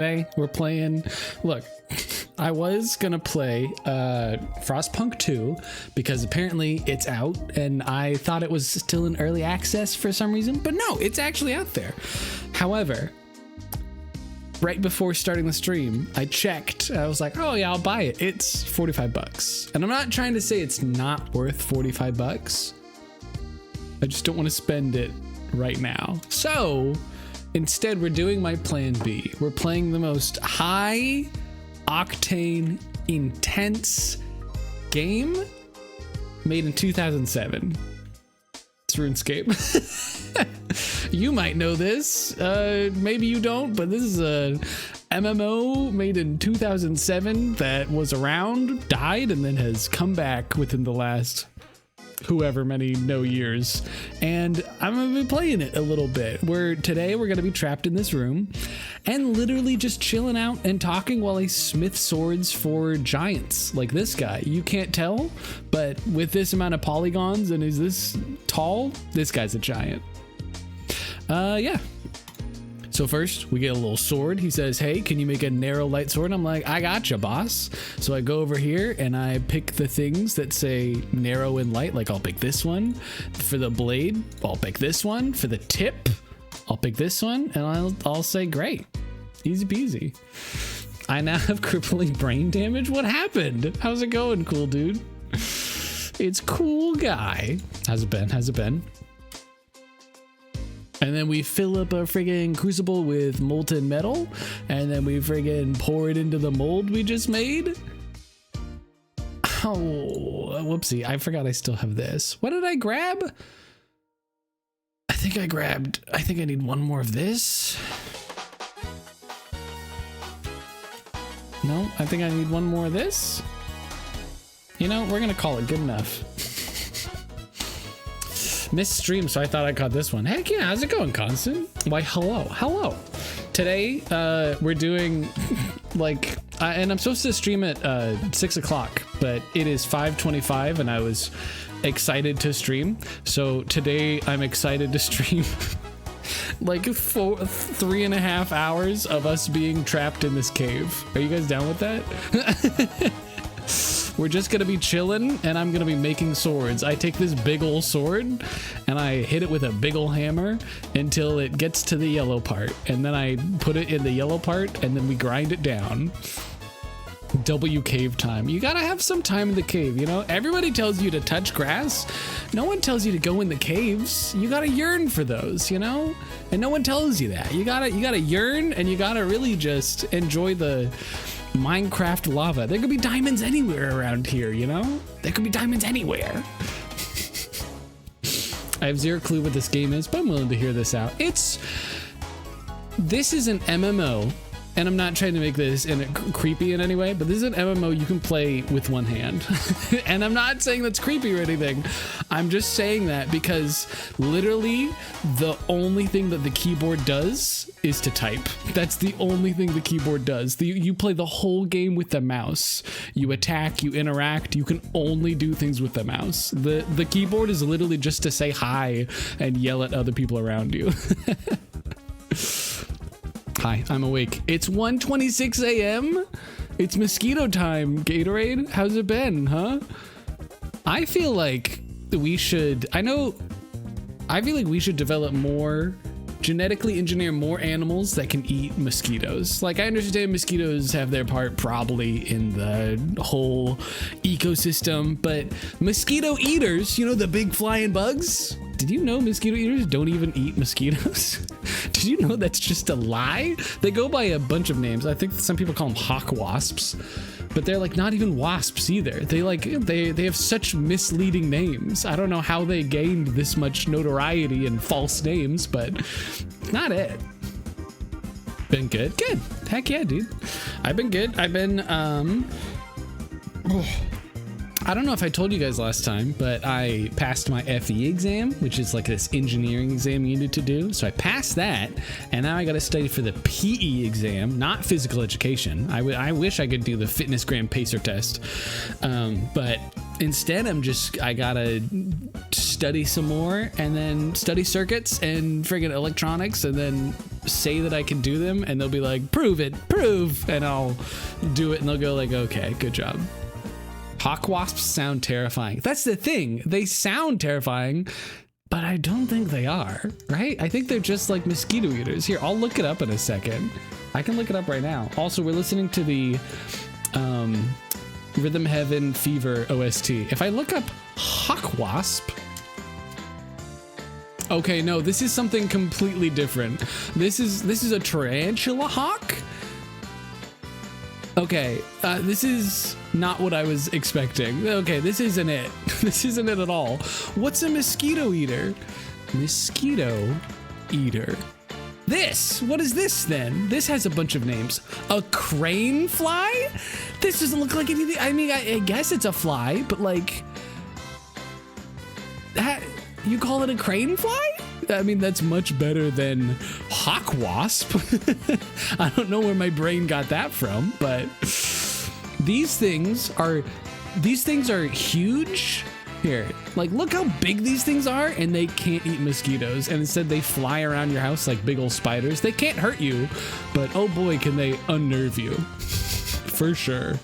Today we're playing, look, I was gonna play Frostpunk 2 because apparently it's out and I thought it was still in early access for some reason, but no, it's actually out there. However, right before starting the stream, I checked. I was like, oh yeah, I'll buy it. It's 45 bucks. And I'm not trying to say it's not worth 45 bucks. I just don't want to spend it right now. So instead, we're doing my plan B. We're playing the most high octane, intense game made in 2007. It's RuneScape. You might know this. Maybe you don't, but this is a MMO made in 2007 that was around, died, and then has come back within the last whoever many years, and I'm gonna be playing it a little bit. Today we're gonna be trapped in this room and literally just chilling out and talking while I smith swords for giants like this guy. You can't tell, but with this amount of polygons and is this tall, this guy's a giant. Yeah. So first we get a little sword. He says, hey, can you make a narrow light sword? I'm like, I gotcha, boss. So I go over here and I pick the things that say narrow and light. Like I'll pick this one for the blade. I'll pick this one for the tip. I'll pick this one and I'll say, great, easy peasy. I now have crippling brain damage. What happened? How's it going, cool dude? It's cool guy. How's it been? How's it been? And then we fill up a friggin' crucible with molten metal, and then we friggin' pour it into the mold we just made. Oh, whoopsie. I forgot I still have this. What did I grab? I think I need one more of this. No, I think I need one more of this. You know, we're gonna call it good enough. Missed stream, so I thought I caught this one. Heck yeah, how's it going, Constant? Why, hello. Today, we're doing, like, and I'm supposed to stream at 6 o'clock, but it is 5:25, and I was excited to stream. So today, I'm excited to stream like 3.5 hours of us being trapped in this cave. Are you guys down with that? We're just gonna be chilling and I'm gonna be making swords. I take this big ol' sword and I hit it with a big ol' hammer until it gets to the yellow part. And then I put it in the yellow part and then we grind it down. W cave time. You gotta have some time in the cave, you know? Everybody tells you to touch grass. No one tells you to go in the caves. You gotta yearn for those, you know? And no one tells you that. You gotta yearn and you gotta really just enjoy the Minecraft lava. There could be diamonds anywhere around here, you know? There could be diamonds anywhere. I have zero clue what this game is, but I'm willing to hear this out. This is an MMO, and I'm not trying to make this creepy in any way, but this is an MMO you can play with one hand. And I'm not saying that's creepy or anything. I'm just saying that because literally the only thing that the keyboard does is to type. That's the only thing the keyboard does. You play the whole game with the mouse. You attack, you interact, you can only do things with the mouse. The keyboard is literally just to say hi and yell at other people around you. Hi, I'm awake. It's 1:26 a.m. It's mosquito time, Gatorade. How's it been, huh? I feel like we should develop more, genetically engineer more animals that can eat mosquitoes. Like, I understand mosquitoes have their part probably in the whole ecosystem, but mosquito eaters, you know, the big flying bugs? Did you know mosquito eaters don't even eat mosquitoes? Did you know that's just a lie? They go by a bunch of names. I think some people call them hawk wasps, but they're like not even wasps either. They have such misleading names. I don't know how they gained this much notoriety and false names, but not it. Been good? Good. Heck yeah, dude. I've been good. I've been, I don't know if I told you guys last time, but I passed my FE exam, which is like this engineering exam you needed to do. So I passed that, and now I got to study for the PE exam, not physical education. I wish I could do the fitness gram pacer test, but instead I gotta study some more and then study circuits and friggin' electronics and then say that I can do them, and they'll be like, prove, and I'll do it, and they'll go like, okay, good job. Hawk wasps sound terrifying. That's the thing. They sound terrifying, but I don't think they are, right? I think they're just like mosquito eaters. Here, I'll look it up in a second. I can look it up right now. Also, we're listening to the Rhythm Heaven Fever OST. If I look up hawk wasp, okay, no, this is something completely different. This is a tarantula hawk. Okay, this is not what I was expecting. Okay, this isn't it. This isn't it at all. What's a mosquito eater? Mosquito eater. This, what is this then? This has a bunch of names. A crane fly? This doesn't look like anything. I mean, I guess it's a fly, but like, that, you call it a crane fly? I mean, that's much better than hawk wasp. I don't know where my brain got that from, but these things are huge. Here, like, look how big these things are, and they can't eat mosquitoes, and instead they fly around your house like big old spiders. They can't hurt you, but oh boy, can they unnerve you. For sure.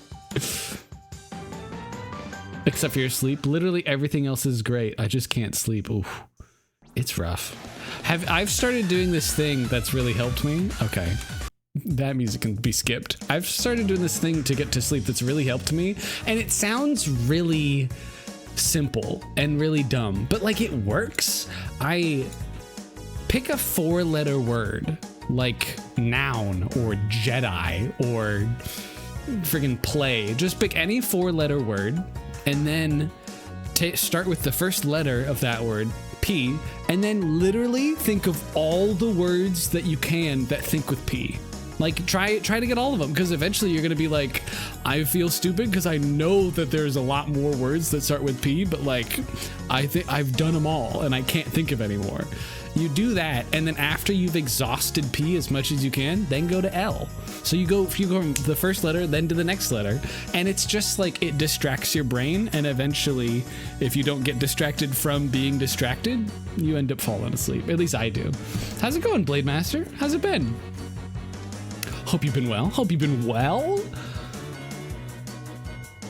Except for your sleep. Literally everything else is great. I just can't sleep. Oof. It's rough. I've started doing this thing that's really helped me. Okay. That music can be skipped. I've started doing this thing to get to sleep that's really helped me, and it sounds really simple and really dumb, but like it works. I pick a 4-letter word like noun or Jedi or friggin' play. Just pick any 4-letter word and then start with the first letter of that word, P, and then literally think of all the words that you can that think with P. Like, try to get all of them, because eventually you're gonna be like, I feel stupid because I know that there's a lot more words that start with P, but like, I think I've done them all and I can't think of any more. You do that, and then after you've exhausted P as much as you can, then go to L. So you go from the first letter, then to the next letter, and it's just like, it distracts your brain, and eventually, if you don't get distracted from being distracted, you end up falling asleep. At least I do. How's it going, Blade Master? How's it been? Hope you've been well. Hope you've been well.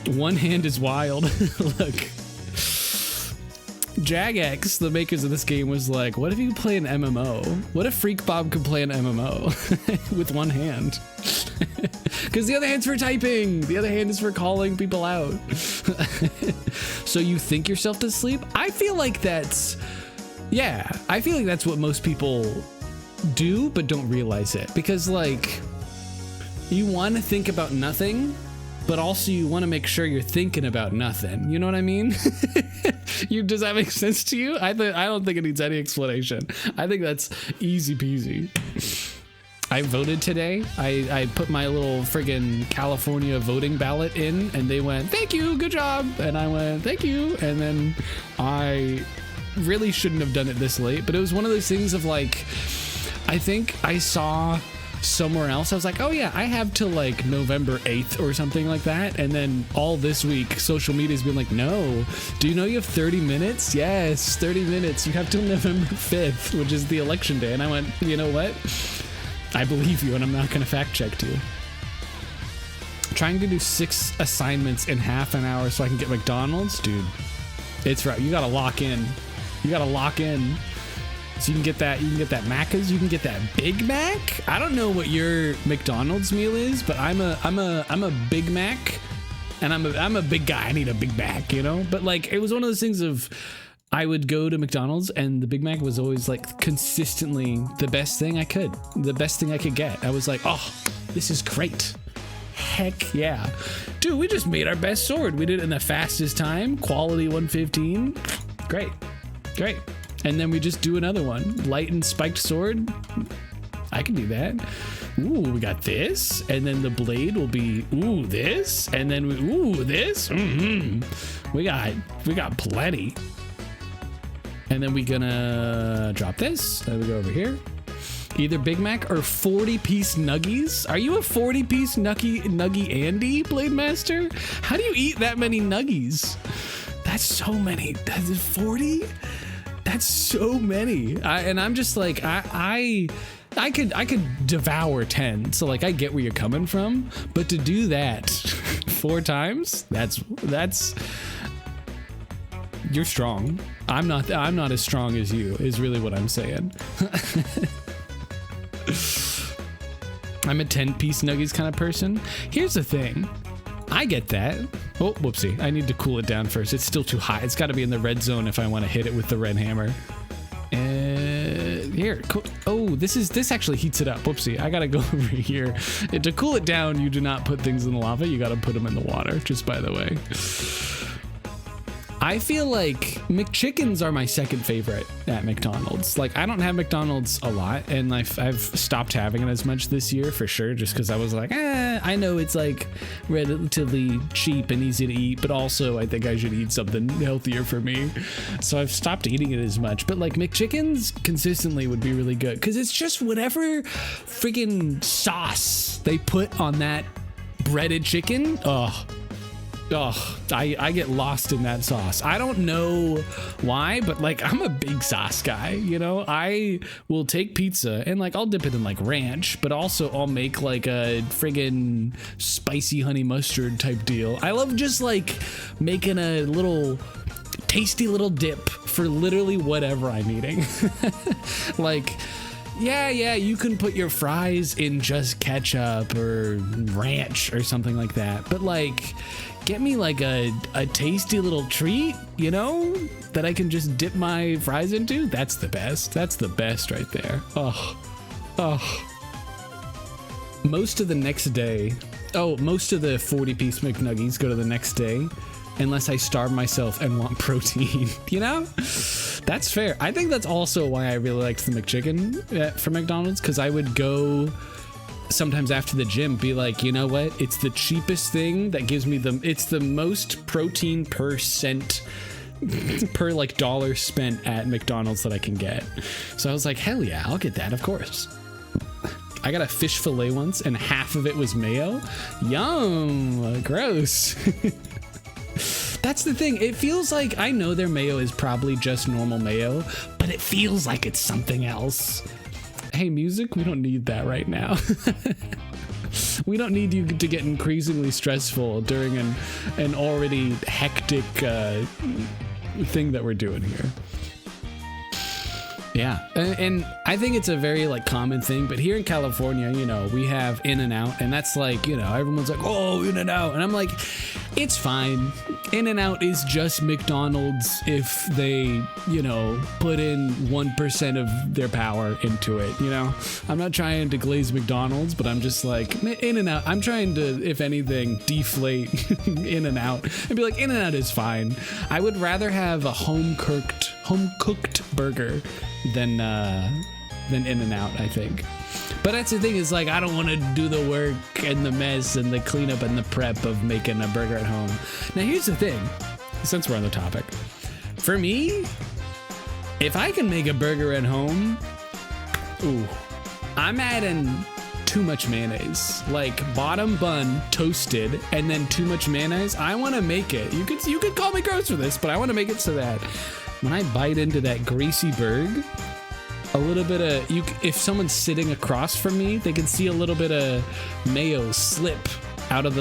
One hand is wild. Look. Jagex, the makers of this game, was like, what if you play an MMO? What if Freak Bob could play an MMO with one hand? Because the other hand's for typing. The other hand is for calling people out. So you think yourself to sleep? I feel like that's what most people do, but don't realize it. Because like, you want to think about nothing, but also you want to make sure you're thinking about nothing. You know what I mean? Does that make sense to you? I don't think it needs any explanation. I think that's easy peasy. I voted today. I put my little friggin' California voting ballot in, and they went, thank you, good job. And I went, thank you. And then I really shouldn't have done it this late, but it was one of those things of like, I think I saw somewhere else, I was like, oh yeah, I have till like November 8th or something like that. And then all this week, social media's been like, no, do you know you have 30 minutes? Yes, 30 minutes. You have till November 5th, which is the election day. And I went, you know what? I believe you, and I'm not going to fact check you. Trying to do 6 assignments in half an hour so I can get McDonald's? Dude, it's right. You got to lock in. You got to lock in. So you can get that Macca's, you can get that Big Mac. I don't know what your McDonald's meal is, but I'm a Big Mac, and I'm a big guy. I need a Big Mac, you know? But like, it was one of those things of, I would go to McDonald's and the Big Mac was always like consistently the best thing I could get. I was like, oh, this is great. Heck yeah. Dude, we just made our best sword. We did it in the fastest time, quality 115. Great. And then we just do another one. Light and spiked sword. I can do that. Ooh, we got this. And then the blade will be, ooh, this. And then this. Mm-hmm. We got plenty. And then we gonna drop this. Then we go over here. Either Big Mac or 40-piece nuggies. Are you a 40-piece nuggie Andy, Blade Master? How do you eat that many nuggies? That's so many. That's 40? That's so many. And I'm just like, I I could devour 10. So like I get where you're coming from, but to do that 4 times, that's you're strong. I'm not as strong as you is really what I'm saying. I'm a 10-piece nuggies kind of person. Here's the thing. I get that. Oh, whoopsie. I need to cool it down first. It's still too hot. It's got to be in the red zone if I want to hit it with the red hammer. Here. Cool. Oh, this actually heats it up. Whoopsie. I got to go over here. And to cool it down, you do not put things in the lava. You got to put them in the water, just by the way. I feel like McChickens are my second favorite at McDonald's. Like I don't have McDonald's a lot, and I've stopped having it as much this year for sure, just because I was like, I know it's like relatively cheap and easy to eat, but also I think I should eat something healthier for me. So I've stopped eating it as much. But like McChickens consistently would be really good because it's just whatever freaking sauce they put on that breaded chicken. I get lost in that sauce. I don't know why, but like I'm a big sauce guy, you know? I will take pizza and like I'll dip it in like ranch, but also I'll make like a friggin' spicy honey mustard type deal. I love just like making a little tasty little dip for literally whatever I'm eating. Like, yeah, you can put your fries in just ketchup or ranch or something like that, but like get me like a tasty little treat, you know, that I can just dip my fries into. That's the best. That's the best right there. Most of the next day, most of the 40-piece McNuggies go to the next day unless I starve myself and want protein, you know? That's fair. I think that's also why I really liked the McChicken from McDonald's, because I would go sometimes after the gym, be like, you know what? It's the cheapest thing that gives me it's the most protein per cent per like dollar spent at McDonald's that I can get. So I was like, hell yeah, I'll get that, of course. I got a fish fillet once and half of it was mayo. Yum, gross. That's the thing. It feels like, I know their mayo is probably just normal mayo, but it feels like it's something else. Hey, music, we don't need that right now. We don't need you to get increasingly stressful during an already hectic thing that we're doing here. Yeah, and I think it's a very like common thing, but here in California, you know, we have In-N-Out, and that's like, you know, everyone's like, oh, In-N-Out, and I'm like, it's fine. In-N-Out is just McDonald's if they, you know, put in 1% of their power into it, you know? I'm not trying to glaze McDonald's, but I'm just like, In-N-Out, I'm trying to, if anything, deflate In-N-Out and be like, In-N-Out is fine. I would rather have a home-cooked burger than In-N-Out, I think. But that's the thing, is like, I don't want to do the work and the mess and the cleanup and the prep of making a burger at home. Now, here's the thing, since we're on the topic. For me, if I can make a burger at home, I'm adding too much mayonnaise. Like, bottom bun toasted and then too much mayonnaise. I want to make it. You could call me gross for this, but I want to make it so that when I bite into that greasy burg, a little bit of, if someone's sitting across from me, they can see a little bit of mayo slip out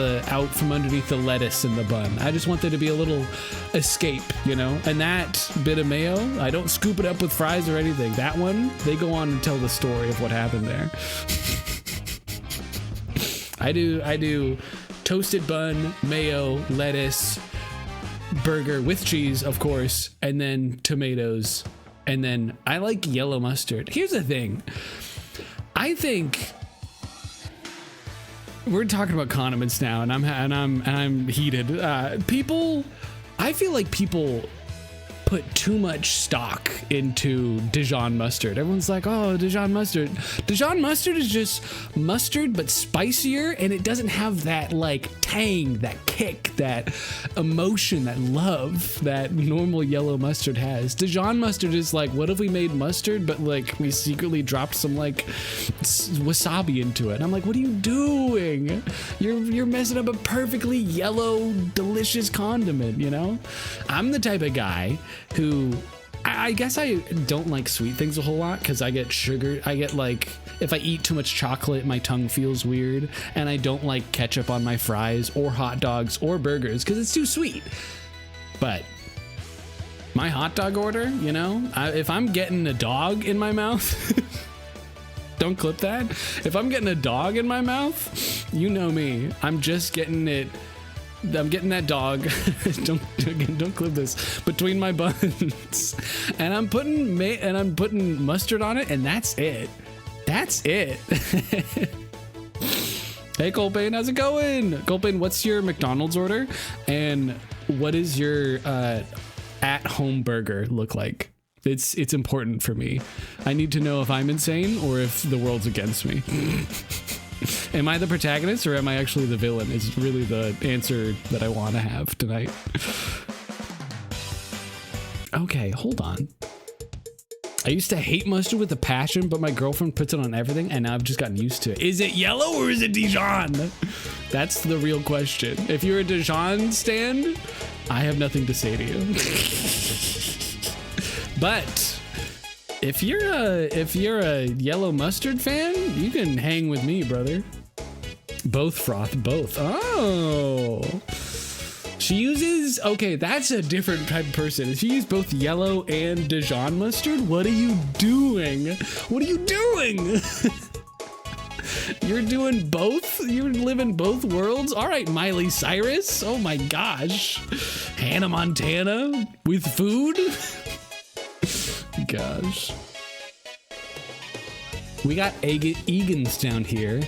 from underneath the lettuce in the bun. I just want there to be a little escape, you know? And that bit of mayo, I don't scoop it up with fries or anything. That one, they go on and tell the story of what happened there. I do toasted bun, mayo, lettuce, burger with cheese, of course, and then tomatoes. And then I like yellow mustard. Here's the thing. I think we're talking about condiments now, and I'm heated. I feel like people put too much stock into Dijon mustard. Everyone's like, oh, Dijon mustard. Dijon mustard is just mustard, but spicier, and it doesn't have that like tang, that kick, that emotion, that love that normal yellow mustard has. Dijon mustard is like, what if we made mustard, but like we secretly dropped some like wasabi into it? And I'm like, what are you doing? You're messing up a perfectly yellow, delicious condiment, you know? I'm the type of guy who I guess I don't like sweet things a whole lot because I get sugar. I get like, if I eat too much chocolate, my tongue feels weird. And I don't like ketchup on my fries or hot dogs or burgers because it's too sweet. But my hot dog order, you know, if I'm getting a dog in my mouth, don't clip that. If I'm getting a dog in my mouth, you know me. I'm just getting it. I'm getting that dog. don't clip this, between my buns, and I'm putting mustard on it, and that's it. That's it. Hey Colbane, how's it going? Colbane, what's your McDonald's order, and what is your at-home burger look like? It's important for me. I need to know if I'm insane or if the world's against me. Am I the protagonist or am I actually the villain? Is really the answer that I want to have tonight. Okay, hold on. I used to hate mustard with a passion, but my girlfriend puts it on everything, and now I've just gotten used to it. Is it yellow or is it Dijon? That's the real question. If you're a Dijon stand, I have nothing to say to you. But if you're a yellow mustard fan, you can hang with me, brother. Both froth, both. Oh. She uses, okay, that's a different type of person. If you use both yellow and Dijon mustard, what are you doing? What are you doing? You're doing both? You're living both worlds? All right, Miley Cyrus. Oh my gosh. Hannah Montana with food? Gosh. We got Egan's down here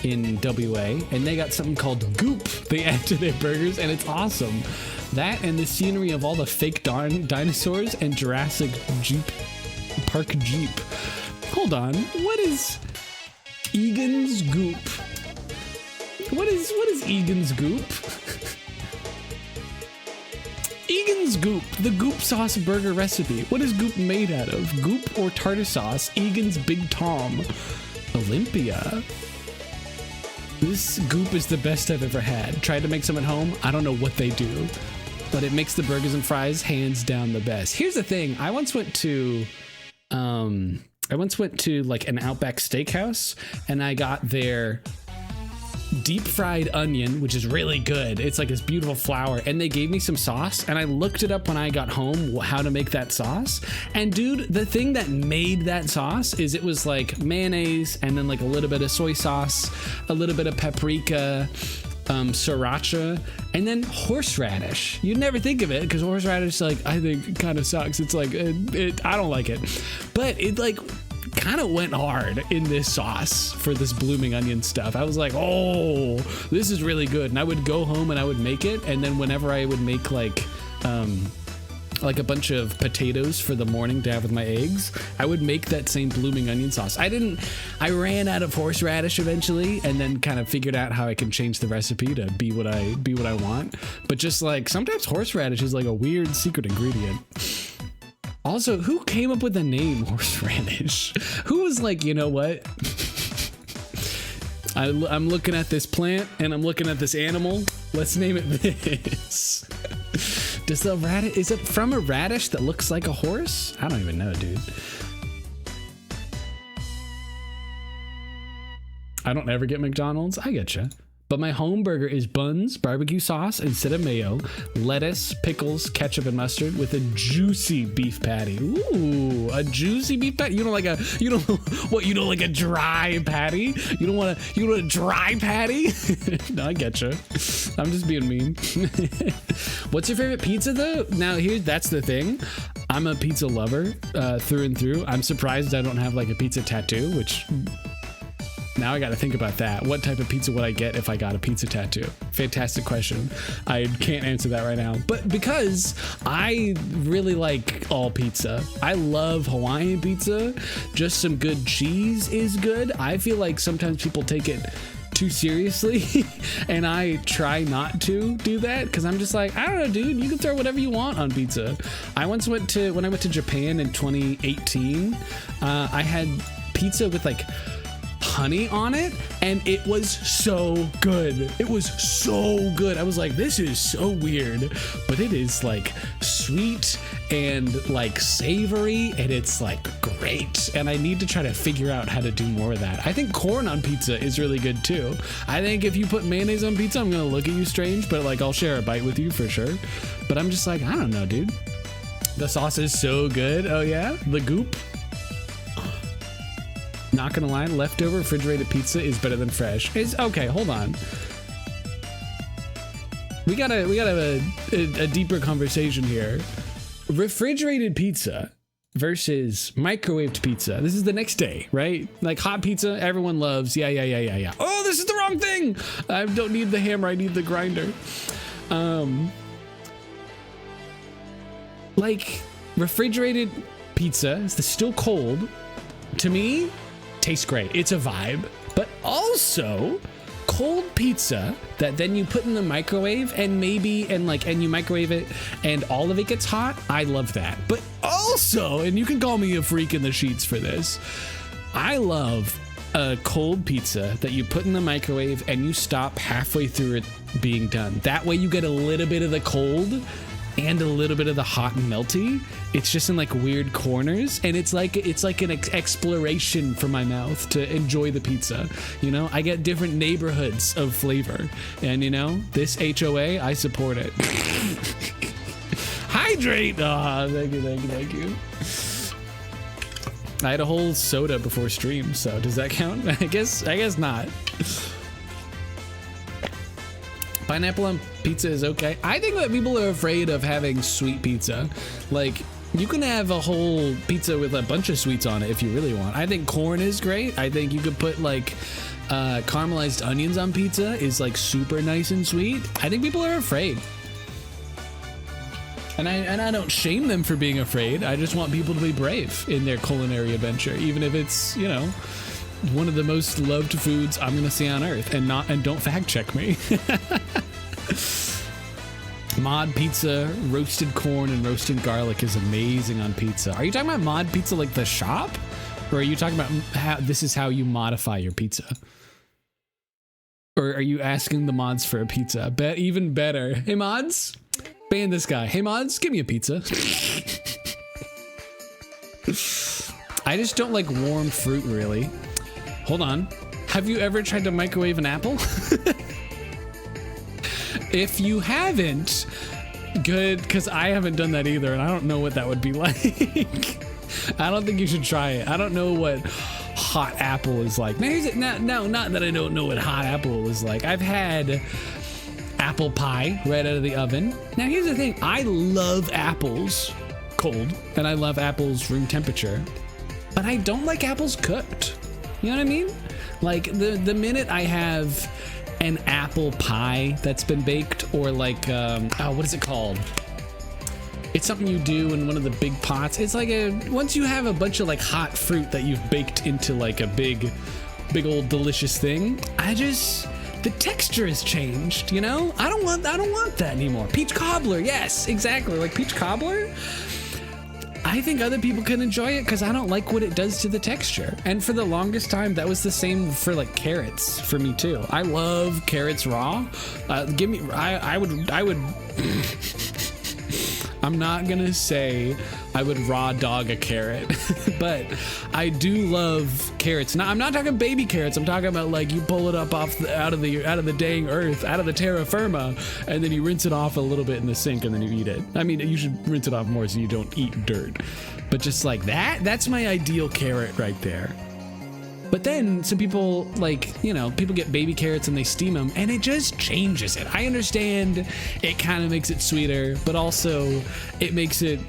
in WA, and they got something called Goop they add to their burgers, and it's awesome. That and the scenery of all the fake dinosaurs and Jurassic Park Jeep. Hold on, what is Egan's Goop? What is Egan's Goop? Egan's Goop, the Goop sauce burger recipe. What is Goop made out of? Goop or tartar sauce? Egan's Big Tom. Olympia. This Goop is the best I've ever had. Tried to make some at home. I don't know what they do, but it makes the burgers and fries hands down the best. Here's the thing. I once went to like an Outback Steakhouse, and I got their deep fried onion, which is really good. It's like this beautiful flour, and they gave me some sauce, and I looked it up when I got home how to make that sauce. And dude, the thing that made that sauce is it was like mayonnaise and then like a little bit of soy sauce, a little bit of paprika, sriracha, and then horseradish. You'd never think of it because horseradish, like, I think kind of sucks. It's like I don't like it, but it like kind of went hard in this sauce for this blooming onion stuff. I was like, oh, this is really good. And I would go home and I would make it, and then whenever I would make like a bunch of potatoes for the morning to have with my eggs, I would make that same blooming onion sauce. I ran out of horseradish eventually, and then kind of figured out how I can change the recipe to be what I want. But just like sometimes horseradish is like a weird secret ingredient. Also, who came up with the name horseradish? Who was like, you know what? I'm looking at this plant and I'm looking at this animal. Let's name it this. Is it from a radish that looks like a horse? I don't even know, dude. I don't ever get McDonald's. I get you. But my home burger is buns, barbecue sauce instead of mayo, lettuce, pickles, ketchup, and mustard with a juicy beef patty. Ooh, a juicy beef patty. You don't like a dry patty? You don't want a dry patty? No, I get you. I'm just being mean. What's your favorite pizza though? Now that's the thing. I'm a pizza lover through and through. I'm surprised I don't have like a pizza tattoo, which now I got to think about that. What type of pizza would I get if I got a pizza tattoo? Fantastic question. I can't answer that right now. But because I really like all pizza. I love Hawaiian pizza. Just some good cheese is good. I feel like sometimes people take it too seriously and I try not to do that because I'm just like, I don't know, dude, you can throw whatever you want on pizza. When I went to Japan in 2018, I had pizza with like honey on it, and it was so good. It was so good. I was like, this is so weird, but it is like sweet and like savory, and it's like great. And I need to try to figure out how to do more of that. I think corn on pizza is really good too. I think if you put mayonnaise on pizza, I'm gonna look at you strange, but like I'll share a bite with you for sure. But I'm just like, I don't know, dude. The sauce is so good. Oh yeah, the goop. Not gonna lie, leftover refrigerated pizza is better than fresh. It's okay. Hold on. We gotta have a deeper conversation here. Refrigerated pizza versus microwaved pizza. This is the next day, right? Like hot pizza, everyone loves. Yeah. Oh, this is the wrong thing. I don't need the hammer. I need the grinder. Like refrigerated pizza is still cold. To me, tastes great. It's a vibe, but also cold pizza that then you put in the microwave and you microwave it and all of it gets hot. I love that. But also, and you can call me a freak in the sheets for this, I love a cold pizza that you put in the microwave and you stop halfway through it being done. That way you get a little bit of the cold and a little bit of the hot and melty. It's just in like weird corners, and it's like an exploration for my mouth to enjoy the pizza. You know, I get different neighborhoods of flavor, and you know, this HOA, I support it. Hydrate. Ah, thank you. I had a whole soda before stream, so does that count? I guess not. Pineapple on pizza is okay. I think that people are afraid of having sweet pizza. Like, you can have a whole pizza with a bunch of sweets on it if you really want. I think corn is great. I think you could put like caramelized onions on pizza is like super nice and sweet. I think people are afraid. And I don't shame them for being afraid. I just want people to be brave in their culinary adventure, even if it's, you know, one of the most loved foods I'm gonna see on earth, and don't fact check me. Mod pizza, roasted corn and roasted garlic is amazing on pizza. Are you talking about mod pizza like the shop? Or are you talking about how this is how you modify your pizza? Or are you asking the mods for a pizza? Even better. Hey mods, ban this guy. Hey mods, give me a pizza. I just don't like warm fruit really. Hold on. Have you ever tried to microwave an apple? If you haven't, good, because I haven't done that either, and I don't know what that would be like. I don't think you should try it. I don't know what hot apple is like. No, not that I don't know what hot apple is like. I've had apple pie right out of the oven. Now, here's the thing. I love apples cold, and I love apples room temperature, but I don't like apples cooked. You know what I mean? Like the minute I have an apple pie that's been baked, or like, what is it called? It's something you do in one of the big pots. It's like once you have a bunch of like hot fruit that you've baked into like a big old delicious thing, the texture has changed, you know? I don't want that anymore. Peach cobbler, yes, exactly. Like peach cobbler. I think other people can enjoy it because I don't like what it does to the texture. And for the longest time, that was the same for like carrots for me too. I love carrots raw. I would, I'm not gonna say I would raw dog a carrot, but I do love carrots. Now, I'm not talking baby carrots. I'm talking about like you pull it up out of the dang earth, out of the terra firma, and then you rinse it off a little bit in the sink and then you eat it. I mean, you should rinse it off more so you don't eat dirt. But just like that's my ideal carrot right there. But then some people, like, you know, people get baby carrots and they steam them and it just changes it. I understand it kind of makes it sweeter, but also it makes it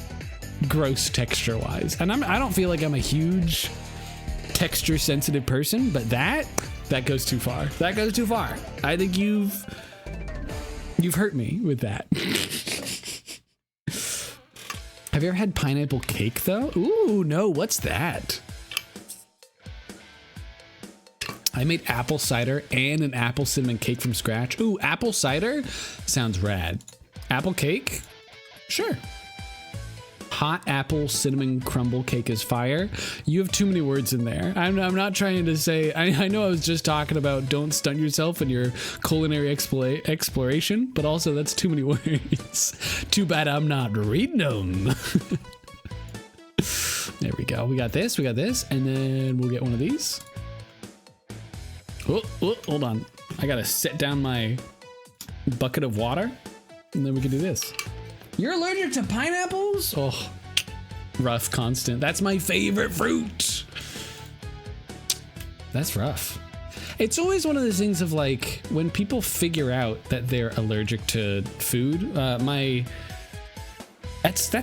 gross texture wise. And I don't feel like I'm a huge texture sensitive person, but that goes too far. That goes too far. I think you've hurt me with that. Have you ever had pineapple cake though? Ooh, no, what's that? I made apple cider and an apple cinnamon cake from scratch. Ooh, apple cider sounds rad. Apple cake? Sure. Hot apple cinnamon crumble cake is fire. You have too many words in there. I'm not trying to say, I know I was just talking about don't stunt yourself in your culinary exploration, but also that's too many words. Too bad I'm not reading them. There we go. We got this, and then we'll get one of these. Oh, hold on. I gotta set down my bucket of water, and then we can do this. You're allergic to pineapples? Oh, rough, Constant. That's my favorite fruit. That's rough. It's always one of those things of like, when people figure out that they're allergic to food, that's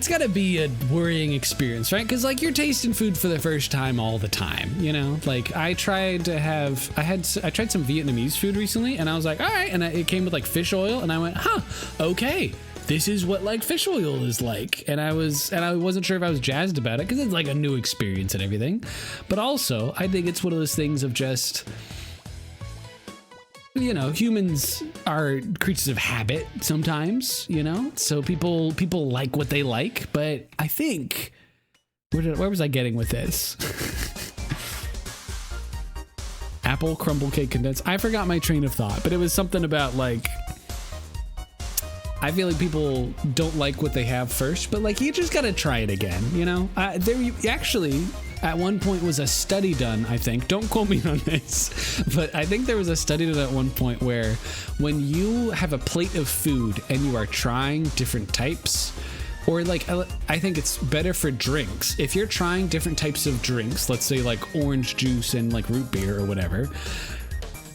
gotta be a worrying experience, right? Because like you're tasting food for the first time all the time, you know? Like I tried some Vietnamese food recently, and I was like, all right, and it came with like fish oil, and I went, huh, okay. This is what like fish oil is like. And I wasn't sure if I was jazzed about it because it's like a new experience and everything. But also, I think it's one of those things of just, you know, humans are creatures of habit sometimes, you know? So people like what they like, but I think, where was I getting with this? Apple crumble cake condensed. I forgot my train of thought, but it was something about like, I feel like people don't like what they have first, but like you just gotta try it again, you know? There actually, at one point was a study done, I think. Don't quote me on this, but I think there was a study done at one point where when you have a plate of food and you are trying different types, or like, I think it's better for drinks. If you're trying different types of drinks, let's say like orange juice and like root beer or whatever,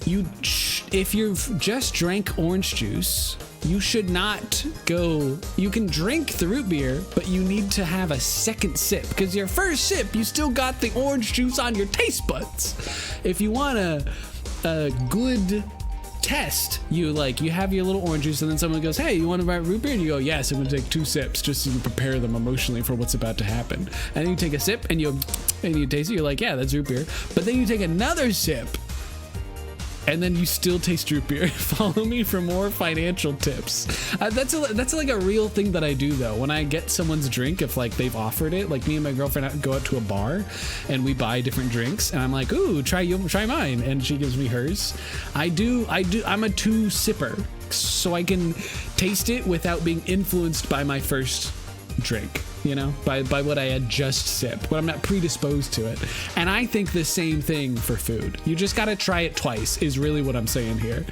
if you've just drank orange juice, you should not go. You can drink the root beer, but you need to have a second sip because your first sip, you still got the orange juice on your taste buds. If you want a good test, you have your little orange juice, and then someone goes, hey, you want to buy root beer? And you go, yes, I'm going to take 2 sips just so you prepare them emotionally for what's about to happen. And then you take a sip and you taste it. You're like, yeah, that's root beer. But then you take another sip, and then you still taste root beer. Follow me for more financial tips. That's like a real thing that I do though. When I get someone's drink, if like they've offered it, like me and my girlfriend go out to a bar and we buy different drinks, and I'm like, ooh, try mine, and she gives me hers. I'm a 2 sipper, so I can taste it without being influenced by my first drink, you know, by what I had just sipped, but I'm not predisposed to it. And I think the same thing for food. You just got to try it twice is really what I'm saying here.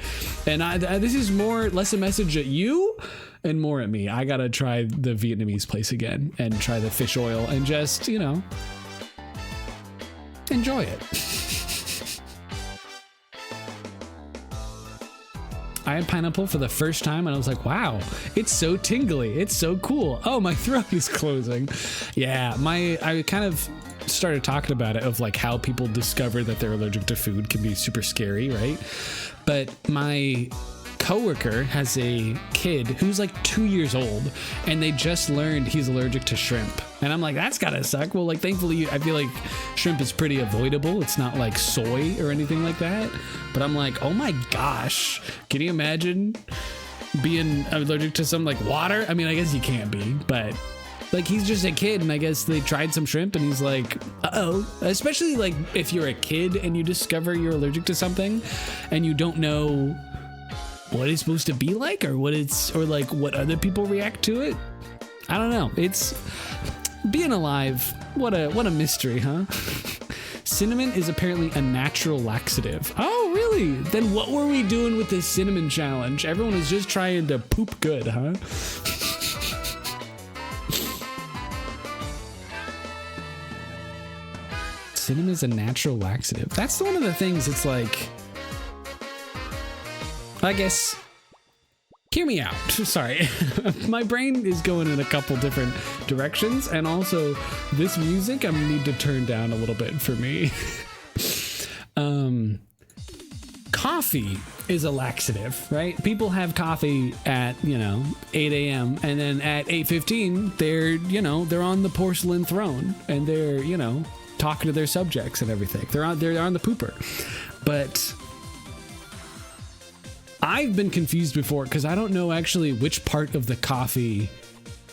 And this is less a message at you and more at me. I got to try the Vietnamese place again and try the fish oil and just, you know, enjoy it. I had pineapple for the first time and I was like, wow, it's so tingly. It's so cool. Oh, my throat is closing. Yeah, I kind of started talking about it, of like how people discover that they're allergic to food can be super scary, right? But my coworker has a kid who's like 2 years old, and they just learned he's allergic to shrimp. And I'm like, that's gotta suck. Well, like, thankfully, I feel like shrimp is pretty avoidable. It's not like soy or anything like that. But I'm like, oh my gosh, can you imagine being allergic to something like water? I mean, I guess you can't be, but like, he's just a kid, and I guess they tried some shrimp, and he's like, uh-oh. Especially like if you're a kid and you discover you're allergic to something and you don't know what it's supposed to be like, or what other people react to it. I don't know. It's being alive. What a mystery, huh? Cinnamon is apparently a natural laxative. Oh, really? Then what were we doing with this cinnamon challenge? Everyone was just trying to poop good, huh? Cinnamon is a natural laxative. That's one of the things. It's like, I guess, hear me out. Sorry. My brain is going in a couple different directions, and also this music I need to turn down a little bit for me. Coffee is a laxative, right? People have coffee at, 8 a.m. and then at 8:15 they're on the porcelain throne, and they're, talking to their subjects and everything. They're on the pooper. But I've been confused before because I don't know actually which part of the coffee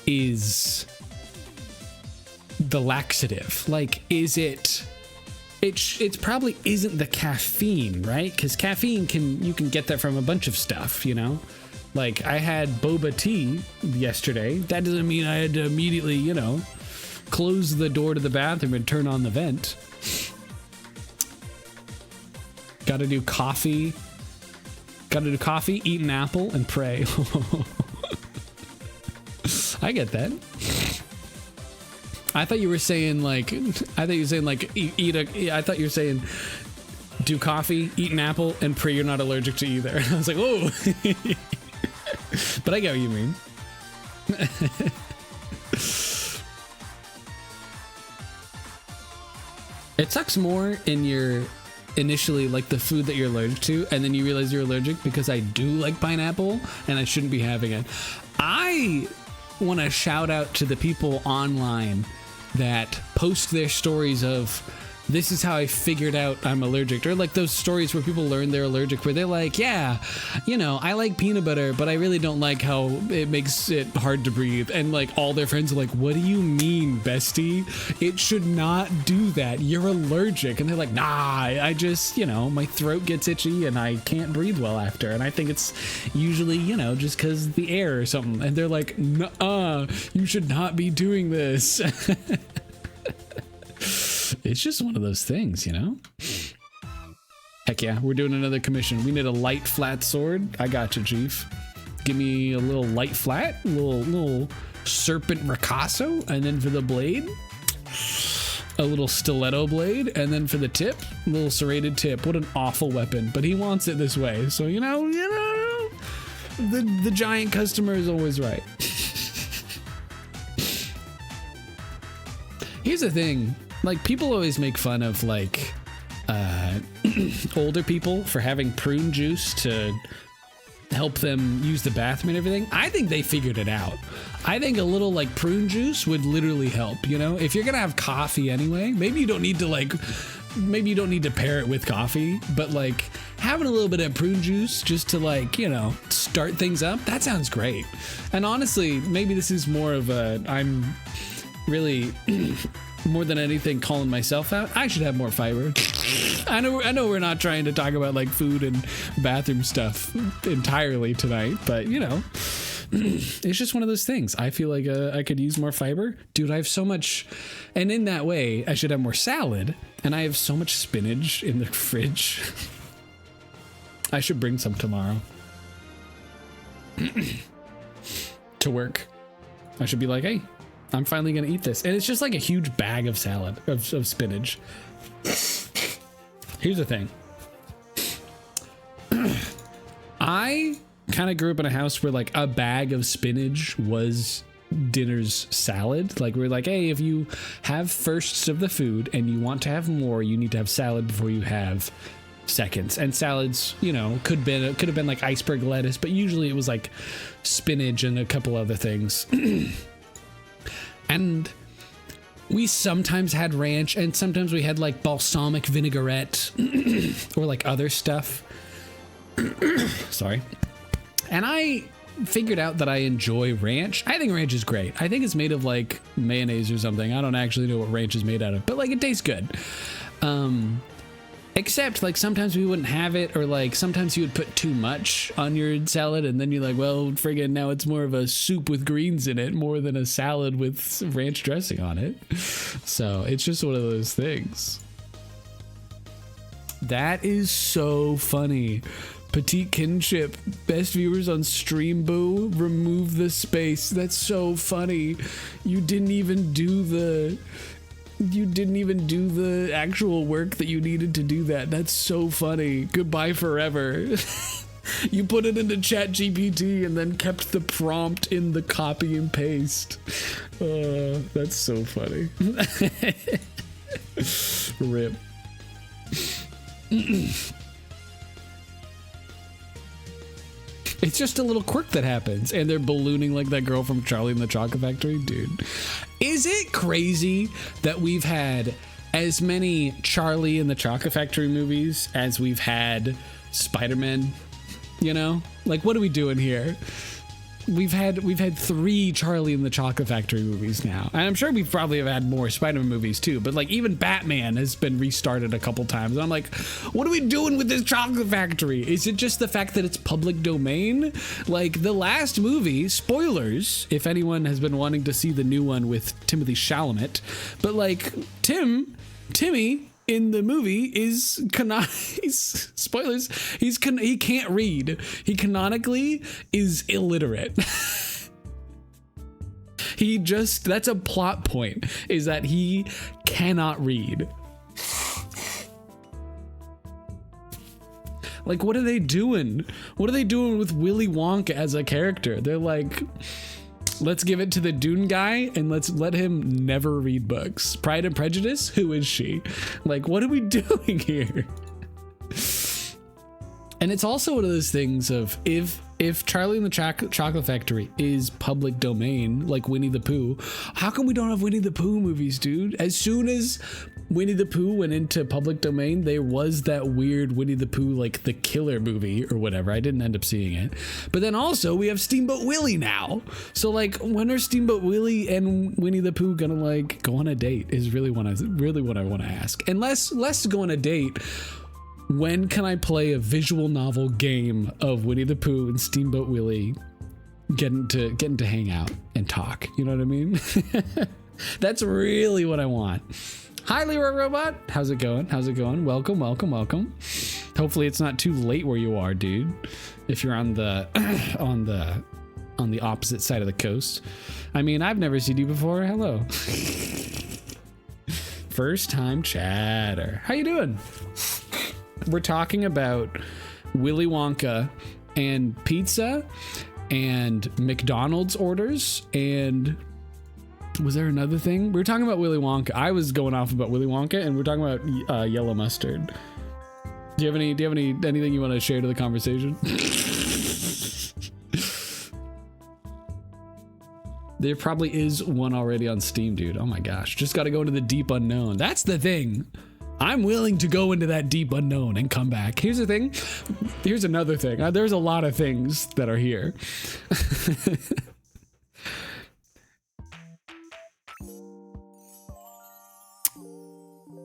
is the laxative? Like, is it... It probably isn't the caffeine, right? Because caffeine you can get that from a bunch of stuff, you know? Like, I had boba tea yesterday. That doesn't mean I had to immediately, you know, close the door to the bathroom and turn on the vent. Gotta do coffee. Gotta do coffee, eat an apple, and pray. I get that. I thought you were saying like, I thought you were saying do coffee, eat an apple, and pray you're not allergic to either. I was like, whoa. But I get what you mean. It sucks more in your initially like the food that you're allergic to, and then you realize you're allergic, because I do like pineapple and I shouldn't be having it. I want to shout out to the people online that post their stories of, this is how I figured out I'm allergic, or like those stories where people learn they're allergic, where they're like, yeah, you know, I like peanut butter, but I really don't like how it makes it hard to breathe. And like all their friends are like, what do you mean, bestie? It should not do that. You're allergic. And they're like, nah, I just, you know, my throat gets itchy and I can't breathe well after. And I think it's usually, you know, just because the air or something. And they're like, nuh-uh, you should not be doing this. It's just one of those things, you know? Heck yeah, we're doing another commission. We need a light flat sword. I got you, Chief. Give me a little light flat, a little serpent ricasso, and then for the blade, a little stiletto blade, and then for the tip, a little serrated tip. What an awful weapon, but he wants it this way. So, you know, the giant customer is always right. Here's the thing. Like, people always make fun of, like, older people for having prune juice to help them use the bathroom and everything. I think they figured it out. I think a little, like, prune juice would literally help, you know? If you're gonna have coffee anyway, maybe you don't need to pair it with coffee, but, like, having a little bit of prune juice just to, like, you know, start things up, that sounds great. And honestly, maybe this is more of I'm really... more than anything calling myself out, I should have more fiber. I know we're not trying to talk about like food and bathroom stuff entirely tonight, but you know, it's just one of those things. I feel like I could use more fiber. Dude, I have so much, and in that way I should have more salad, and I have so much spinach in the fridge. I should bring some tomorrow to work. I should be like, hey, I'm finally gonna eat this. And it's just like a huge bag of salad, of spinach. Here's the thing. I kind of grew up in a house where like a bag of spinach was dinner's salad. Like we're like, hey, if you have firsts of the food and you want to have more, you need to have salad before you have seconds. And salads, you know, could have been like iceberg lettuce, but usually it was like spinach and a couple other things. And we sometimes had ranch, and sometimes we had like balsamic vinaigrette or like other stuff. Sorry. And I figured out that I enjoy ranch. I think ranch is great. I think it's made of like mayonnaise or something. I don't actually know what ranch is made out of, but like it tastes good. Except like sometimes we wouldn't have it, or like sometimes you would put too much on your salad and then you're like, well, friggin' now it's more of a soup with greens in it more than a salad with ranch dressing on it. So it's just one of those things. That is so funny. Petite Kinship, best viewers on Stream Boo, remove the space. That's so funny. You didn't even do the actual work that you needed to do that. That's so funny. Goodbye forever. You put it into ChatGPT and then kept the prompt in the copy and paste. That's so funny. Rip. It's just a little quirk that happens, and they're ballooning like that girl from Charlie and the Chocolate Factory. Dude, is it crazy that we've had as many Charlie and the Chocolate Factory movies as we've had Spider-Man? You know, like, what are we doing here? we've had 3 Charlie and the Chocolate Factory movies now, and I'm sure we probably have had more Spider-Man movies too, but like even Batman has been restarted a couple times, and I'm like, what are we doing with this Chocolate Factory? Is it just the fact that it's public domain? Like the last movie, spoilers if anyone has been wanting to see the new one with Timothée Chalamet, but like Timmy in the movie is spoilers, he can't read. He canonically is illiterate. That's a plot point, is that he cannot read. Like, what are they doing? What are they doing with Willy Wonka as a character? They're like, let's give it to the Dune guy and let's let him never read books. Pride and Prejudice? Who is she? Like, what are we doing here? And it's also one of those things of if Charlie and the Chocolate Factory is public domain, like Winnie the Pooh, how come we don't have Winnie the Pooh movies, dude? As soon as Winnie the Pooh went into public domain, there was that weird Winnie the Pooh, like the Killer movie or whatever. I didn't end up seeing it. But then also we have Steamboat Willie now. So like, when are Steamboat Willie and Winnie the Pooh gonna like go on a date is really what I want to ask. And less to go on a date. When can I play a visual novel game of Winnie the Pooh and Steamboat Willie getting to hang out and talk? You know what I mean? That's really what I want. Hi, Leroy Robot. How's it going? Welcome. Hopefully it's not too late where you are, dude. If you're on the on the opposite side of the coast. I mean, I've never seen you before. Hello. First time chatter. How you doing? We're talking about Willy Wonka and pizza and McDonald's orders, and was there another thing? We were talking about Willy Wonka. I was going off about Willy Wonka, and we're talking about yellow mustard. Do you have anything you want to share to the conversation? There probably is one already on Steam, dude. Oh my gosh. Just got to go into the deep unknown. That's the thing. I'm willing to go into that deep unknown and come back. Here's the thing. Here's another thing. There's a lot of things that are here.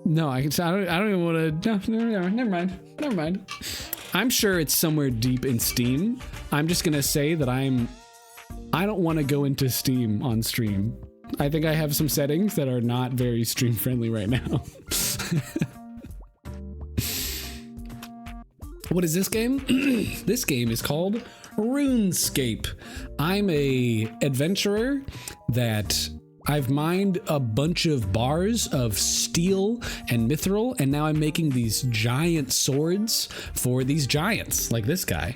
No, I don't even want to. No, never mind. I'm sure it's somewhere deep in Steam. I'm just gonna say that I don't want to go into Steam on stream. I think I have some settings that are not very stream friendly right now. What is this game? This game is called RuneScape. I'm a adventurer that I've mined a bunch of bars of steel and mithril, and now I'm making these giant swords for these giants, like this guy.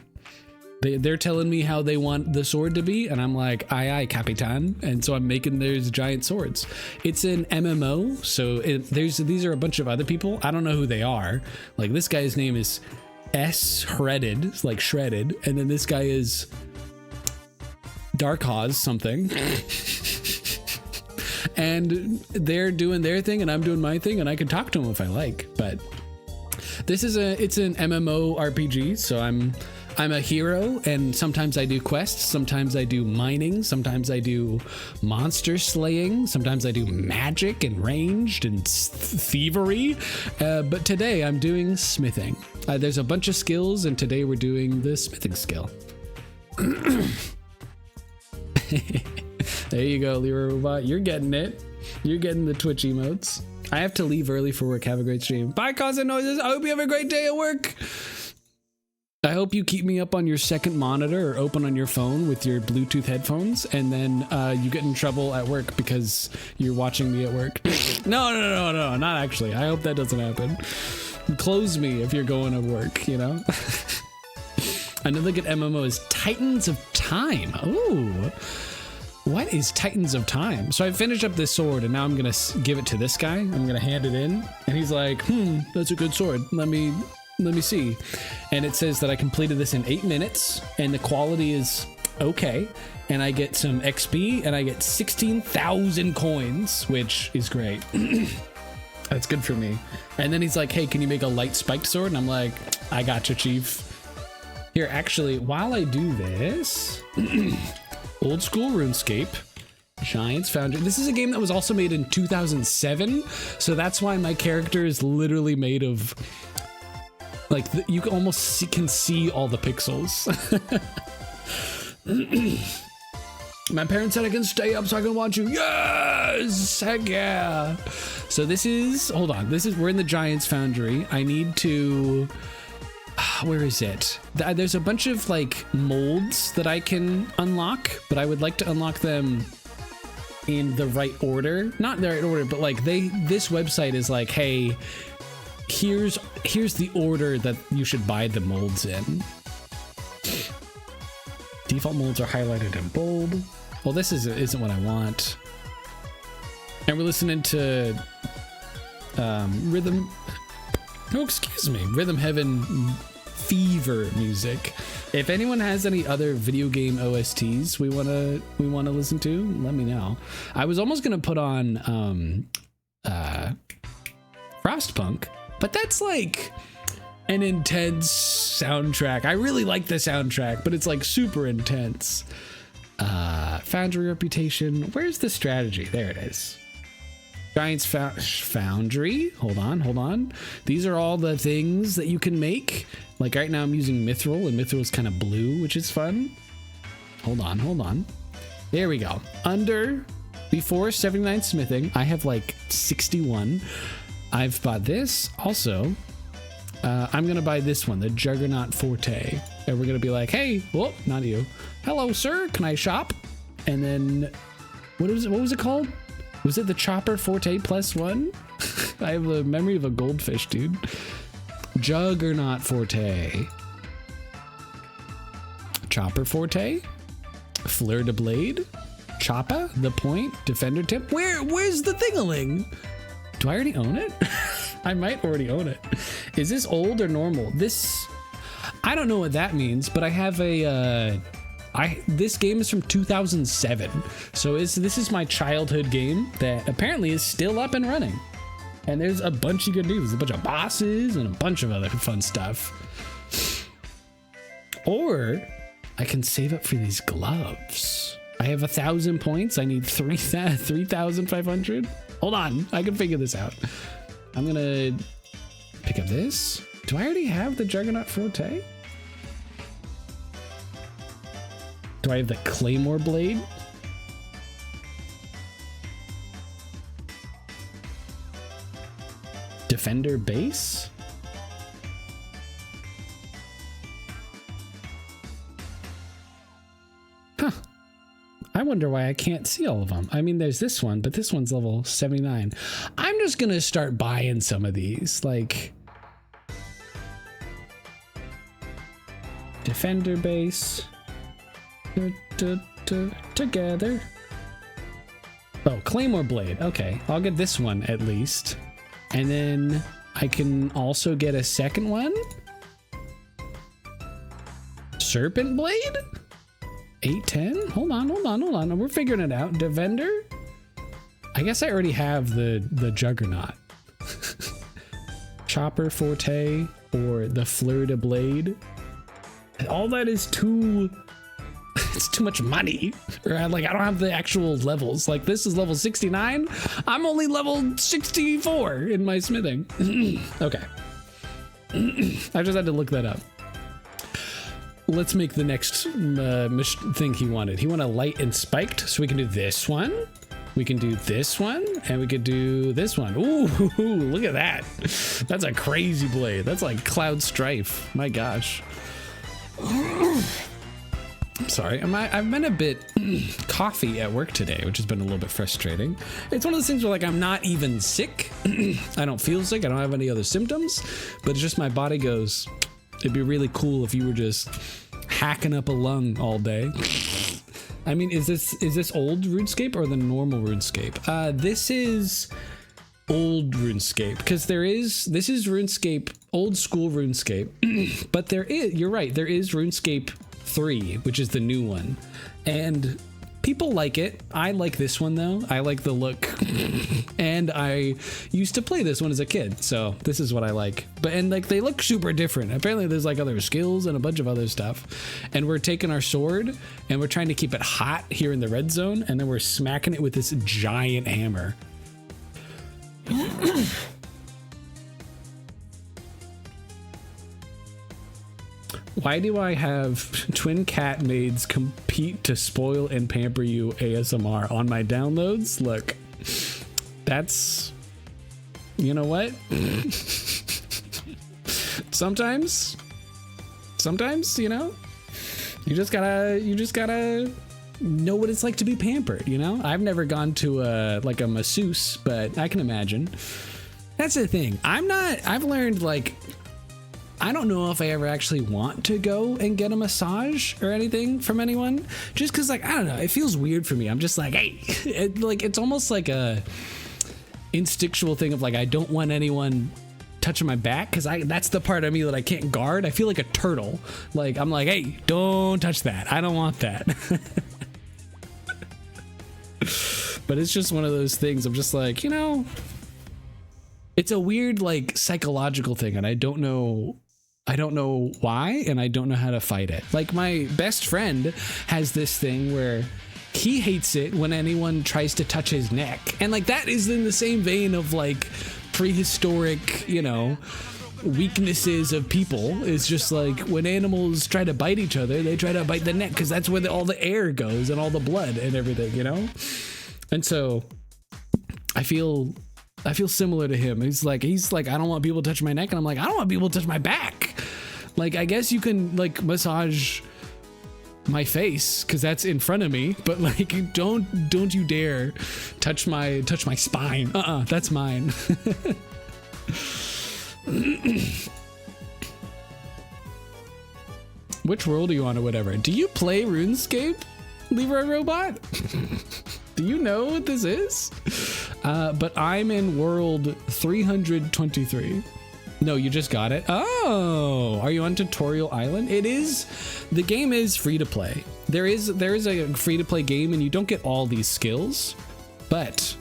They're telling me how they want the sword to be, and I'm like, aye, Capitan. And so I'm making those giant swords. It's an MMO, so these are a bunch of other people. I don't know who they are. Like, this guy's name is Shredded, like shredded, and then this guy is Darkhoz something. And they're doing their thing, and I'm doing my thing, and I can talk to them if I like. But it's an MMO RPG, so I'm a hero, and sometimes I do quests, sometimes I do mining, sometimes I do monster slaying, sometimes I do magic and ranged and thievery, but today I'm doing smithing. There's a bunch of skills, and today we're doing the smithing skill. There you go, Leroy Robot. You're getting it. You're getting the Twitch emotes. I have to leave early for work. Have a great stream. Bye, Constant Noises. I hope you have a great day at work. I hope you keep me up on your second monitor or open on your phone with your Bluetooth headphones, and then you get in trouble at work because you're watching me at work. No, not actually. I hope that doesn't happen. Close me if you're going to work, you know? Another good MMO is Titans of Time. Ooh. What is Titans of Time? So I finished up this sword, and now I'm going to give it to this guy. I'm going to hand it in, and he's like, that's a good sword. Let me see. And it says that I completed this in 8 minutes, and the quality is okay. And I get some XP, and I get 16,000 coins, which is great. That's good for me. And then he's like, hey, can you make a light spiked sword? And I'm like, I gotcha, chief. Here, actually, while I do this, Old school RuneScape. Giants Foundry. This is a game that was also made in 2007, so that's why my character is literally made of like you can almost can see all the pixels. My parents said I can stay up so I can watch you. Yes, heck yeah. So this is, hold on, we're in the Giants Foundry. I need to, where is it? There's a bunch of like molds that I can unlock, but I would like to unlock them in the right order. Not the right order, but like this website is like, hey, here's the order that you should buy the molds in. Default molds are highlighted in bold. Well, this isn't what I want. And we're listening to Rhythm Heaven Fever music. If anyone has any other video game OSTs we wanna listen to, let me know. I was almost gonna put on Frostpunk, but that's like an intense soundtrack. I really like the soundtrack, but it's like super intense. Foundry reputation. Where's the strategy? There it is. Giants Foundry. Hold on. These are all the things that you can make. Like right now I'm using Mithril, and Mithril is kind of blue, which is fun. Hold on. There we go. Before 79 smithing, I have like 61. I've bought this. Also, I'm gonna buy this one, the Juggernaut Forte. And we're gonna be like, hey, whoop, not you. Hello, sir, can I shop? And then, what was it called? Was it the Chopper Forte +1? I have the memory of a goldfish, dude. Juggernaut Forte. Chopper Forte. Fleur de Blade. Choppa, the Point, Defender Tip. Where's the Thingaling? Do I already own it? I might already own it. Is this old or normal? I don't know what that means, but I have this game is from 2007. So this is my childhood game that apparently is still up and running. And there's a bunch you can do. There's a bunch of bosses and a bunch of other fun stuff. Or I can save up for these gloves. I have 1,000 points. I need 3,500. Hold on, I can figure this out. I'm gonna pick up this. Do I already have the Juggernaut Forte? Do I have the Claymore Blade? Defender Base? Huh. I wonder why I can't see all of them. I mean, there's this one, but this one's level 79. I'm just gonna start buying some of these, like Defender Base. Together. Oh, Claymore Blade. Okay, I'll get this one at least. And then I can also get a second one. Serpent Blade? 810? Hold on. We're figuring it out. Defender? I guess I already have the Juggernaut. Chopper Forte or the Fleur de Blade. All that is it's too much money. Like, I don't have the actual levels. Like, this is level 69. I'm only level 64 in my smithing. Okay. I just had to look that up. Let's make the next thing he wanted. He wanted light and spiked, so we can do this one. We can do this one, and we could do this one. Ooh, look at that. That's a crazy blade. That's like Cloud Strife. My gosh. I'm sorry, I've been a bit coffee at work today, which has been a little bit frustrating. It's one of those things where like I'm not even sick. I don't feel sick. I don't have any other symptoms, but it's just my body goes, it'd be really cool if you were just hacking up a lung all day. I mean, is this old RuneScape or the normal RuneScape? This is old RuneScape, because this is RuneScape, old school RuneScape, but you're right, there is RuneScape 3, which is the new one, and People like it. I like this one though. I like the look. And I used to play this one as a kid, so this is what I like. But and like they look super different. Apparently there's like other skills and a bunch of other stuff. And we're taking our sword and we're trying to keep it hot here in the red zone, and then we're smacking it with this giant hammer. Why do I have twin cat maids compete to spoil and pamper you ASMR on my downloads? Look, that's, you know what? sometimes, you know, you just gotta know what it's like to be pampered, you know? I've never gone to like a masseuse, but I can imagine. That's the thing. I've learned, like, I don't know if I ever actually want to go and get a massage or anything from anyone, just because, like, I don't know, it feels weird for me. I'm just like, hey, it's almost like a instinctual thing of like, I don't want anyone touching my back, because that's the part of me that I can't guard. I feel like a turtle. Like, I'm like, hey, don't touch that. I don't want that. But it's just one of those things. I'm just like, you know, it's a weird, like, psychological thing, and I don't know why, and I don't know how to fight it. Like, my best friend has this thing where he hates it when anyone tries to touch his neck. And like, that is in the same vein of like prehistoric, you know, weaknesses of people. Is just like when animals try to bite each other, they try to bite the neck because that's where all the air goes and all the blood and everything, you know? And so I feel similar to him. He's like, I don't want people to touch my neck. And I'm like, I don't want people to touch my back. Like, I guess you can like massage my face because that's in front of me, but like, don't you dare touch my spine. That's mine. Which world are you on or whatever? Do you play RuneScape, Leroy Robot? Do you know what this is? But I'm in world 323. No, you just got it. Oh, are you on Tutorial Island? It is. The game is free to play. There is a free to play game, and you don't get all these skills, but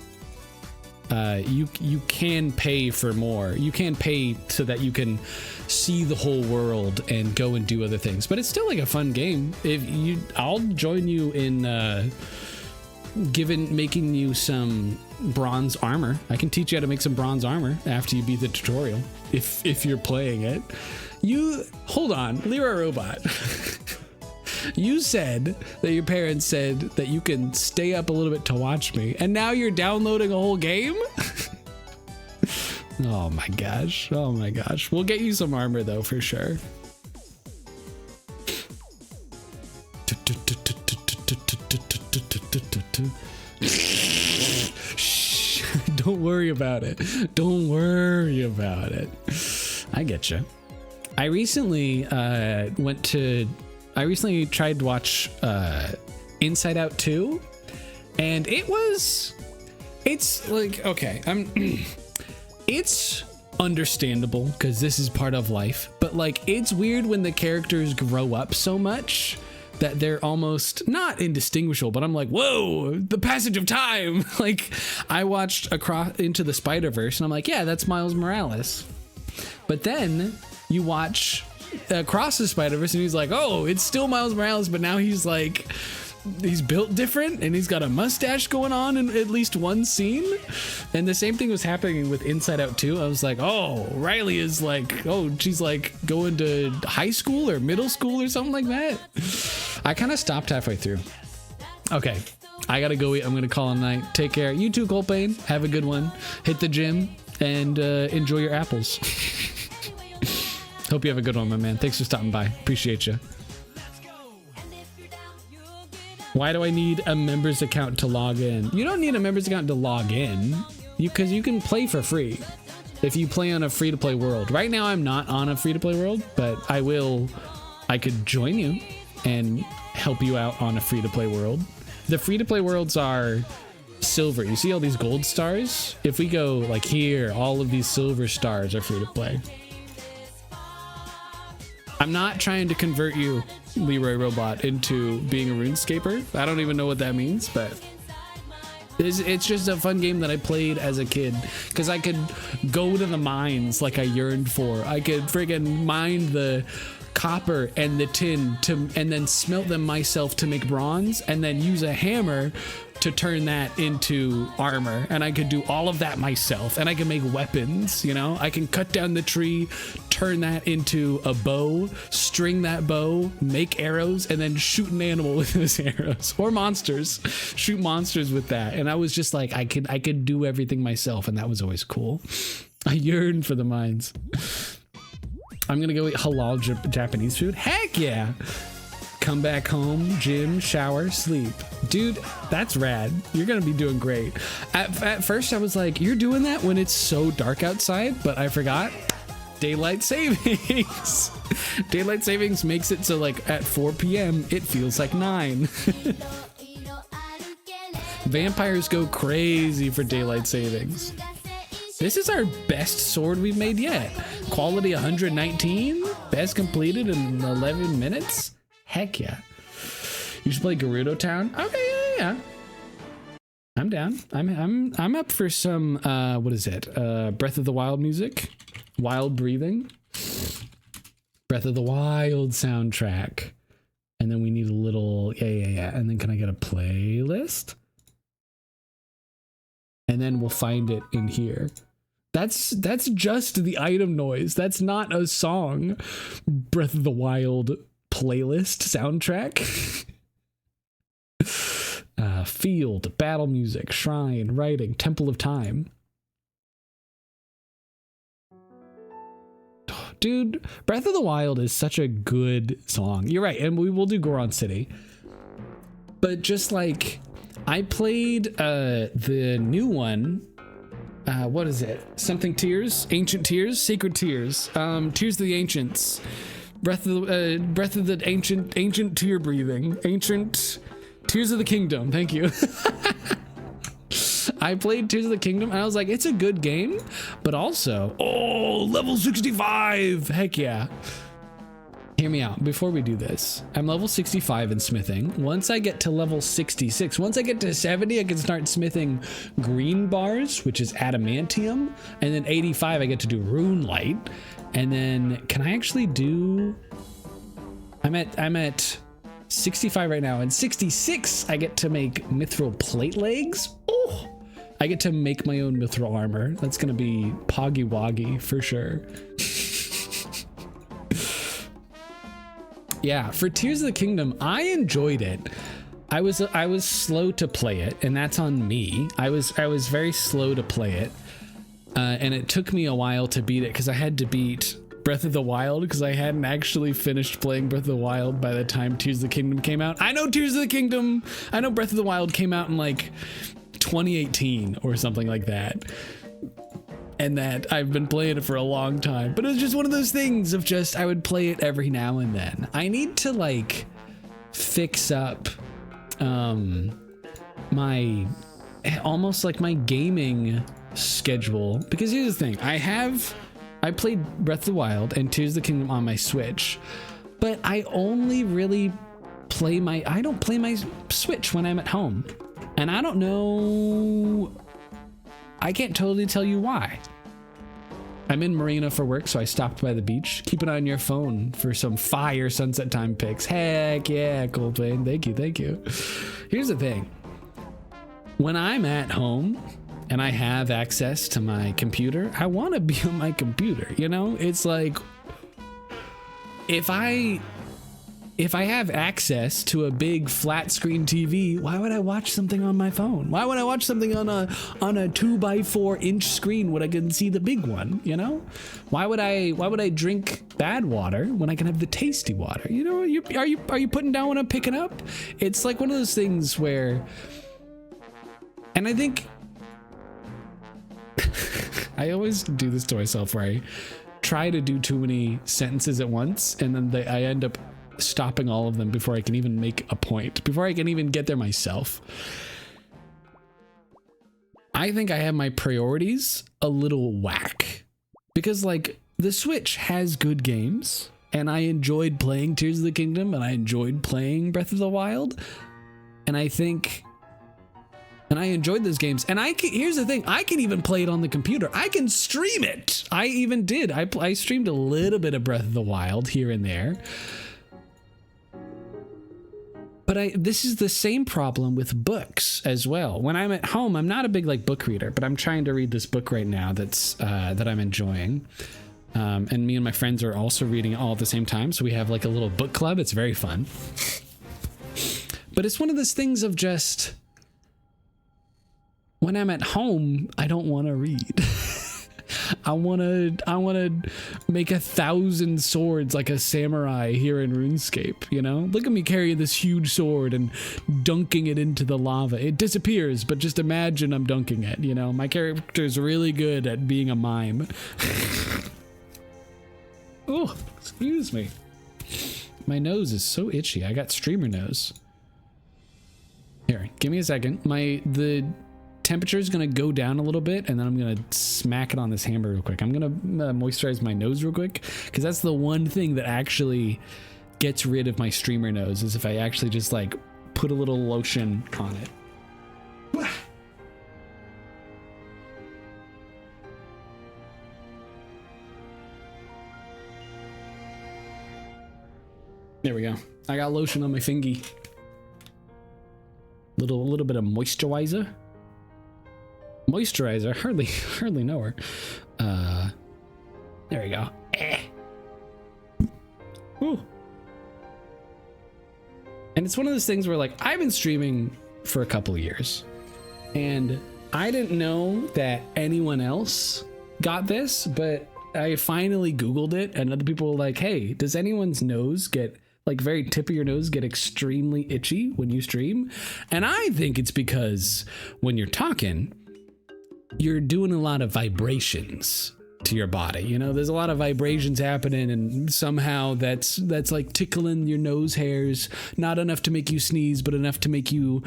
you can pay for more. You can pay so that you can see the whole world and go and do other things. But it's still like a fun game. I'll join you in making you some bronze armor. I can teach you how to make some bronze armor after you beat the tutorial, if you're playing it. Hold on, Leroy Robot. You said that your parents said that you can stay up a little bit to watch me, and now you're downloading a whole game? Oh my gosh. We'll get you some armor though, for sure. Shh, don't worry about it. I get you. I recently tried to watch Inside Out 2, and it's like, okay, it's understandable because this is part of life, but like, it's weird when the characters grow up so much that they're almost not indistinguishable, but I'm like, whoa, the passage of time. Like, I watched Across Into the Spider-Verse and I'm like, yeah, that's Miles Morales. But then you watch Across the Spider-Verse and he's like, oh, it's still Miles Morales, but now he's built different and he's got a mustache going on in at least one scene. And the same thing was happening with Inside Out 2. I was like, oh, Riley is like, oh, she's like going to high school or middle school or something like that. I kind of stopped halfway through. Okay, I gotta go eat. I'm gonna call it a night. Take care. You too, Colpane. Have a good one. Hit the gym and enjoy your apples. Hope you have a good one, my man. Thanks for stopping by. Appreciate you. Why do I need a members account to log in? You don't need a members account to log in, because you can play for free if you play on a free-to-play world. Right now, I'm not on a free-to-play world, but I could join you and help you out on a free-to-play world. The free-to-play worlds are silver. You see all these gold stars? If we go like here, all of these silver stars are free-to-play. I'm not trying to convert you, Leroy Robot, into being a RuneScaper. I don't even know what that means, but it's just a fun game that I played as a kid because I could go to the mines like I yearned for. I could friggin' mine the copper and the tin and then smelt them myself to make bronze, and then use a hammer to turn that into armor. And I could do all of that myself, and I can make weapons. You know, I can cut down the tree, turn that into a bow, string that bow, make arrows, and then shoot an animal with those arrows, or monsters, shoot monsters with that. And I was just like, I could do everything myself, and that was always cool. I yearned for the mines. I'm gonna go eat halal Japanese food. Heck yeah. Come back home, gym, shower, sleep. Dude, that's rad. You're gonna be doing great. At first I was like, you're doing that when it's so dark outside, but I forgot. Daylight savings. Daylight savings makes it so like at 4 p.m. it feels like 9. Vampires go crazy for daylight savings. This is our best sword we've made yet. Quality 119, best completed in 11 minutes. Heck yeah. You should play Gerudo Town. Okay, yeah. I'm down. I'm up for some what is it? Breath of the Wild music. Wild breathing. Breath of the Wild soundtrack. And then we need a little yeah. And then can I get a playlist? And then we'll find it in here. That's just the item noise. That's not a song. Breath of the Wild playlist soundtrack. Field, battle music, shrine, writing, temple of time. Dude, Breath of the Wild is such a good song. You're right, and we will do Goron City. But just like, I played the new one. What is it? Something Tears? Ancient Tears? Sacred Tears. Tears of the Ancients. Breath of the ancient tear breathing. Ancient Tears of the Kingdom. Thank you. I played Tears of the Kingdom and I was like, it's a good game, but also, oh, level 65. Heck yeah. Hear me out before we do this. I'm level 65 in smithing. Once I get to level 66, once I get to 70, I can start smithing green bars, which is adamantium. And then 85, I get to do rune light. And then can I actually do, I'm at 65 right now, and 66, I get to make mithril plate legs. Oh, I get to make my own mithril armor. That's gonna be poggy woggy for sure. Yeah, for Tears of the Kingdom, I enjoyed it. I was slow to play it, and that's on me. I was very slow to play it, and it took me a while to beat it because I had to beat Breath of the Wild because I hadn't actually finished playing Breath of the Wild by the time Tears of the Kingdom came out. I know Tears of the Kingdom. I know Breath of the Wild came out in like 2018 or something like that. And that I've been playing it for a long time, but it was just one of those things of just, I would play it every now and then. I need to like fix up my, almost like my gaming schedule, because here's the thing. I played Breath of the Wild and Tears of the Kingdom on my Switch, but I only really I don't play my Switch when I'm at home. And I don't know, I can't totally tell you why. I'm in Marina for work, so I stopped by the beach. Keep an eye on your phone for some fire sunset time pics. Heck yeah, Coldplay. Thank you. Here's the thing. When I'm at home and I have access to my computer, I want to be on my computer, you know? It's like, if I have access to a big flat screen TV, why would I watch something on my phone? Why would I watch something on a 2x4 inch screen when I can see the big one, you know? Why would I drink bad water when I can have the tasty water? You know, are you putting down what I'm picking up? It's like one of those things where, and I think I always do this to myself where I try to do too many sentences at once, and then I end up stopping all of them before I can even make a point, before I can even get there myself. I think I have my priorities a little whack, because like the Switch has good games, and I enjoyed playing Tears of the Kingdom, and I enjoyed playing Breath of the Wild, and I enjoyed those games. And here's the thing, I can even play it on the computer. I can stream it. I even did. I streamed a little bit of Breath of the Wild here and there. But this is the same problem with books as well. When I'm at home, I'm not a big book reader, but I'm trying to read this book right now that I'm enjoying. And me and my friends are also reading it all at the same time. So we have a little book club. It's very fun. But it's one of those things of just, when I'm at home, I don't want to read. I want to make 1,000 swords like a samurai here in RuneScape, you know? Look at me carry this huge sword and dunking it into the lava. It disappears, but just imagine I'm dunking it, you know? My character's really good at being a mime. Oh, excuse me. My nose is so itchy. I got streamer nose. Here, give me a second. The temperature is going to go down a little bit, and then I'm going to smack it on this hammer real quick. I'm going to moisturize my nose real quick, because that's the one thing that actually gets rid of my streamer nose, is if I actually just put a little lotion on it. There we go. I got lotion on my fingy. Little bit of moisturizer. Hardly know her. There we go. Ooh. And it's one of those things where I've been streaming for a couple of years, and I didn't know that anyone else got this, but I finally Googled it, and other people were like, hey, does anyone's nose get very tip of your nose get extremely itchy when you stream? And I think it's because when you're talking, you're doing a lot of vibrations to your body. You know, there's a lot of vibrations happening, and somehow that's tickling your nose hairs, not enough to make you sneeze, but enough to make you,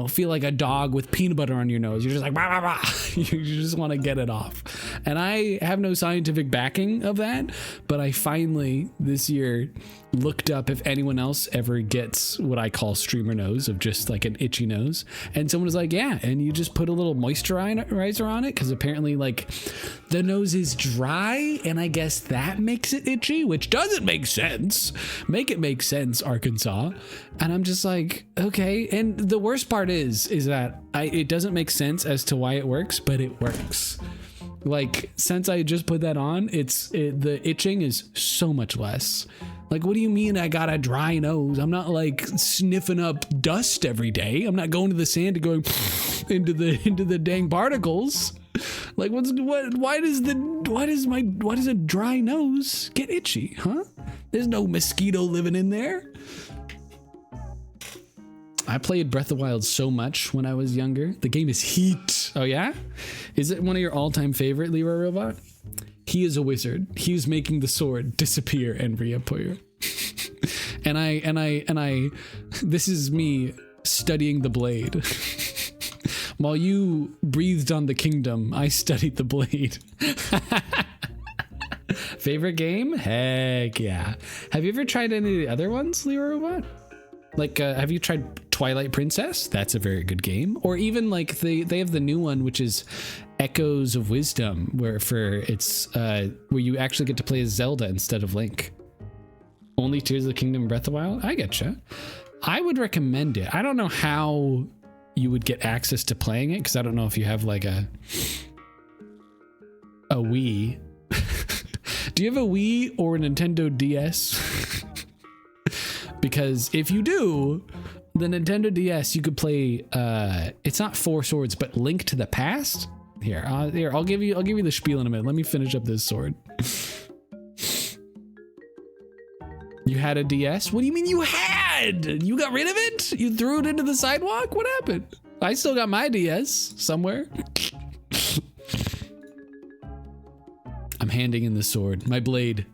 feel like a dog with peanut butter on your nose. You're just like, rah, rah, rah. You just want to get it off. And I have no scientific backing of that, but I finally this year looked up if anyone else ever gets what I call streamer nose, of just an itchy nose. And someone was like, yeah, and you just put a little moisturizer on it, because apparently the nose is dry, and I guess that makes it itchy, which doesn't make sense. Make it make sense, Arkansas. And I'm just like, okay. And the worst part is that it doesn't make sense as to why it works, but it works. Since I just put that on, the itching is so much less. What do you mean I got a dry nose? I'm not sniffing up dust every day. I'm not going to the sand and going into the dang particles. Why does a dry nose get itchy, huh? There's no mosquito living in there. I played Breath of the Wild so much when I was younger. The game is heat. Oh yeah? Is it one of your all-time favorite, Leroy Robot? He is a wizard. He's making the sword disappear and reappear. and I this is me studying the blade. While you breathed on the kingdom, I studied the blade. Favorite game? Heck yeah. Have you ever tried any of the other ones, Leroy Robot? Have you tried Twilight Princess? That's a very good game. Or even they have the new one, which is Echoes of Wisdom, where you actually get to play as Zelda instead of Link. Only Tears of the Kingdom and Breath of the Wild? I getcha. I would recommend it. I don't know how you would get access to playing it, because I don't know if you have a Wii. Do you have a Wii or a Nintendo DS? Because if you do, the Nintendo DS, you could play, it's not Four Swords, but Link to the Past. Here, I'll give you the spiel in a minute. Let me finish up this sword. You had a DS? What do you mean you had? You got rid of it? You threw it into the sidewalk? What happened? I still got my DS somewhere. I'm handing in the sword, my blade.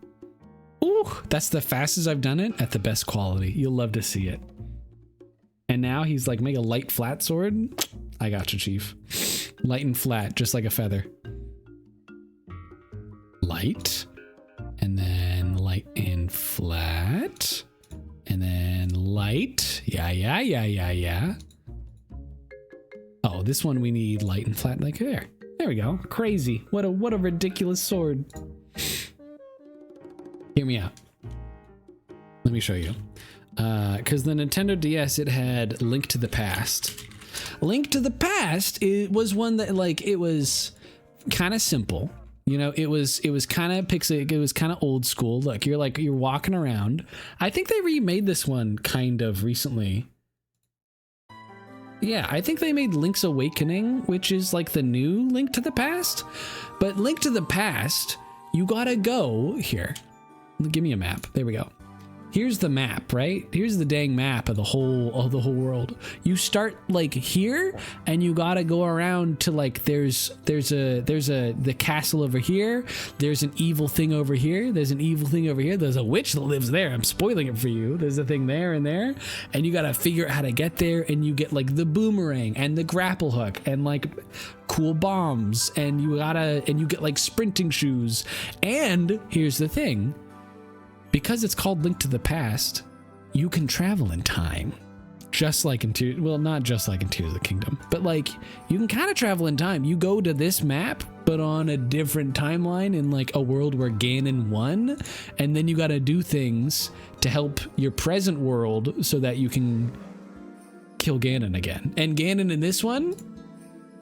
Ooh, that's the fastest I've done it at the best quality. You'll love to see it. And now he's make a light flat sword. I got you, Chief. Light and flat, just like a feather. Light. And then light and flat. And then light. Yeah. Oh, this one we need light and flat like there. There we go. Crazy. What a ridiculous sword. Hear me out. Let me show you. Because the Nintendo DS, it had Link to the Past. Link to the Past, it was one that like, it was kind of simple. You know, it was kind of pixel. It was kind of old school. Look, you're walking around. I think they remade this one kind of recently. Yeah, I think they made Link's Awakening, which is like the new Link to the Past. But Link to the Past, you gotta go here. Give me a map. There we go. Here's the map, right? Here's the dang map of the whole world. You start like here, and you gotta go around to like there's the castle over here. There's an evil thing over here. There's an evil thing over here. There's a witch that lives there. I'm spoiling it for you. There's a thing there and there, and you gotta figure out how to get there. And you get like the boomerang and the grapple hook and like cool bombs, and you get like sprinting shoes. And here's the thing. Because it's called Link to the Past, you can travel in time. Just like in not just like in Tears of the Kingdom, but like you can kind of travel in time. You go to this map, but on a different timeline in like a world where Ganon won, and then you got to do things to help your present world so that you can kill Ganon again. And Ganon in this one,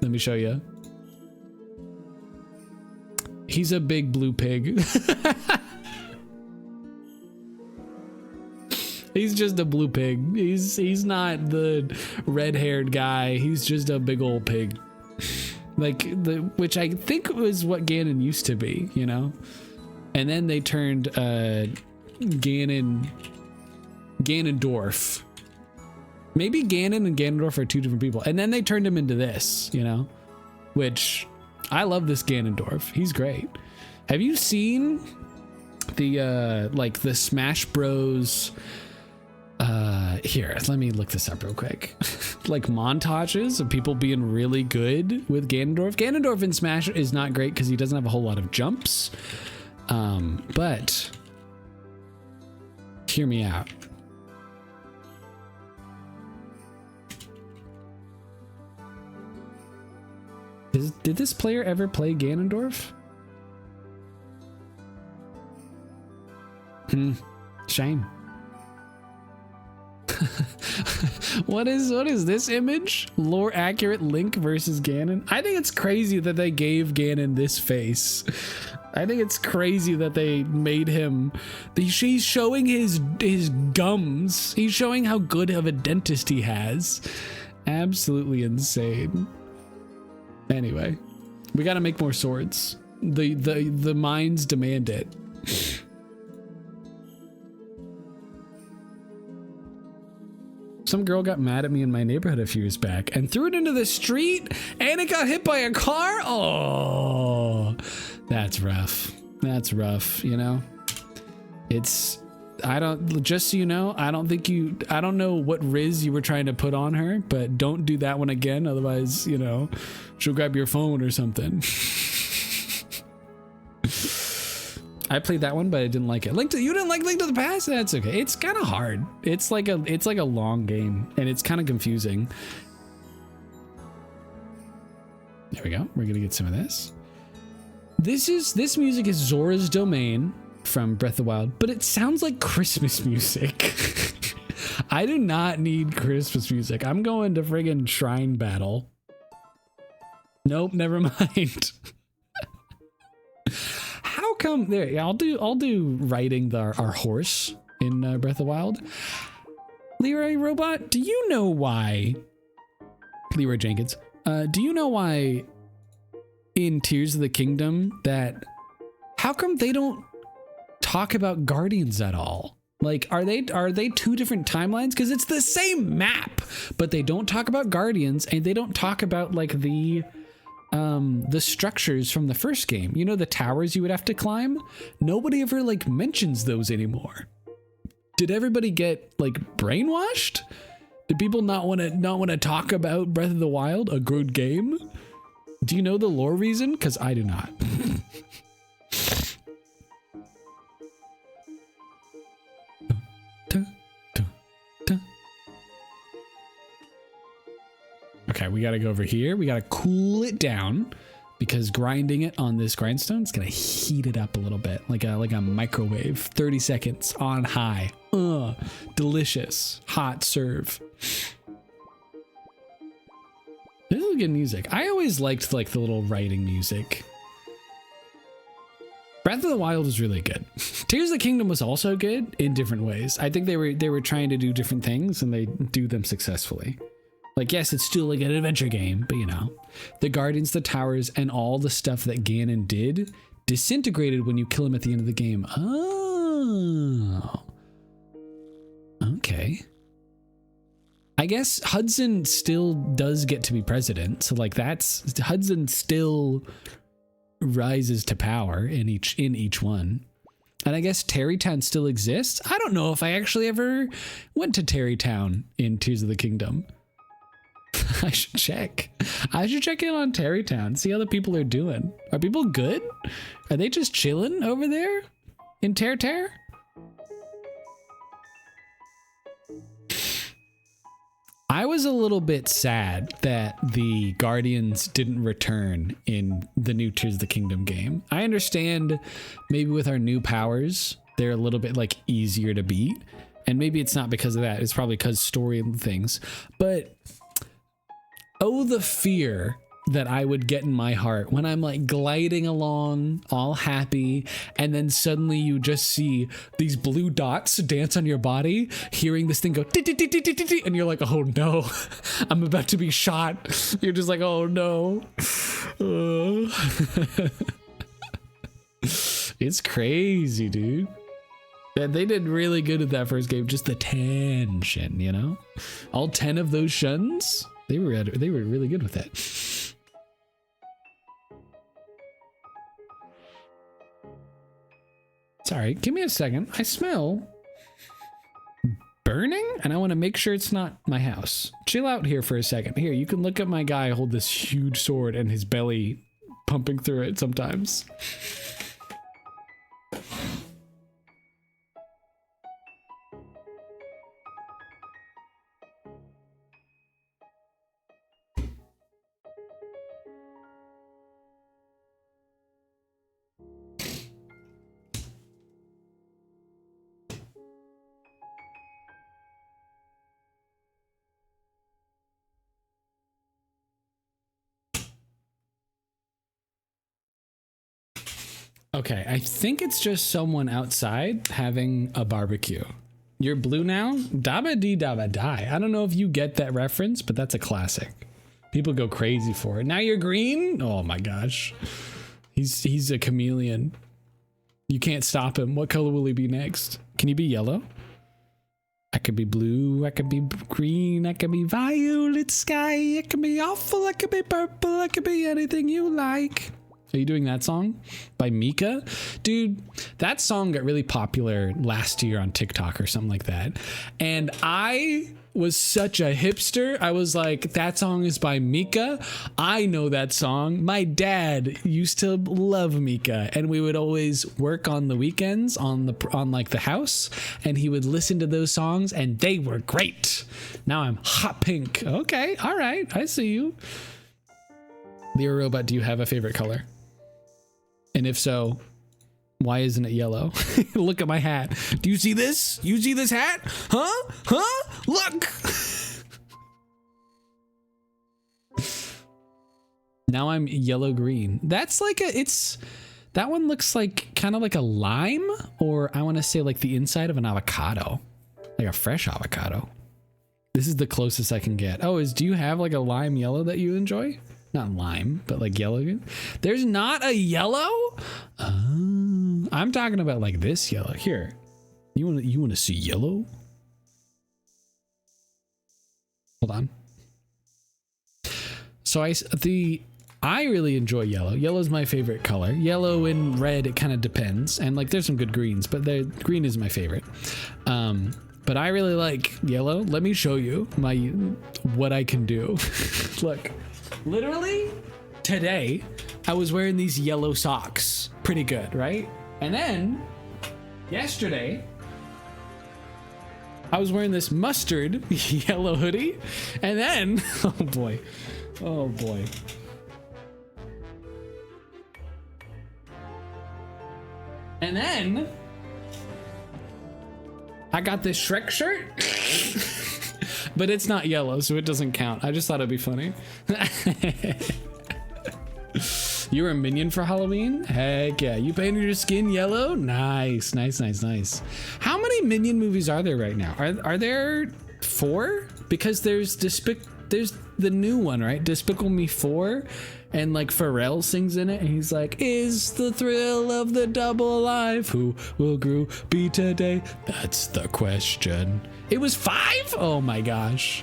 let me show you. He's a big blue pig. He's just a blue pig. He's not the red-haired guy. He's just a big old pig. Which I think was what Ganon used to be, you know? And then they turned Ganondorf. Maybe Ganon and Ganondorf are two different people. And then they turned him into this, you know? Which I love this Ganondorf. He's great. Have you seen the like the Smash Bros here, let me look this up real quick. Like montages of people being really good with Ganondorf. Ganondorf in Smash is not great because he doesn't have a whole lot of jumps. But hear me out. Did this player ever play Ganondorf? Shame. What is this image? Lore accurate Link versus Ganon? I think it's crazy that they gave Ganon this face. I think it's crazy that they made him. He's showing his gums. He's showing how good of a dentist he has. Absolutely insane. Anyway, we got to make more swords. The mines demand it. Some girl got mad at me in my neighborhood a few years back and threw it into the street, and it got hit by a car. Oh, that's rough. That's rough, you know? Just so you know, I don't know what riz you were trying to put on her, but don't do that one again. Otherwise, you know, she'll grab your phone or something. I played that one, but I didn't like it. You didn't like Link to the Past? That's okay. It's kind of hard. It's like a long game, and it's kind of confusing. There we go. We're gonna get some of this. This music is Zora's Domain from Breath of the Wild, but it sounds like Christmas music. I do not need Christmas music. I'm going to friggin' Shrine Battle. Nope, never mind. How come there? Yeah, I'll do riding our horse in Breath of the Wild. Leroy Robot, do you know why? Leroy Jenkins, do you know why in Tears of the Kingdom how come they don't talk about Guardians at all? Like, are they two different timelines? Because it's the same map, but they don't talk about Guardians, and they don't talk about like the structures from the first game. You know, the towers you would have to climb? Nobody ever like mentions those anymore. Did everybody get like brainwashed? Do people not want to talk about Breath of the Wild, a good game? Do you know the lore reason? Because I do not. Okay, we gotta go over here. We gotta cool it down because grinding it on this grindstone is gonna heat it up a little bit, like a microwave. 30 seconds on high. Delicious, hot serve. This is good music. I always liked like the little writing music. Breath of the Wild is really good. Tears of the Kingdom was also good in different ways. I think they were trying to do different things and they do them successfully. Like, yes, it's still like an adventure game, but you know, the Guardians, the towers, and all the stuff that Ganon did disintegrated when you kill him at the end of the game. Oh, okay. I guess Hudson still does get to be president. So like Hudson still rises to power in each one. And I guess Terrytown still exists. I don't know if I actually ever went to Terrytown in Tears of the Kingdom. I should check. I should check in on Terrytown, see how the people are doing. Are people good? Are they just chilling over there in Terre? I was a little bit sad that the Guardians didn't return in the new Tears of the Kingdom game. I understand maybe with our new powers, they're a little bit like easier to beat. And maybe it's not because of that. It's probably because story and things. But oh, the fear that I would get in my heart when I'm like gliding along all happy and then suddenly you just see these blue dots dance on your body, hearing this thing go and you're like, oh no, I'm about to be shot. You're just like, oh no. It's crazy, dude. They did really good at that first game. Just the tension, you know? All 10 of those shuns, they were really good with it. Sorry, give me a second. I smell burning and I want to make sure it's not my house. Chill out here for a second. Here, you can look at my guy hold this huge sword and his belly pumping through it sometimes. Okay, I think it's just someone outside having a barbecue. You're blue now? Dabba dee dabba die. I don't know if you get that reference, but that's a classic. People go crazy for it. Now you're green? Oh my gosh. He's a chameleon. You can't stop him. What color will he be next? Can he be yellow? I could be blue, I could be green, I could be violet sky, I could be awful, I could be purple, I could be anything you like. Are you doing that song by Mika? Dude, that song got really popular last year on TikTok or something like that. And I was such a hipster. I was like, that song is by Mika. I know that song. My dad used to love Mika and we would always work on the weekends on like the house and he would listen to those songs and they were great. Now I'm hot pink. Okay. All right. I see you. Leo Robot, do you have a favorite color? And if so, why isn't it yellow? Look at my hat. Do you see this? You see this hat? Huh? Huh? Look! Now I'm yellow-green. That's like that one looks like kind of like a lime, or I want to say like the inside of an avocado. Like a fresh avocado. This is the closest I can get. Oh, do you have like a lime yellow that you enjoy? Not lime, but like yellow. There's not a yellow? I'm talking about like this yellow. Here. You want to see yellow? Hold on. So I really enjoy yellow. Yellow is my favorite color. Yellow and red, it kind of depends. And like there's some good greens, but the green is my favorite. But I really like yellow. Let me show you what I can do. Look. Literally today I was wearing these yellow socks. Pretty good, right? And then yesterday I was wearing this mustard yellow hoodie, and then, oh boy, oh boy. And then I got this Shrek shirt, but it's not yellow, so it doesn't count. I just thought it'd be funny. You were a minion for Halloween? Heck yeah. You painted your skin yellow? Nice, nice, nice, nice. How many minion movies are there right now? Are there 4? Because there's the new one, right? Despicable Me 4, and like Pharrell sings in it, and he's like, "Is the thrill of the double alive? Who will Gru be today? That's the question." It was 5? Oh my gosh.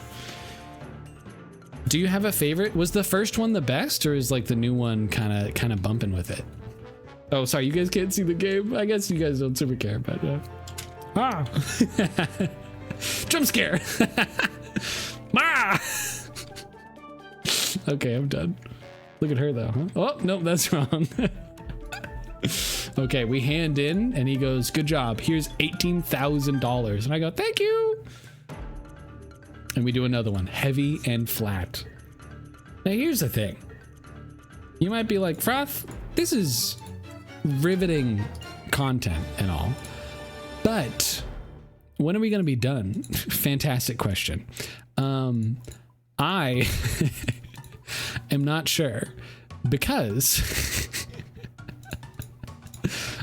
Do you have a favorite? Was the first one the best, or is like the new one kind of bumping with it? Oh, sorry, you guys can't see the game. I guess you guys don't super care, but ah, jump scare. Ah. Okay, I'm done. Look at her though, huh? Oh, no, that's wrong. Okay, we hand in and he goes, "Good job. Here's $18,000." And I go, "Thank you." And we do another one, heavy and flat. Now here's the thing. You might be like, Froth, this is riveting content and all, but when are we gonna be done? Fantastic question. I am not sure, because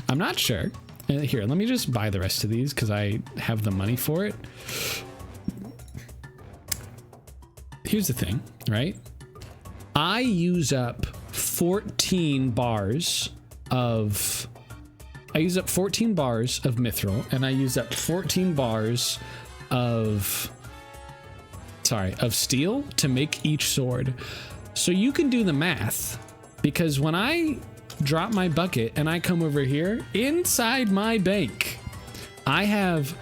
I'm not sure. Here, let me just buy the rest of these because I have the money for it. Here's the thing, right? I use up 14 bars of mithril, and I use up 14 bars of steel to make each sword. So you can do the math, because when I drop my bucket and I come over here, inside my bank, I have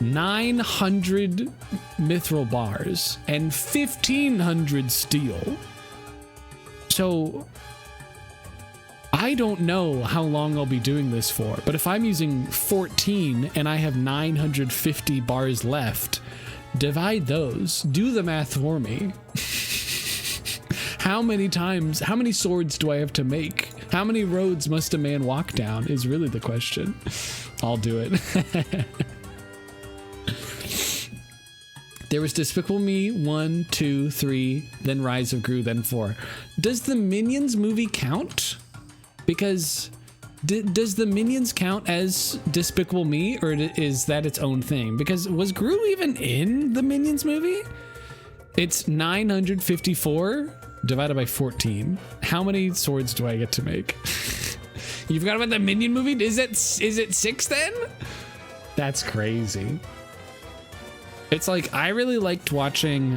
900 mithril bars and 1,500 steel. So I don't know how long I'll be doing this for, but if I'm using 14 and I have 950 bars left, divide those, do the math for me. How many swords do I have to make? How many roads must a man walk down is really the question. I'll do it. There was Despicable Me 1, 2, 3, then Rise of Gru, then 4. Does the Minions movie count? Because does the Minions count as Despicable Me, or is that its own thing? Because was Gru even in the Minions movie? It's 954 divided by 14. How many swords do I get to make? You forgot about the Minion movie? Is it 6 then? That's crazy. It's like, I really liked watching,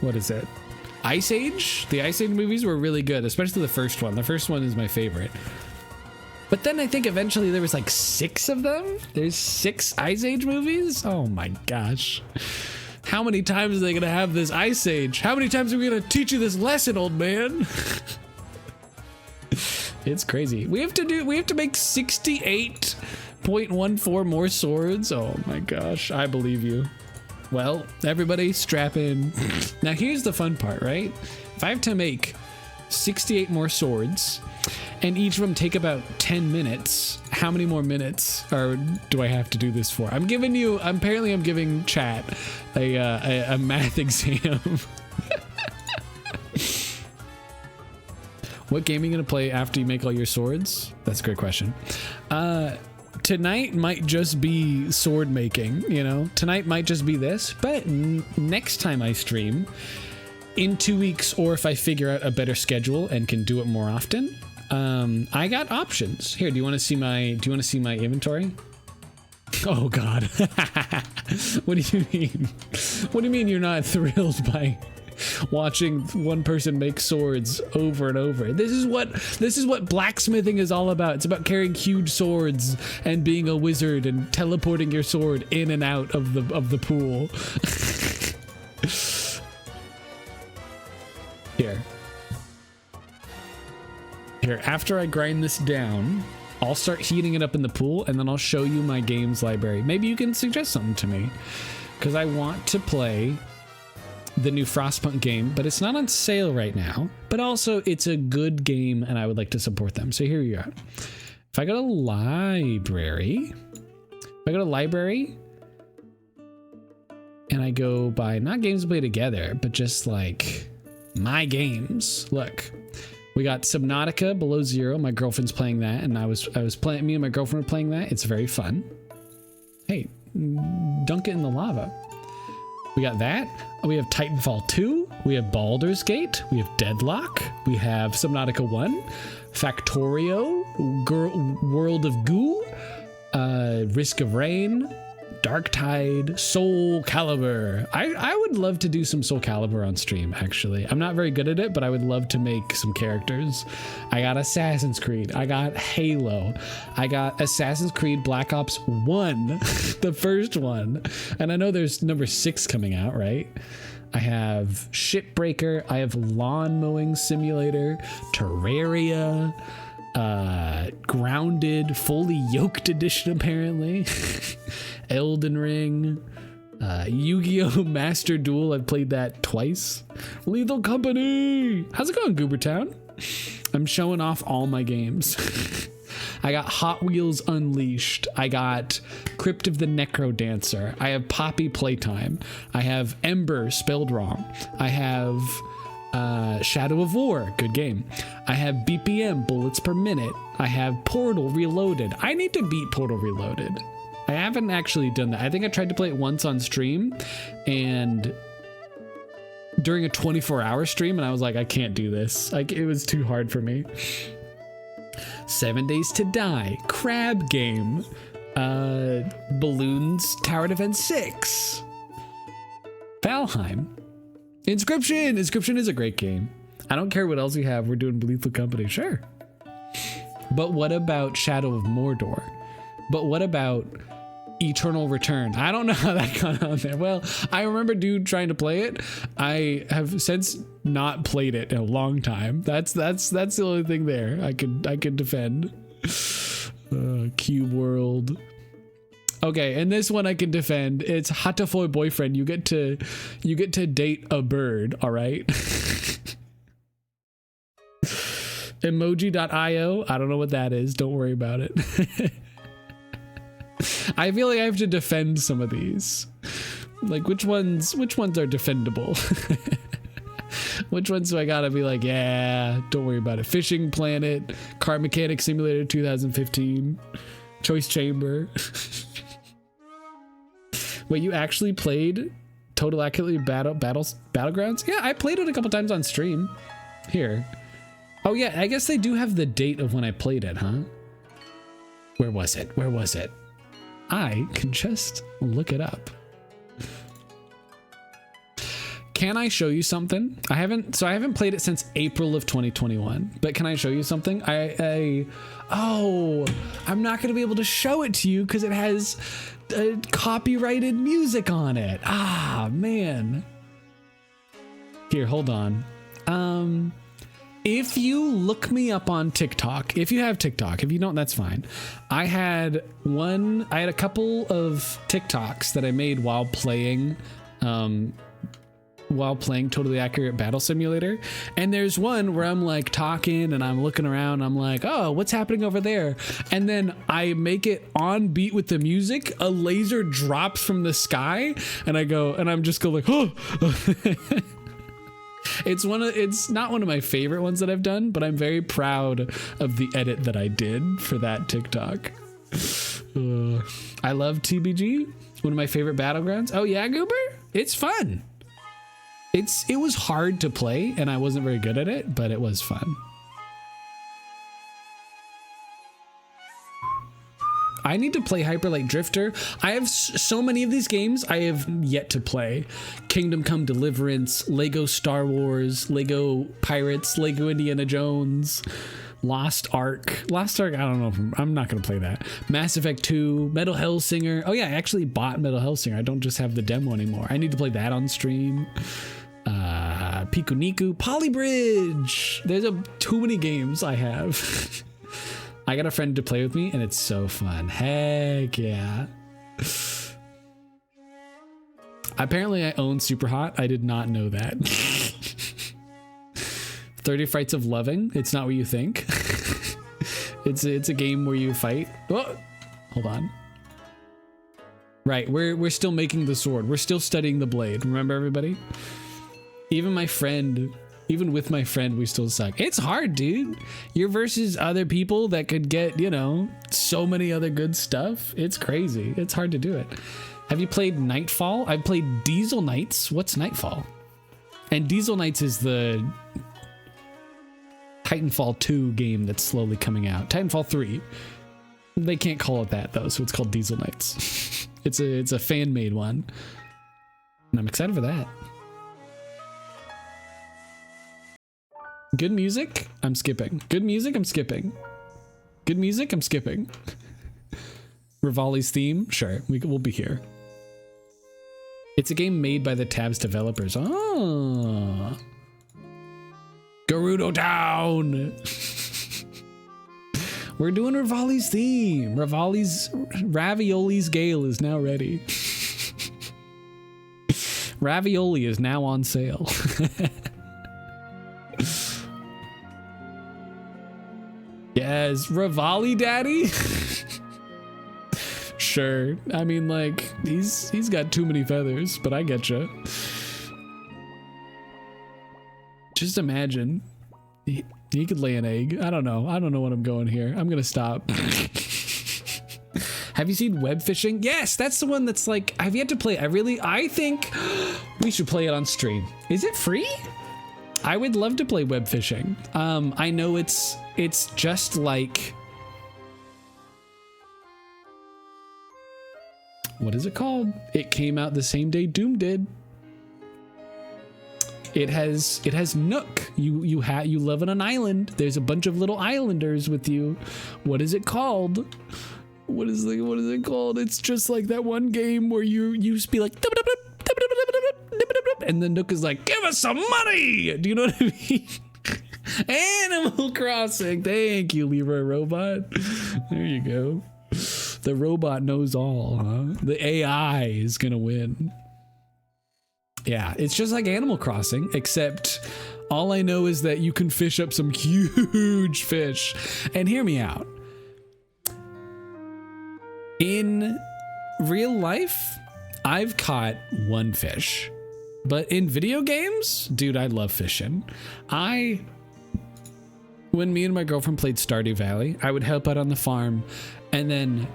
what is it? Ice Age? The Ice Age movies were really good, especially the first one. The first one is my favorite. But then I think eventually there was like 6 of them. There's 6 Ice Age movies? Oh my gosh. How many times are they gonna have this Ice Age? How many times are we gonna teach you this lesson, old man? It's crazy. We have to make 68.14 more swords. Oh my gosh, I believe you. Well, everybody strap in. Now here's the fun part, right? If I have to make 68 more swords and each of them take about 10 minutes, how many more minutes do I have to do this for? I'm giving chat a math exam. What game are you gonna play after you make all your swords? That's a great question. Tonight might just be sword making, you know? Tonight might just be this, but next time I stream, in 2 weeks, or if I figure out a better schedule and can do it more often, I got options. Here, do you want to see my inventory? Oh God. What do you mean? What do you mean you're not thrilled by watching one person make swords over and over? This is what blacksmithing is all about. It's about carrying huge swords and being a wizard and teleporting your sword in and out of the pool. Here, after I grind this down, I'll start heating it up in the pool, and then I'll show you my games library. Maybe you can suggest something to me, because I want to play the new Frostpunk game, but it's not on sale right now. But also, it's a good game, and I would like to support them. So here you are. If I go to library, and I go by not games to play together, but just like my games. Look, we got Subnautica Below Zero. My girlfriend's playing that, and I was playing. Me and my girlfriend were playing that. It's very fun. Hey, dunk it in the lava. We got that. We have Titanfall 2. We have Baldur's Gate. We have Deadlock. We have Subnautica 1, Factorio, World of Goo, Risk of Rain, Dark Tide, Soul Calibur. I would love to do some Soul Calibur on stream, actually. I'm not very good at it, but I would love to make some characters. I got Assassin's Creed. I got Halo. I got Assassin's Creed Black Ops 1, the first one. And I know there's number 6 coming out, right? I have Shipbreaker. I have Lawn Mowing Simulator, Terraria, Grounded, Fully Yoked Edition, apparently. Elden Ring, Yu-Gi-Oh! Master Duel. I've played that twice. Lethal Company. How's it going, Goobertown? I'm showing off all my games. I got Hot Wheels Unleashed. I got Crypt of the Necro Dancer. I have Poppy Playtime. I have Ember spelled wrong. I have Shadow of War, good game. I have BPM, Bullets Per Minute. I have Portal Reloaded. I need to beat Portal Reloaded. I haven't actually done that. I think I tried to play it once on stream, and during a 24-hour stream, and I was like, I can't do this. Like, it was too hard for me. 7 Days to Die, Crab Game, Balloons Tower Defense 6, Valheim, Inscription. Inscription is a great game. I don't care what else you have. We're doing Lethal Company, sure. But what about Shadow of Mordor? But what about Eternal Return? I don't know how that got on there. Well, I remember dude trying to play it. I have since not played it in a long time. That's the only thing there I could defend. Cube World. Okay, and this one I can defend. It's Hatafoy Boyfriend. You get to date a bird, all right? Emoji.io. I don't know what that is. Don't worry about it. I feel like I have to defend some of these. Like, which ones are defendable? Which ones do I gotta be like, yeah, don't worry about it? Fishing Planet, Car Mechanic Simulator 2015, Choice Chamber. Wait, you actually played Total Accurately Battlegrounds? Yeah, I played it a couple times on stream. Here. Oh yeah, I guess they do have the date of when I played it, huh? Where was it? Where was it? I can just look it up. Can I show you something? I haven't played it since April of 2021, but can I show you something? I'm not gonna be able to show it to you because it has copyrighted music on it. Ah, man. Here, hold on. If you look me up on TikTok, if you have TikTok, if you don't, that's fine. I had a couple of TikToks that I made while playing Totally Accurate Battle Simulator. And there's one where I'm like talking and I'm looking around and I'm like, oh, what's happening over there? And then I make it on beat with the music. A laser drops from the sky and I'm just like, oh. It's not one of my favorite ones that I've done, but I'm very proud of the edit that I did for that TikTok. I love TBG, one of my favorite battlegrounds. Oh yeah, Goober? It's fun. It was hard to play and I wasn't very good at it, but it was fun. I need to play Hyper Light Drifter. I have so many of these games I have yet to play. Kingdom Come Deliverance, Lego Star Wars, Lego Pirates, Lego Indiana Jones, Lost Ark. I don't know. I'm not going to play that. Mass Effect 2, Metal Hellsinger. Oh yeah, I actually bought Metal Hellsinger. I don't just have the demo anymore. I need to play that on stream. Piku Niku, Polybridge. There's too many games I have. I got a friend to play with me, and it's so fun. Heck yeah. Apparently, I own Super Hot. I did not know that. 30 Fights of Loving. It's not what you think. It's a game where you fight. Oh, hold on. Right, we're still making the sword. We're still studying the blade. Remember, everybody? Even with my friend, we still suck. It's hard, dude. You're versus other people that could get, you know, so many other good stuff. It's crazy. It's hard to do it. Have you played Nightfall? I've played Diesel Knights. What's Nightfall? And Diesel Knights is the Titanfall 2 game that's slowly coming out. Titanfall 3. They can't call it that though, so it's called Diesel Knights. It's a fan-made one. And I'm excited for that. Good music, I'm skipping. Good music, I'm skipping. Good music, I'm skipping. Rivali's theme, sure, we'll be here. It's a game made by the Tabs developers. Oh. Gerudo down. We're doing Rivali's theme. Ravioli's Gale is now ready. Ravioli is now on sale. Yes, Rivali Daddy. Sure. I mean, like, he's got too many feathers, but I getcha. Just imagine he could lay an egg. I don't know what I'm going here. I'm gonna stop. Have you seen web fishing? Yes, that's the one that's like, I've yet to play. I think we should play it on stream. Is it free? I would love to play web fishing. I know it's just like, what is it called? It came out the same day Doom did. It has Nook. You live on an island. There's a bunch of little islanders with you. What is it called? What is it called? It's just like that one game where you just be like, and then Nook is like, give us some money. Do you know what I mean? Animal Crossing. Thank you, Leroy Robot. There you go. The robot knows all, huh? The AI is gonna win. Yeah, it's just like Animal Crossing, except all I know is that you can fish up some huge fish. And hear me out. In real life, I've caught one fish. But in video games, dude, I love fishing. When me and my girlfriend played Stardew Valley, I would help out on the farm. And then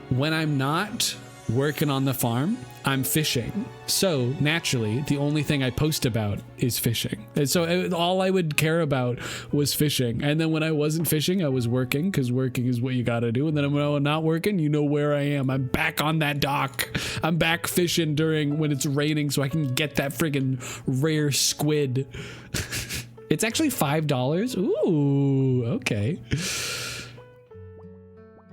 when I'm not working on the farm, I'm fishing. So naturally, the only thing I post about is fishing. And so all I would care about was fishing. And then when I wasn't fishing, I was working, because working is what you got to do. And then when I'm not working, you know where I am. I'm back on that dock. I'm back fishing when it's raining so I can get that friggin' rare squid. It's actually $5. Ooh, okay.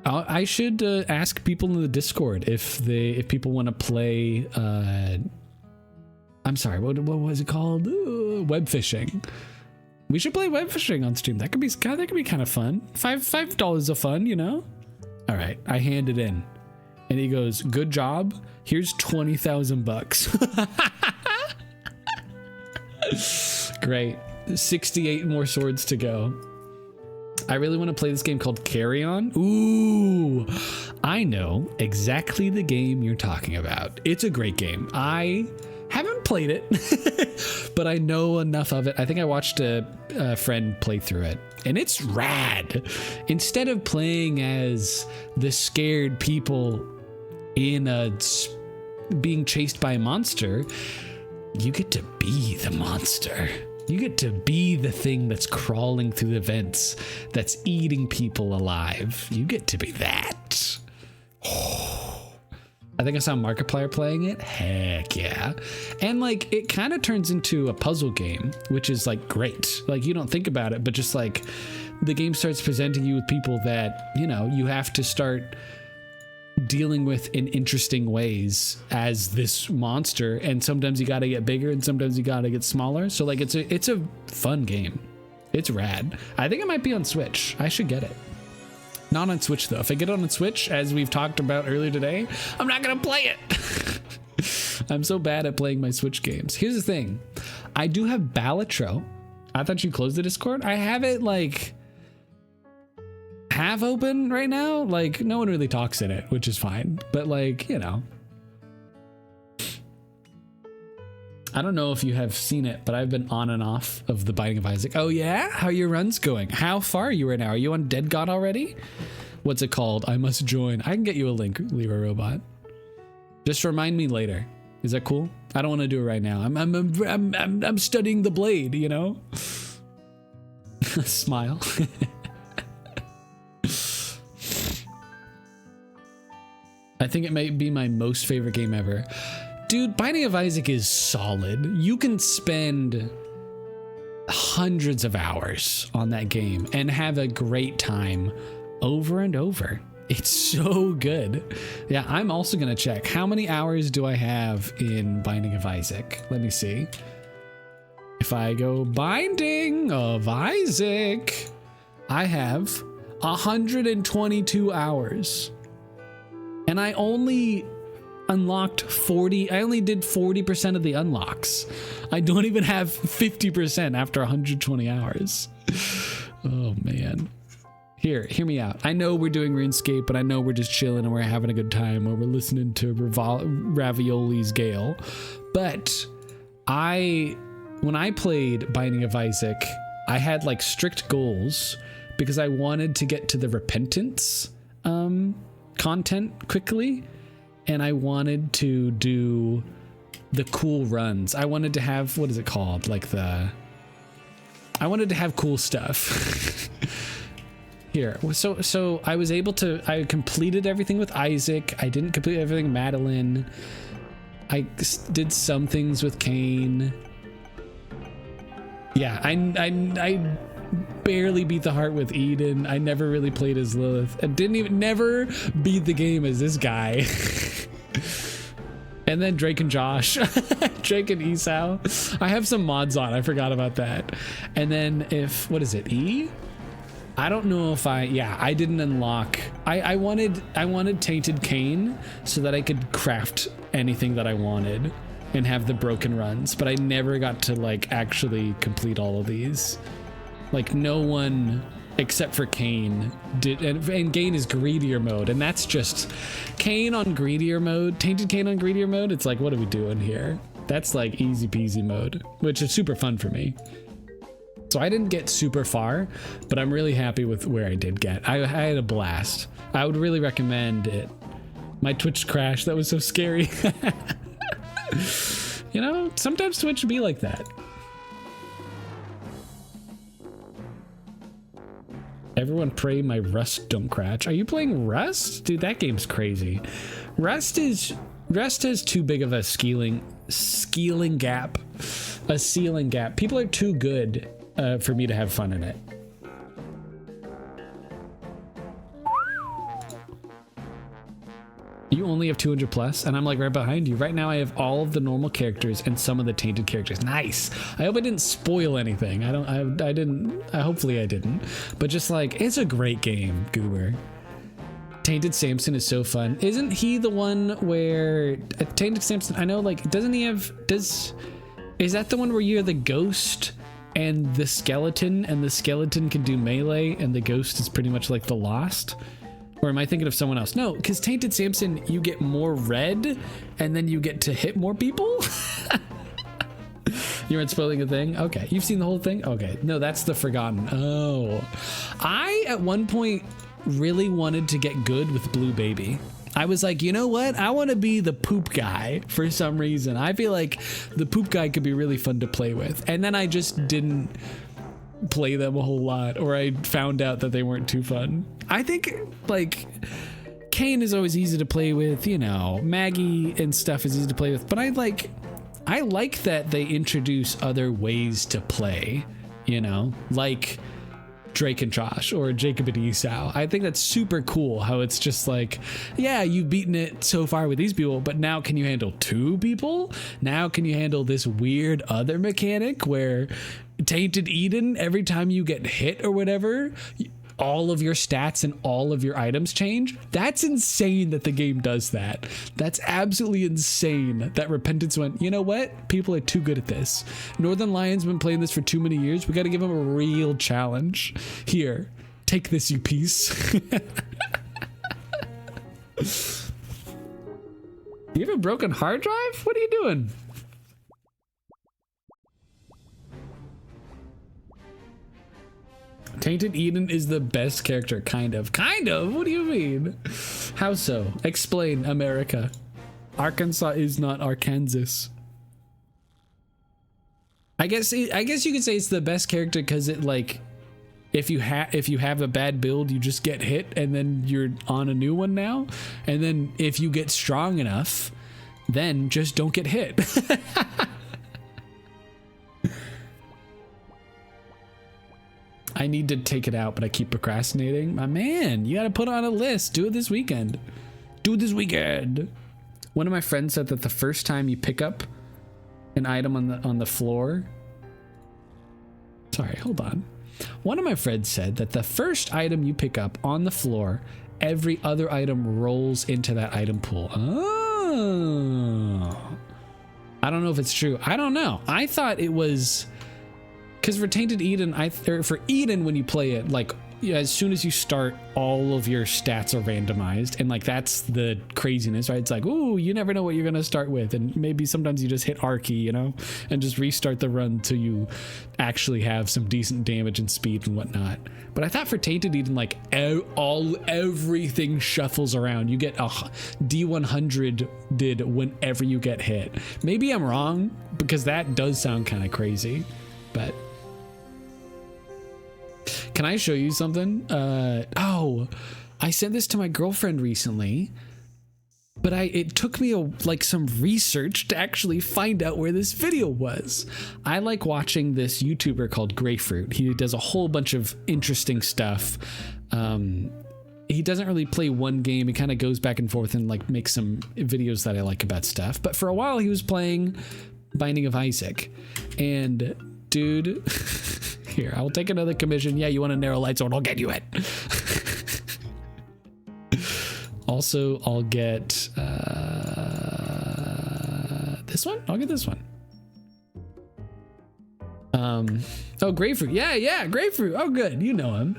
I should ask people in the Discord if people want to play. I'm sorry, what was it called? Web fishing. We should play web fishing on stream. That could be kind of fun. $5 of fun, you know. All right, I hand it in, and he goes, "Good job. Here's $20,000." Great. 68 more swords to go. I really want to play this game called Carry On. Ooh, I know exactly the game you're talking about. It's a great game. I haven't played it, but I know enough of it. I think I watched a friend play through it, and it's rad. Instead of playing as the scared people in being chased by a monster, you get to be the monster. You get to be the thing that's crawling through the vents, that's eating people alive. You get to be that. I think I saw Markiplier playing it. Heck yeah. And like, it kind of turns into a puzzle game, which is like great. Like, you don't think about it, but just like the game starts presenting you with people that, you know, you have to start dealing with in interesting ways as this monster, and sometimes you got to get bigger and sometimes you got to get smaller. So like, it's a fun game. It's rad. I think it might be on Switch. I should get it. Not on Switch though. If I get it on Switch, as we've talked about earlier today, I'm not gonna play it. I'm so bad at playing my Switch games. Here's the thing. I do have Balatro. I thought you closed the Discord. I have it like half open right now. Like no one really talks in it, which is fine. But like, you know. I don't know if you have seen it, but I've been on and off of the Binding of Isaac. Oh yeah? How are your runs going? How far are you right now? Are you on Dead God already? What's it called? I must join. I can get you a link, Lever Robot. Just remind me later. Is that cool? I don't want to do it right now. I'm studying the blade, you know? Smile. I think it might be my most favorite game ever. Dude, Binding of Isaac is solid. You can spend hundreds of hours on that game and have a great time over and over. It's so good. Yeah, I'm also gonna check. How many hours do I have in Binding of Isaac? Let me see. If I go Binding of Isaac, I have 122 hours. And I only unlocked 40. I only did 40% of the unlocks. I don't even have 50% after 120 hours. Oh man. Here, hear me out. I know we're doing RuneScape, but I know we're just chilling and we're having a good time or we're listening to Ravioli's Gale. But when I played Binding of Isaac, I had like strict goals because I wanted to get to the repentance content quickly. And I wanted to do the cool runs. I wanted to have, what is it called? I wanted to have cool stuff. Here, so I was able to, I completed everything with Isaac. I didn't complete everything with Madeline. I did some things with Cain. Yeah, I barely beat the heart with Eden. I never really played as Lilith. I never beat the game as this guy. And then Drake and Josh. Drake and Esau. I have some mods on. I forgot about that. And then what is it? E? I don't know if I didn't unlock. I wanted Tainted Cain so that I could craft anything that I wanted and have the broken runs, but I never got to like actually complete all of these. Like no one except for Cain did, and Cain is greedier mode, and that's just Cain on greedier mode, Tainted Cain on greedier mode. It's like, what are we doing here? That's like easy peasy mode, which is super fun for me. So I didn't get super far, but I'm really happy with where I did get. I had a blast. I would really recommend it. My Twitch crashed. That was so scary. You know, sometimes Twitch be like that. Everyone pray my Rust don't crash. Are you playing Rust? Dude, that game's crazy. Rust has too big of a ceiling gap. A ceiling gap. People are too good for me to have fun in it. You only have 200 plus, and I'm like right behind you. Right now I have all of the normal characters and some of the tainted characters. Nice. I hope I didn't spoil anything. Hopefully I didn't. But just like, it's a great game, Goober. Tainted Samson is so fun. Isn't he the one where Tainted Samson, I know, like, doesn't he have, is that the one where you're the ghost and the skeleton can do melee and the ghost is pretty much like the Lost? Or am I thinking of someone else? No, because Tainted Samson, you get more red and then you get to hit more people. You weren't spoiling a thing? Okay, you've seen the whole thing? Okay, no, that's the Forgotten. Oh, I at one point really wanted to get good with Blue Baby. I was like, you know what? I want to be the poop guy for some reason. I feel like the poop guy could be really fun to play with. And then I just didn't play them a whole lot, or I found out that they weren't too fun. I think like Cain is always easy to play with, you know, Maggie and stuff is easy to play with, but I like that they introduce other ways to play, you know, like Drake and Josh or Jacob and Esau. I think that's super cool how it's just like, yeah, you've beaten it so far with these people, but now can you handle 2 people? Now can you handle this weird other mechanic where Tainted Eden, every time you get hit or whatever, all of your stats and all of your items change. That's insane that the game does that. That's absolutely insane that Repentance went, you know what? People are too good at this. Northern Lion's been playing this for too many years. We got to give them a real challenge. Here, take this, you piece. You have a broken hard drive? What are you doing? Tainted Eden is the best character, kind of. Kind of? What do you mean? How so? Explain, America. Arkansas is not Arkansas. I guess you could say it's the best character because it, like, if you have a bad build, you just get hit and then you're on a new one now. And then if you get strong enough, then just don't get hit. I need to take it out, but I keep procrastinating. My man, you gotta put it on a list. Do it this weekend. Do it this weekend. One of my friends said that the first time you pick up an item on the floor. Sorry, hold on. One of my friends said that the first item you pick up on the floor, every other item rolls into that item pool. Oh. I don't know if it's true. I don't know. I thought it was because for Tainted Eden, or for Eden, when you play it, like, yeah, as soon as you start, all of your stats are randomized, and like that's the craziness, right? It's like, ooh, you never know what you're gonna start with, and maybe sometimes you just hit R key, you know, and just restart the run till you actually have some decent damage and speed and whatnot. But I thought for Tainted Eden, like everything shuffles around. You get a D100 did whenever you get hit. Maybe I'm wrong because that does sound kind of crazy, but. Can I show you something? Oh, I sent this to my girlfriend recently, but it took me like some research to actually find out where this video was. I like watching this YouTuber called Grapefruit. He does a whole bunch of interesting stuff. He doesn't really play one game. He kind of goes back and forth and like makes some videos that I like about stuff. But for a while he was playing Binding of Isaac, and dude, here, I'll take another commission. Yeah, you want a narrow light sword? I'll get you it. Also, I'll get this one. I'll get this one. Oh, Grapefruit. Yeah, Grapefruit. Oh, good. You know him.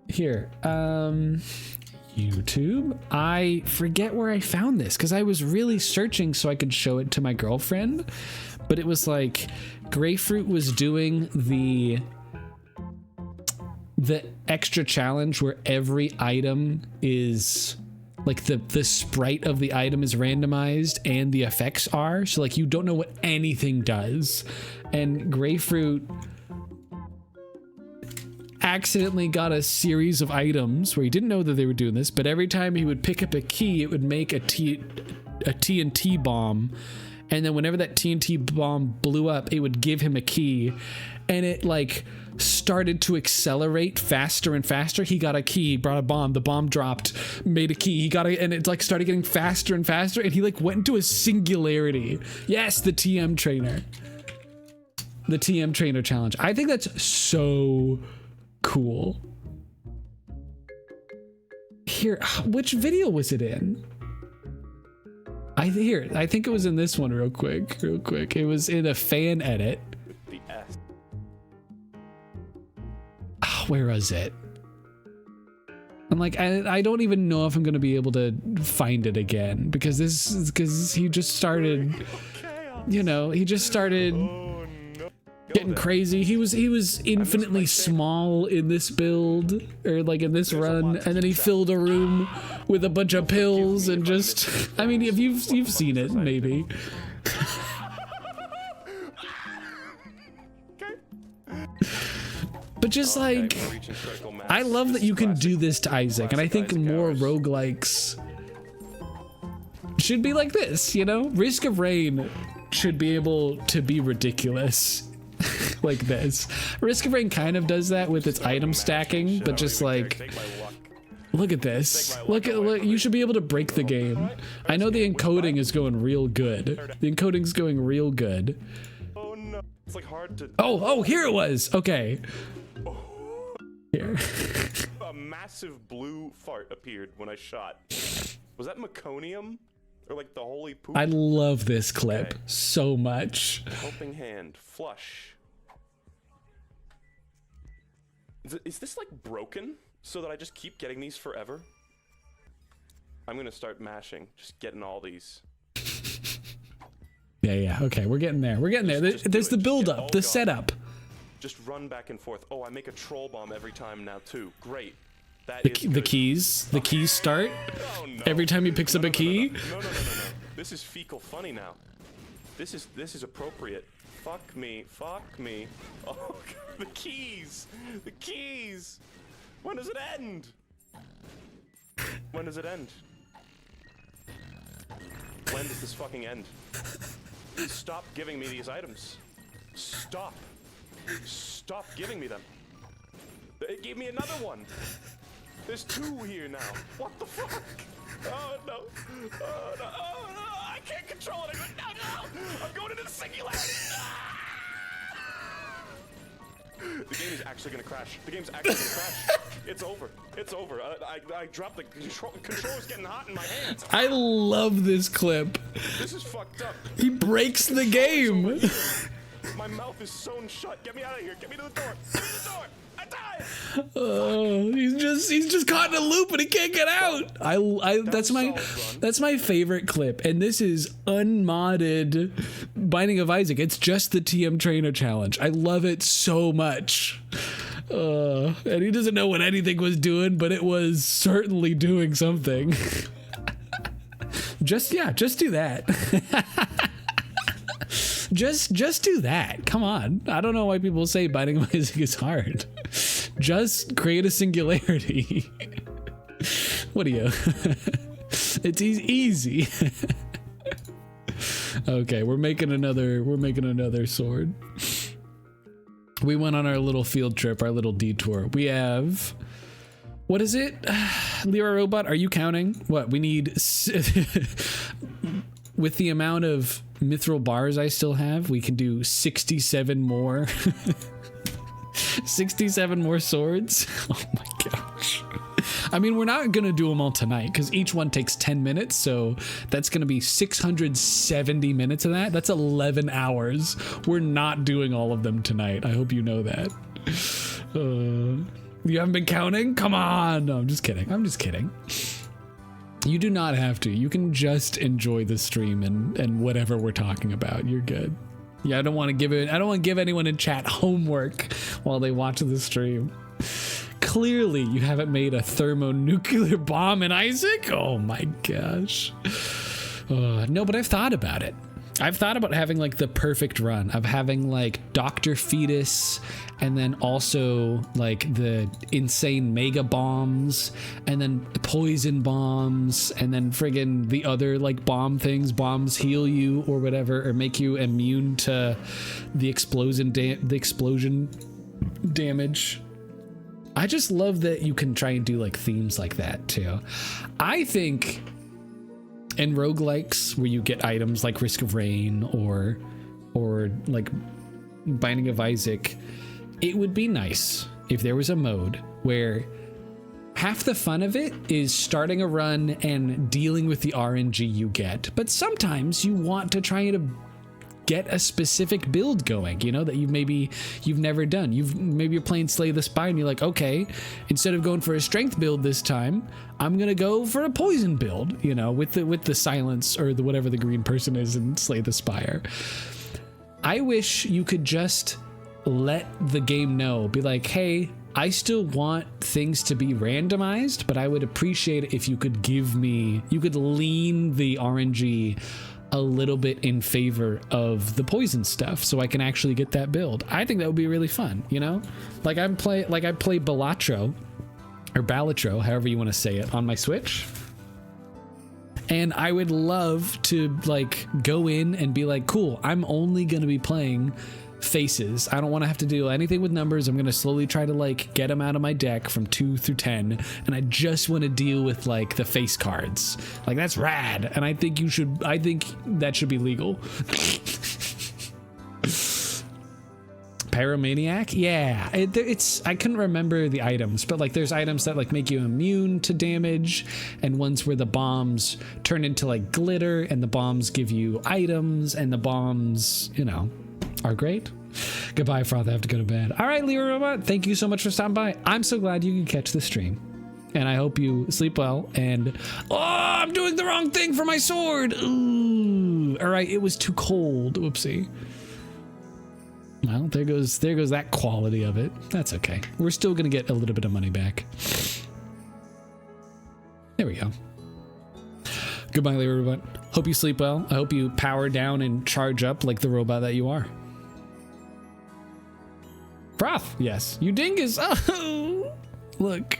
Here, YouTube. I forget where I found this because I was really searching so I could show it to my girlfriend, but it was like Grapefruit was doing the extra challenge where every item is like the sprite of the item is randomized and the effects are, so like you don't know what anything does. And Grapefruit accidentally got a series of items where he didn't know that they were doing this, but every time he would pick up a key, it would make a TNT bomb. And then whenever that TNT bomb blew up, it would give him a key, and it like started to accelerate faster and faster. He got a key, brought a bomb, the bomb dropped, made a key, he got a, and it like started getting faster and faster, and he like went into a singularity. Yes, the TM trainer. The TM trainer challenge. I think that's so cool. Here, which video was it in? I think it was in this one real quick. It was in a fan edit. Oh, where was it? I'm like, I don't even know if I'm gonna be able to find it again because he just started, you know, he just started getting crazy. He was infinitely small in this build, or like in this run, and then he filled a room with a bunch of pills and just, I mean, if you've seen it, maybe. But just like, I love that you can do this to Isaac, and I think more roguelikes should be like this, you know? Risk of Rain should be able to be ridiculous. Like this. Risk of Rain kind of does that with its item stacking, but just like, look at this. Look, you should be able to break the game. I know the encoding is going real good. The encoding's going real good. Oh, here it was. Okay. Here. there. A massive blue fart appeared when I shot. Was that meconium? Or like the holy poop? I love this clip so much. Helping hand. Flush. Is this like broken? So that I just keep getting these forever? I'm gonna start mashing. Just getting all these. Yeah. Okay, we're getting there. We're getting there. There's the build-up, the setup. Just run back and forth. Oh, I make a troll bomb every time now too. Great. The keys start every time he picks up a key. No. This is fecal funny now. This is appropriate. Fuck me. Oh, God, the keys. When does it end? When does this fucking end? Stop giving me these items. Stop giving me them. It gave me another one. There's 2 here now. What the fuck? Oh no. I can't control it. No. I'm going into the singularity. The game is actually gonna crash. It's over. I dropped the controller's getting hot in my hands. I love this clip. This is fucked up. He breaks the game. My mouth is sewn shut. Get me out of here. Get me to the door. I died. Oh, he's just caught in a loop and he can't get out. That's my favorite clip, and this is unmodded Binding of Isaac. It's just the TM Trainer challenge. I love it so much. And he doesn't know what anything was doing, but it was certainly doing something. just do that. Just do that. Come on. I don't know why people say Binding of Isaac is hard. Just create a singularity. What are you? It's easy. Okay, we're making another sword. We went on our little field trip, our little detour. We have, what is it? Lyra Robot, are you counting? What we need with the amount of mithril bars I still have, we can do 67 more. 67 more swords. Oh my gosh. I mean, we're not gonna do them all tonight because each one takes 10 minutes, so that's gonna be 670 minutes of that. That's 11 hours. We're not doing all of them tonight. I hope you know that. You haven't been counting? Come on. No, I'm just kidding. You do not have to. You can just enjoy the stream and whatever we're talking about. You're good. Yeah, I don't want to give anyone in chat homework while they watch the stream. Clearly, you haven't made a thermonuclear bomb in Isaac? Oh my gosh. No, but I've thought about it. I've thought about having like the perfect run of having like Dr. Fetus and then also like the insane mega bombs and then poison bombs and then friggin' the other like bomb things. Bombs heal you or whatever, or make you immune to the explosion damage. I just love that you can try and do like themes like that too. I think in roguelikes where you get items like Risk of Rain or like Binding of Isaac, it would be nice if there was a mode where half the fun of it is starting a run and dealing with the RNG you get, but sometimes you want to try to get a specific build going, you know, that you've never done. Maybe you're playing Slay the Spire and you're like, okay, instead of going for a strength build this time, I'm gonna go for a poison build, you know, with the silence or the whatever the green person is in Slay the Spire. I wish you could just let the game know, be like, hey, I still want things to be randomized, but I would appreciate it if you could lean the RNG a little bit in favor of the poison stuff so I can actually get that build. I think that would be really fun, you know? Like I play Balatro or Balatro, however you want to say it, on my Switch. And I would love to like go in and be like, cool, I'm only going to be playing faces. I don't want to have to do anything with numbers. I'm going to slowly try to like get them out of my deck from 2 through 10, and I just want to deal with like the face cards. Like that's rad, and I think that should be legal. Pyromaniac? Yeah, it's I couldn't remember the items, but like there's items that like make you immune to damage, and ones where the bombs turn into like glitter, and the bombs give you items, and the bombs, you know, are great. Goodbye, Froth. I have to go to bed. All right, Leo Robot, thank you so much for stopping by. I'm so glad you could catch the stream, and I hope you sleep well. And I'm doing the wrong thing for my sword. Ooh. All right, it was too cold. Whoopsie. Well, there goes that quality of it. That's okay. We're still gonna get a little bit of money back. There we go. Goodbye, Leo Robot. Hope you sleep well. I hope you power down and charge up like the robot that you are. Froth, yes. You dingus. Oh, look.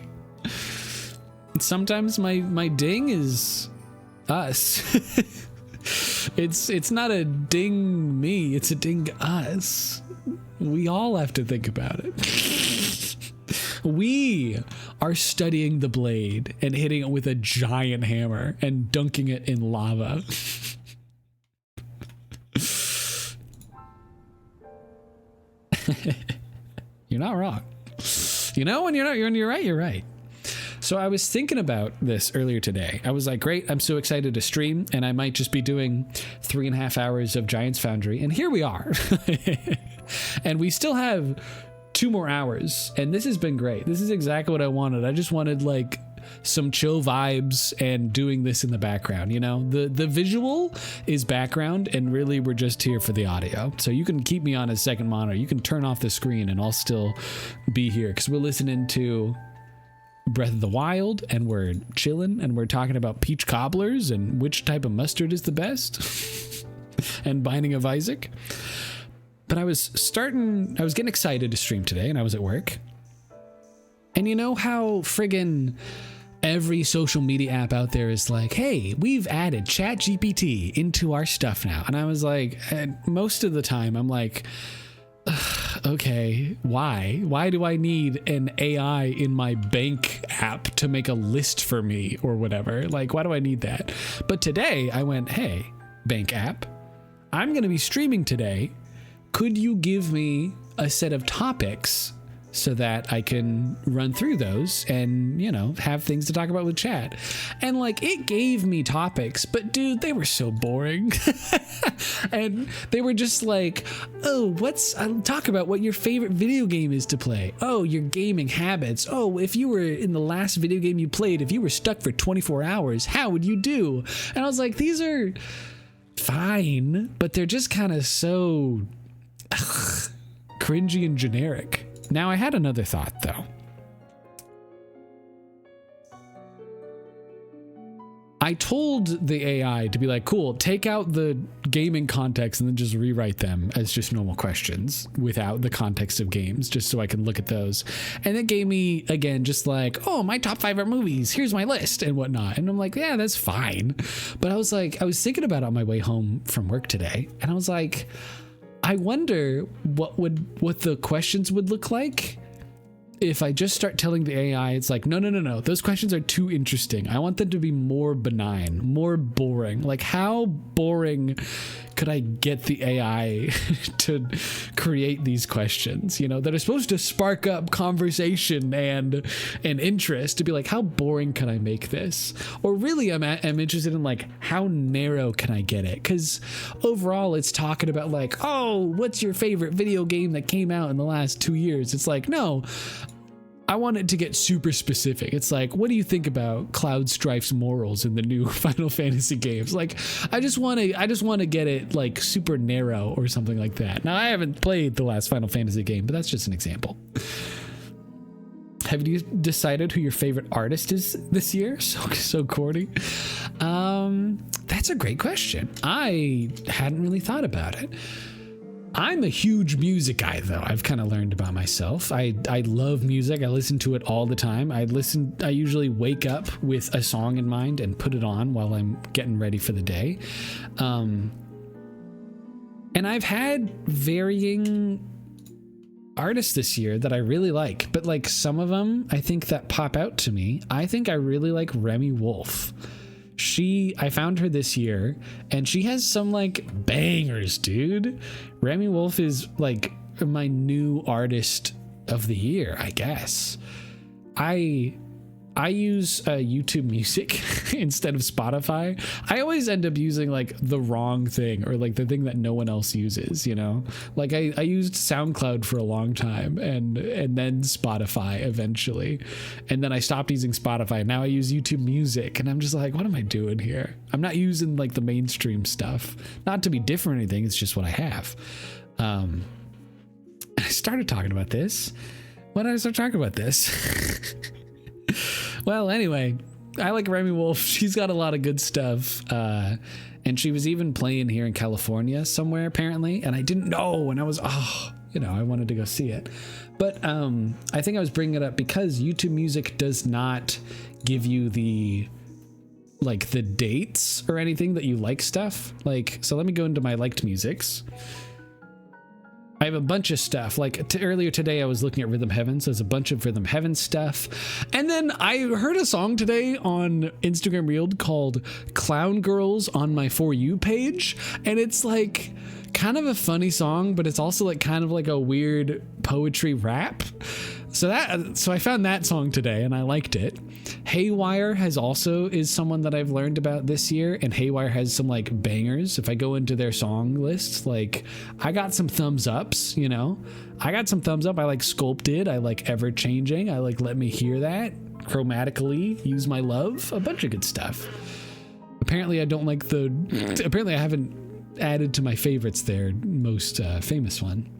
Sometimes my ding is us. It's not a ding me, it's a ding us. We all have to think about it. We are studying the blade and hitting it with a giant hammer and dunking it in lava. You're not wrong. You know, when you're right, you're right. So I was thinking about this earlier today. I was like, great, I'm so excited to stream, and I might just be doing 3.5 hours of Giants Foundry, and here we are. And we still have 2 more hours, and this has been great. This is exactly what I wanted. I just wanted like some chill vibes and doing this in the background, you know? The visual is background, and really we're just here for the audio. So you can keep me on a second monitor. You can turn off the screen and I'll still be here, because we're listening to Breath of the Wild, and we're chilling, and we're talking about peach cobblers and which type of mustard is the best and Binding of Isaac. But I was getting excited to stream today, and I was at work, and you know how friggin' every social media app out there is like, hey, we've added ChatGPT into our stuff now. And I was like, and most of the time I'm like, okay, why do I need an AI in my bank app to make a list for me or whatever? Like, why do I need that? But today I went, hey, bank app, I'm going to be streaming today. Could you give me a set of topics so that I can run through those and, you know, have things to talk about with chat? And like, it gave me topics, but dude, they were so boring. And they were just like, oh, talk about what your favorite video game is to play. Oh, your gaming habits. Oh, if you were in the last video game you played, if you were stuck for 24 hours, how would you do? And I was like, these are fine, but they're just kind of so cringy and generic. Now, I had another thought, though. I told the AI to be like, cool, take out the gaming context and then just rewrite them as just normal questions without the context of games, just so I can look at those. And it gave me, again, just like, oh, my top 5 movies, here's my list and whatnot. And I'm like, yeah, that's fine. But I was thinking about it on my way home from work today, and I was like, I wonder what the questions would look like if I just start telling the AI, it's like, no, those questions are too interesting. I want them to be more benign, more boring. Like, how boring could I get the AI to create these questions, you know, that are supposed to spark up conversation and interest, to be like, how boring can I make this? Or really, I'm interested in like, how narrow can I get it? Because overall, it's talking about like, oh, what's your favorite video game that came out in the last 2 years? It's like, no, I want it to get super specific. It's like, what do you think about Cloud Strife's morals in the new Final Fantasy games? Like, I just want to get it like super narrow or something like that. Now, I haven't played the last Final Fantasy game, but that's just an example. Have you decided who your favorite artist is this year? So corny. That's a great question. I hadn't really thought about it. I'm a huge music guy, though. I've kind of learned about myself. I love music. I listen to it all the time. I usually wake up with a song in mind and put it on while I'm getting ready for the day. And I've had varying artists this year that I really like, but like some of them I think that pop out to me. I think I really like Remy Wolf. I found her this year, and she has some like bangers, dude. Remy Wolf is like my new artist of the year, I guess. I use YouTube Music instead of Spotify. I always end up using like the wrong thing, or like the thing that no one else uses, you know? Like I used SoundCloud for a long time and then Spotify eventually. And then I stopped using Spotify. Now I use YouTube Music, and I'm just like, what am I doing here? I'm not using like the mainstream stuff. Not to be different or anything, it's just what I have. I started talking about this. When did I start talking about this? Well, anyway, I like Remy Wolf. She's got a lot of good stuff. And she was even playing here in California somewhere, apparently. And I didn't know. And I was, I wanted to go see it. But I think I was bringing it up because YouTube Music does not give you the dates or anything that you like stuff. Like, so let me go into my liked musics. I have a bunch of stuff. Like earlier today, I was looking at Rhythm Heaven. So there's a bunch of Rhythm Heaven stuff. And then I heard a song today on Instagram Reel called Clown Girls on my For You page. And it's like kind of a funny song, but it's also like kind of like a weird poetry rap. So I found that song today and I liked it. Haywire is someone that I've learned about this year, and Haywire has some like bangers. If I go into their song list, like I got some thumbs ups, you know, I got some thumbs up. I like Sculpted. I like Ever Changing. I like Let Me Hear That, Chromatically, Use My Love, a bunch of good stuff. Apparently I don't like apparently I haven't added to my favorites their most famous one.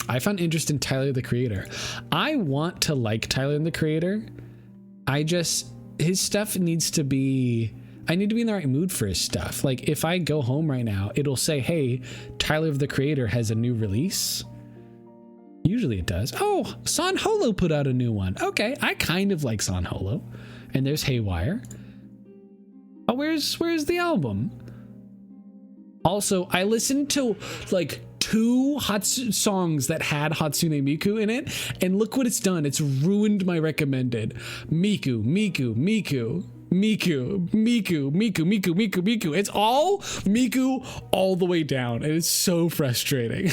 I found interest in Tyler the Creator. I want to like Tyler the Creator. His stuff needs to be, I need to be in the right mood for his stuff. Like if I go home right now, it'll say, hey, Tyler the Creator has a new release. Usually it does. Oh, San Holo put out a new one. Okay, I kind of like San Holo. And there's Haywire. Oh, where's the album? Also, I listened to like 2 songs that had Hatsune Miku in it, and look what it's done. It's ruined my recommended. Miku. It's all Miku all the way down, and it's so frustrating.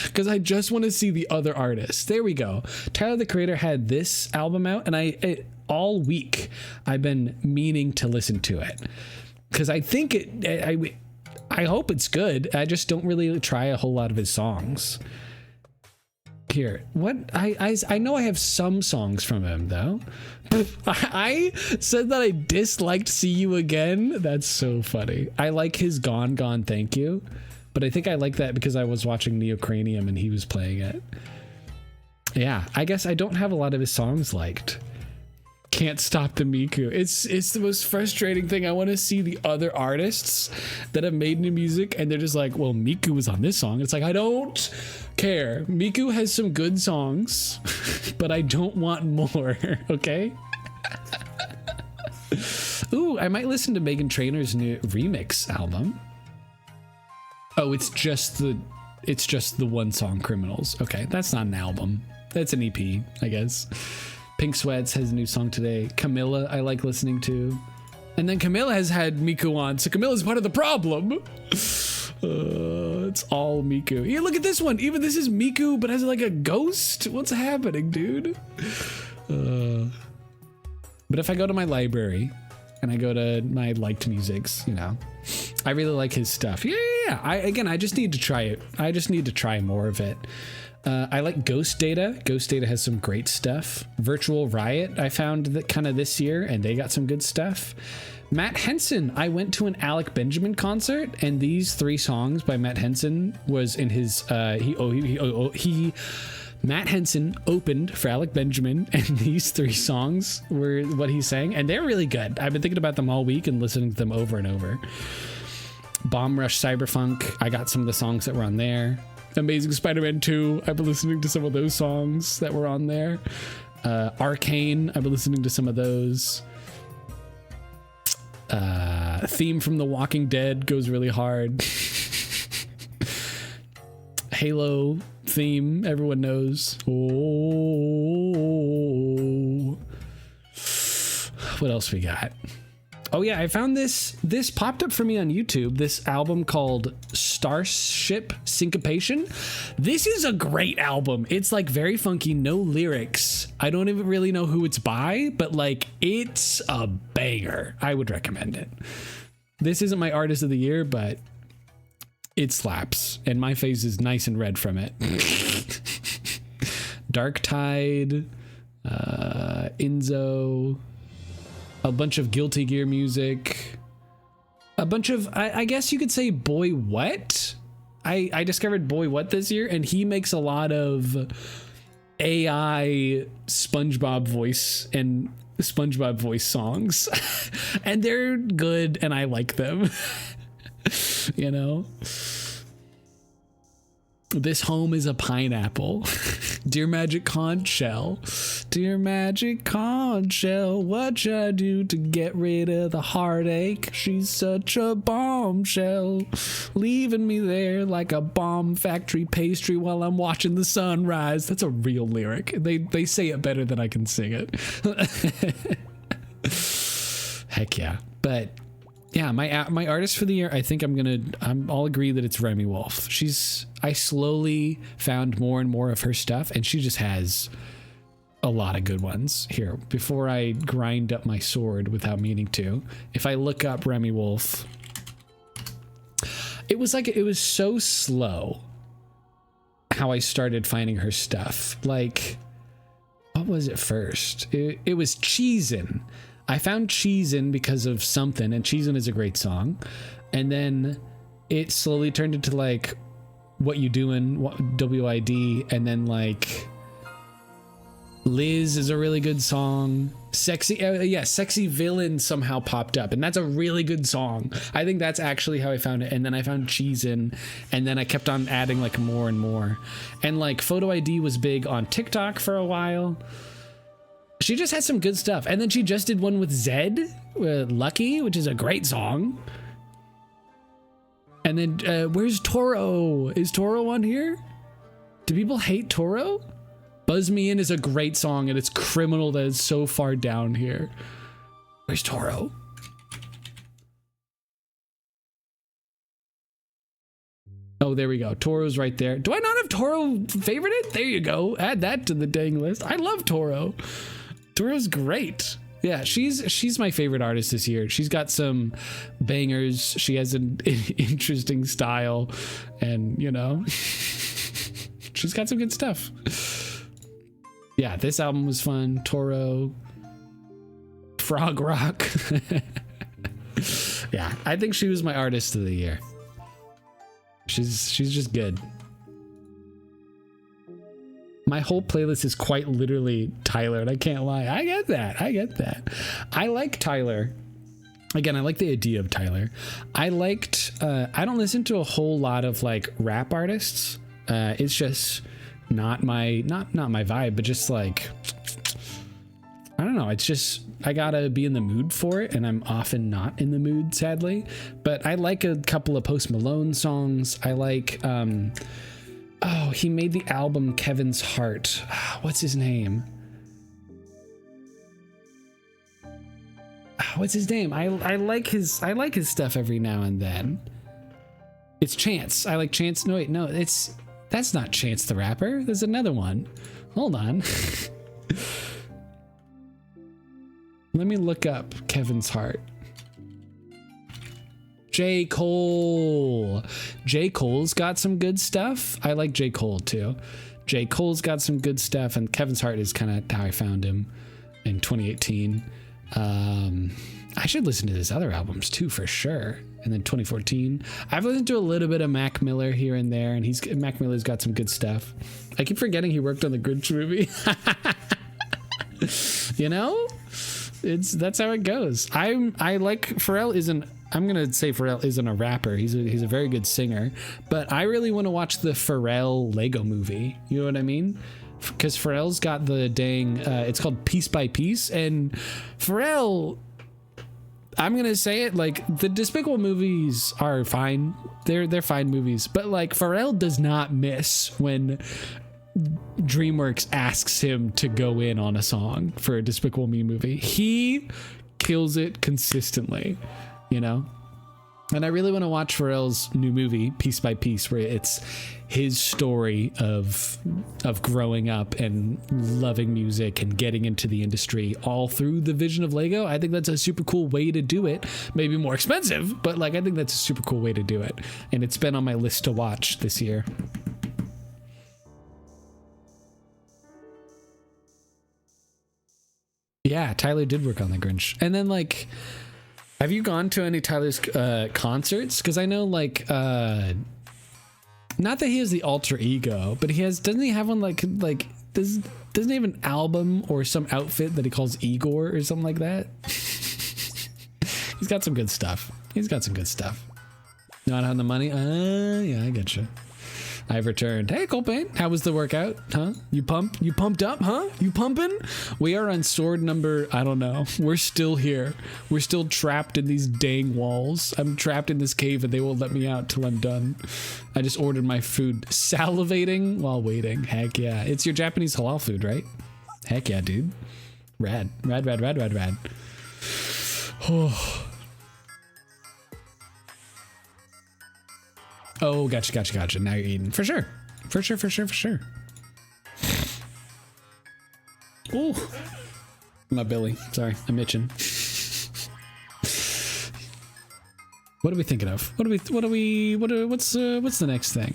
Because I just want to see the other artists. There we go. Tyler the Creator had this album out, and all week I've been meaning to listen to it. Because I think I hope it's good. I just don't really try a whole lot of his songs. Here, what? I know I have some songs from him, though. I said that I disliked See You Again. That's so funny. I like his Gone Gone Thank You. But I think I like that because I was watching Neocranium and he was playing it. Yeah, I guess I don't have a lot of his songs liked. Can't stop the Miku. It's the most frustrating thing. I want to see the other artists that have made new music, and they're just like, well, Miku was on this song. It's like, I don't care. Miku has some good songs, but I don't want more. Okay. Ooh, I might listen to Meghan Trainor's new remix album. Oh, it's just the one song Criminals. Okay, that's not an album. That's an EP, I guess. Pink Sweats has a new song today. Camilla, I like listening to. And then Camilla has had Miku on, so Camilla's part of the problem. It's all Miku. Yeah, look at this one. Even this is Miku, but has like a ghost. What's happening, dude? But if I go to my library and I go to my liked musics, you know, I really like his stuff. Yeah. I just need to try it. I just need to try more of it. I like Ghost Data. Ghost Data has some great stuff. Virtual Riot, I found that kind of this year, and they got some good stuff. Matt Henson, I went to an Alec Benjamin concert, and these 3 songs by Matt Henson was in his, Matt Henson opened for Alec Benjamin, and these 3 songs were what he sang, and they're really good. I've been thinking about them all week and listening to them over and over. Bomb Rush Cyberfunk, I got some of the songs that were on there. Amazing Spider-Man 2, I've been listening to some of those songs that were on there. Arcane, I've been listening to some of those. Theme from The Walking Dead goes really hard. Halo theme, everyone knows. Oh. What else we got? Oh yeah, I found this popped up for me on YouTube, this album called Starship Syncopation. This is a great album. It's like very funky, no lyrics. I don't even really know who it's by, but like it's a banger. I would recommend it. This isn't my artist of the year, but it slaps, and my face is nice and red from it. Dark Tide, Enzo, a bunch of Guilty Gear music, a bunch of, I guess you could say Boy What. I discovered Boy What this year, and he makes a lot of AI SpongeBob voice and SpongeBob voice songs, and they're good, and I like them. You know, this home is a pineapple. Dear Magic Conch Shell, dear Magic Conch Shell, what should I do to get rid of the heartache? She's such a bombshell, leaving me there like a bomb factory pastry while I'm watching the sunrise. That's a real lyric. They say it better than I can sing it. Heck yeah. But yeah, my artist for the year, I think I'll agree that it's Remy Wolf. I slowly found more and more of her stuff, and she just has a lot of good ones. Here, before I grind up my sword without meaning to, if I look up Remy Wolf, it was so slow how I started finding her stuff. Like, what was it first? It was Cheesin'. I found Cheesin' because of something, and Cheesin' is a great song. And then it slowly turned into like What You Doin', WID, and then like Liz is a really good song. Sexy Villain somehow popped up, and that's a really good song. I think that's actually how I found it. And then I found Cheesin', and then I kept on adding like more and more. And like Photo ID was big on TikTok for a while. She just had some good stuff. And then she just did one with Zed, Lucky, which is a great song. And then where's Toro? Is Toro on here? Do people hate Toro? Buzz Me In is a great song, and it's criminal that it's so far down here. Where's Toro? Oh, there we go. Toro's right there. Do I not have Toro favorited? There you go. Add that to the dang list. I love Toro. Toro's great. Yeah, she's my favorite artist this year. She's got some bangers. She has an interesting style, and you know, she's got some good stuff. Yeah, this album was fun. Toro, Frog Rock. Yeah, I think she was my artist of the year. She's just good. My whole playlist is quite literally Tyler, and I can't lie. I get that. I like Tyler. Again, I like the idea of Tyler. I don't listen to a whole lot of like rap artists. It's just not my vibe, but just like, I don't know. It's just, I gotta be in the mood for it, and I'm often not in the mood, sadly. But I like a couple of Post Malone songs. I like, oh, he made the album Kevin's Heart. What's his name? What's his name? I like his stuff every now and then. It's Chance. I like Chance. No, wait, no, that's not Chance the Rapper. There's another one. Hold on. Let me look up Kevin's Heart. J. Cole. J. Cole's got some good stuff. I like J. Cole too. J. Cole's got some good stuff, and Kevin's Heart is kind of how I found him in 2018. I should listen to his other albums too, for sure. And then 2014, I've listened to a little bit of Mac Miller here and there, and Mac Miller's got some good stuff. I keep forgetting he worked on the Grinch movie. You know, that's how it goes. I like Pharrell I'm gonna say Pharrell isn't a rapper. He's a very good singer, but I really want to watch the Pharrell Lego movie. You know what I mean? Because Pharrell's got the dang. It's called Piece by Piece, and Pharrell. I'm gonna say it, like, the Despicable movies are fine. They're fine movies, but like Pharrell does not miss when DreamWorks asks him to go in on a song for a Despicable Me movie. He kills it consistently, you know? And I really want to watch Pharrell's new movie, Piece by Piece, where it's his story of growing up and loving music and getting into the industry all through the vision of Lego. I think that's a super cool way to do it. Maybe more expensive, but like I think that's a super cool way to do it. And it's been on my list to watch this year. Yeah, Tyler did work on The Grinch. And then like, have you gone to any Tyler's concerts? Because I know like, not that he has the alter ego, but doesn't he have one doesn't he have an album or some outfit that he calls Igor or something like that? He's got some good stuff. Not having the money? Yeah, I get you. I've returned. Hey, Colpain, how was the workout? Huh? You pumped up, huh? You pumping? We are on sword number, I don't know. We're still here. We're still trapped in these dang walls. I'm trapped in this cave and they won't let me out till I'm done. I just ordered my food. Salivating while waiting. Heck yeah. It's your Japanese halal food, right? Heck yeah, dude. Rad. Oh. Oh, gotcha. Now you're eating. For sure. Ooh. My belly. Sorry, I'm itching. What are we thinking of? What's the next thing?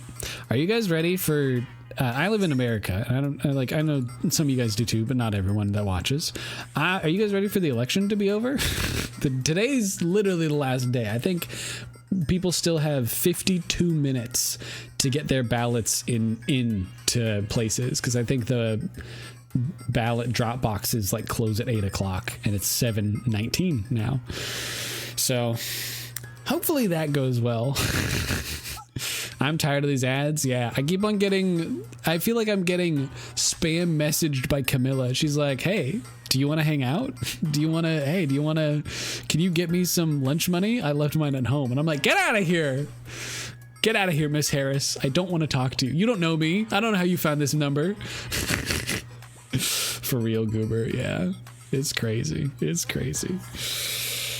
Are you guys ready for I live in America. I know some of you guys do too, but not everyone that watches. Are you guys ready for the election to be over? Today's literally the last day. I think people still have 52 minutes to get their ballots into places, because I think the ballot drop boxes like close at 8 o'clock and it's 7:19 now. So hopefully that goes well. I'm tired of these ads. Yeah, I feel like I'm getting spam messaged by Camilla. She's like, hey, do you want to hang out? Can you get me some lunch money? I left mine at home. And I'm like, get out of here. Get out of here, Miss Harris. I don't want to talk to you. You don't know me. I don't know how you found this number. For real, Goober. Yeah, it's crazy.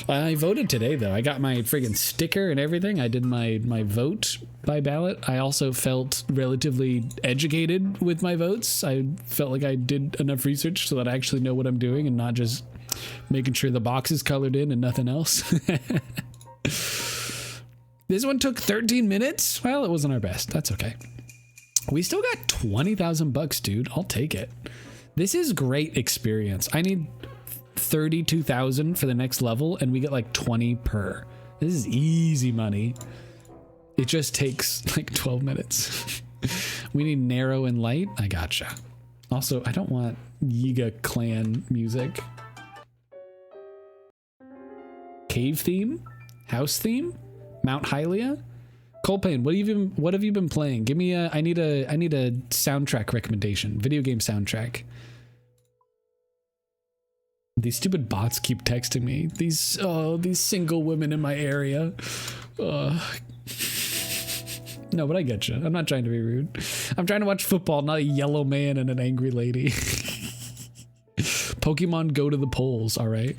I voted today, though. I got my friggin' sticker and everything. I did my vote by ballot. I also felt relatively educated with my votes. I felt like I did enough research so that I actually know what I'm doing and not just making sure the box is colored in and nothing else. This one took 13 minutes. Well, it wasn't our best. That's okay. We still got 20,000 bucks, dude. I'll take it. This is great experience. I need 32,000 for the next level and we get like 20 per. This is easy money. It just takes like 12 minutes. We need narrow and light. I gotcha. Also, I don't want Yiga clan music. Cave theme? House theme? Mount Hylia? Colpain, what have you been playing? Give me I need a soundtrack recommendation. Video game soundtrack. These stupid bots keep texting me. These single women in my area. No, but I get you. I'm not trying to be rude. I'm trying to watch football, not a yellow man and an angry lady. Pokemon go to the polls, all right?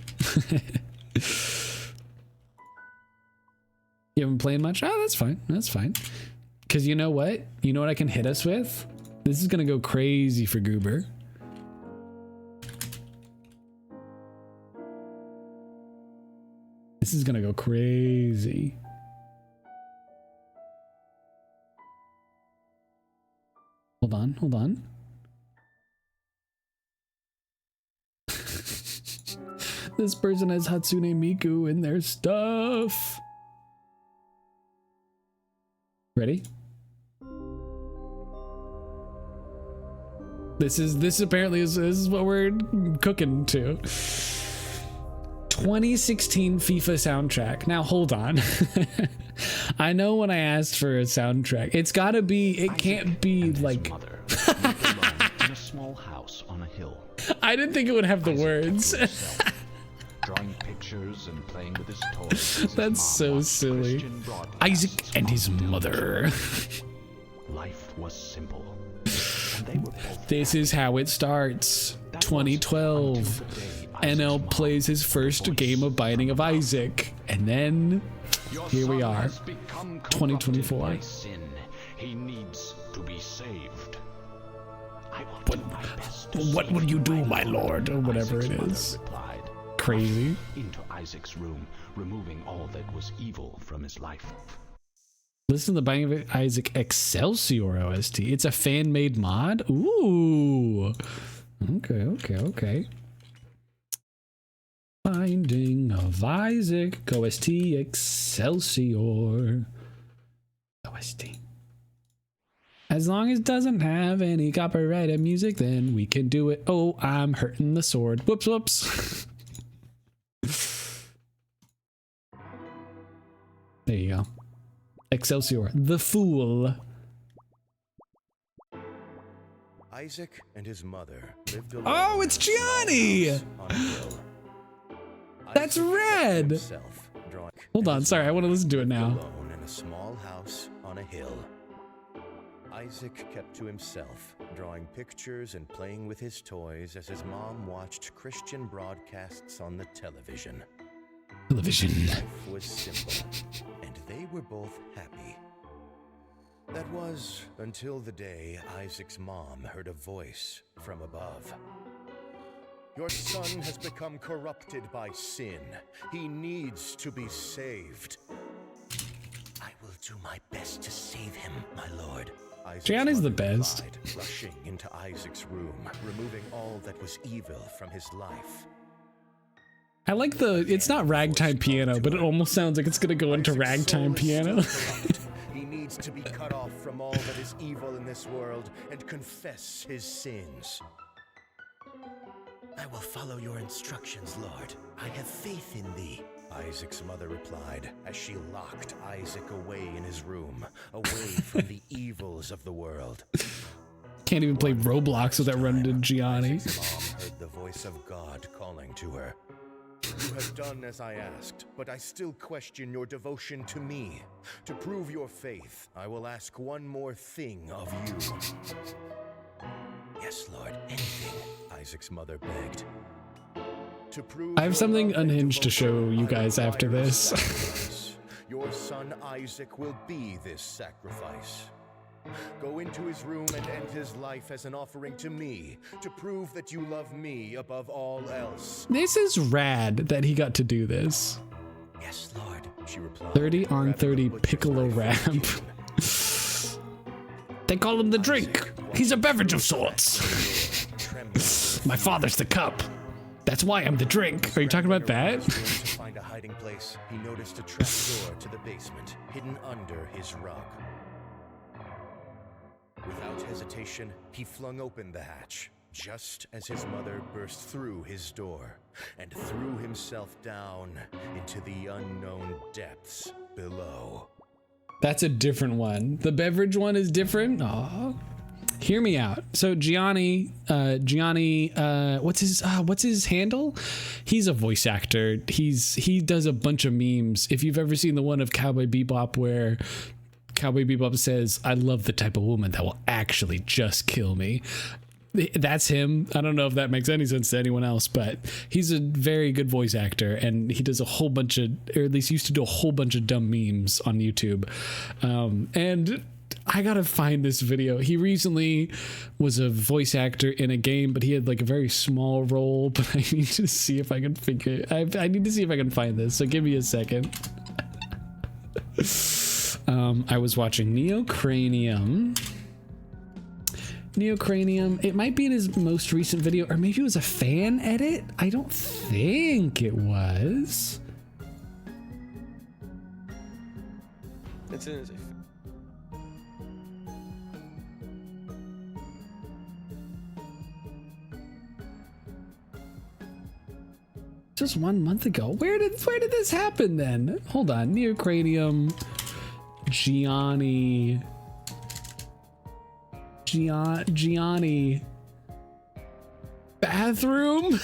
You haven't played much? Oh, that's fine. That's fine. Because you know what? You know what I can hit us with? This is going to go crazy for Goober. This is gonna go crazy. Hold on. This person has Hatsune Miku in their stuff. Ready? This apparently is what we're cooking to. 2016 FIFA soundtrack. Now hold on. I know when I asked for a soundtrack, it can't be like in a small house on a hill. I didn't think it would have the words. Drawing pictures and playing with his toys. That's so silly. Isaac and his mother. Life was simple. And they were both this is how it starts. 2012. NL plays his first game of Binding of Isaac, and then Your Here we son are, has become corrupted 2024. by sin. He needs to be saved. I will do my best to What save will you do, my my lord, or whatever Isaac's it mother is. replied. Crazy. Into Isaac's room, removing all that was evil from his life. Listen to the Binding of Isaac Excelsior OST. It's a fan-made mod. Ooh. Okay. Binding of Isaac OST Excelsior. OST. As long as it doesn't have any copyrighted music, then we can do it. Oh, I'm hurting the sword. Whoops. There you go. Excelsior, the fool. Isaac and his mother lived alone. Oh, it's Gianni! On a hill. That's Isaac red! himself drawing Hold on, his sorry, I want to listen to it lived now. Alone in a small house on a hill. Isaac kept to himself, drawing pictures and playing with his toys as his mom watched Christian broadcasts on the television. Life was simple, and they were both happy. That was until the day Isaac's mom heard a voice from above. Your son has become corrupted by sin. He needs to be saved. I will do my best to save him, my lord. Gianni's the best. Replied, rushing into Isaac's room, removing all that was evil from his life. I like it's not ragtime piano, but it almost sounds like it's gonna go into Isaac's ragtime soul is piano. still corrupt. He needs to be cut off from all that is evil in this world and confess his sins. I will follow your instructions, Lord. I have faith in thee. Isaac's mother replied as she locked Isaac away in his room, away from the evils of the world. Can't even play Roblox without running into Gianni. Isaac's mom heard the voice of God calling to her. You have done as I asked, but I still question your devotion to me. To prove your faith, I will ask one more thing of you. Yes, Lord, anything, Isaac's mother begged. To prove I have your something love and unhinged to show devotion, you I guys after require a this. sacrifice. Your son Isaac will be this sacrifice. Go into his room and end his life as an offering to me, to prove that you love me above all else. This is rad that he got to do this. Yes, Lord, she replied. 30 on grabbing 30 the butcher's piccolo knife and ramp. chin. They call him the drink. He's a beverage of sorts. My father's the cup. That's why I'm the drink. Are you talking about that? To find a hiding place, he noticed a trap door to the basement, hidden under his rug. Without hesitation, he flung open the hatch, just as his mother burst through his door, and threw himself down into the unknown depths below. That's a different one. The beverage one is different. Aw. Hear me out. So Gianni, what's his handle? He's a voice actor. He does a bunch of memes. If you've ever seen the one of Cowboy Bebop where Cowboy Bebop says, "I love the type of woman that will actually just kill me." That's him. I don't know if that makes any sense to anyone else, but he's a very good voice actor, and he does a whole bunch of, or at least used to do a whole bunch of dumb memes on YouTube. And I gotta find this video. He recently was a voice actor in a game, but he had like a very small role. But I need to see if I can I need to see if I can find this. So give me a second. I was watching Neocranium. It might be in his most recent video, or maybe it was a fan edit. I don't think it was. It's in his. Just 1 month ago. Where did this happen then? Hold on. Neocranium. Gianni. Bathroom.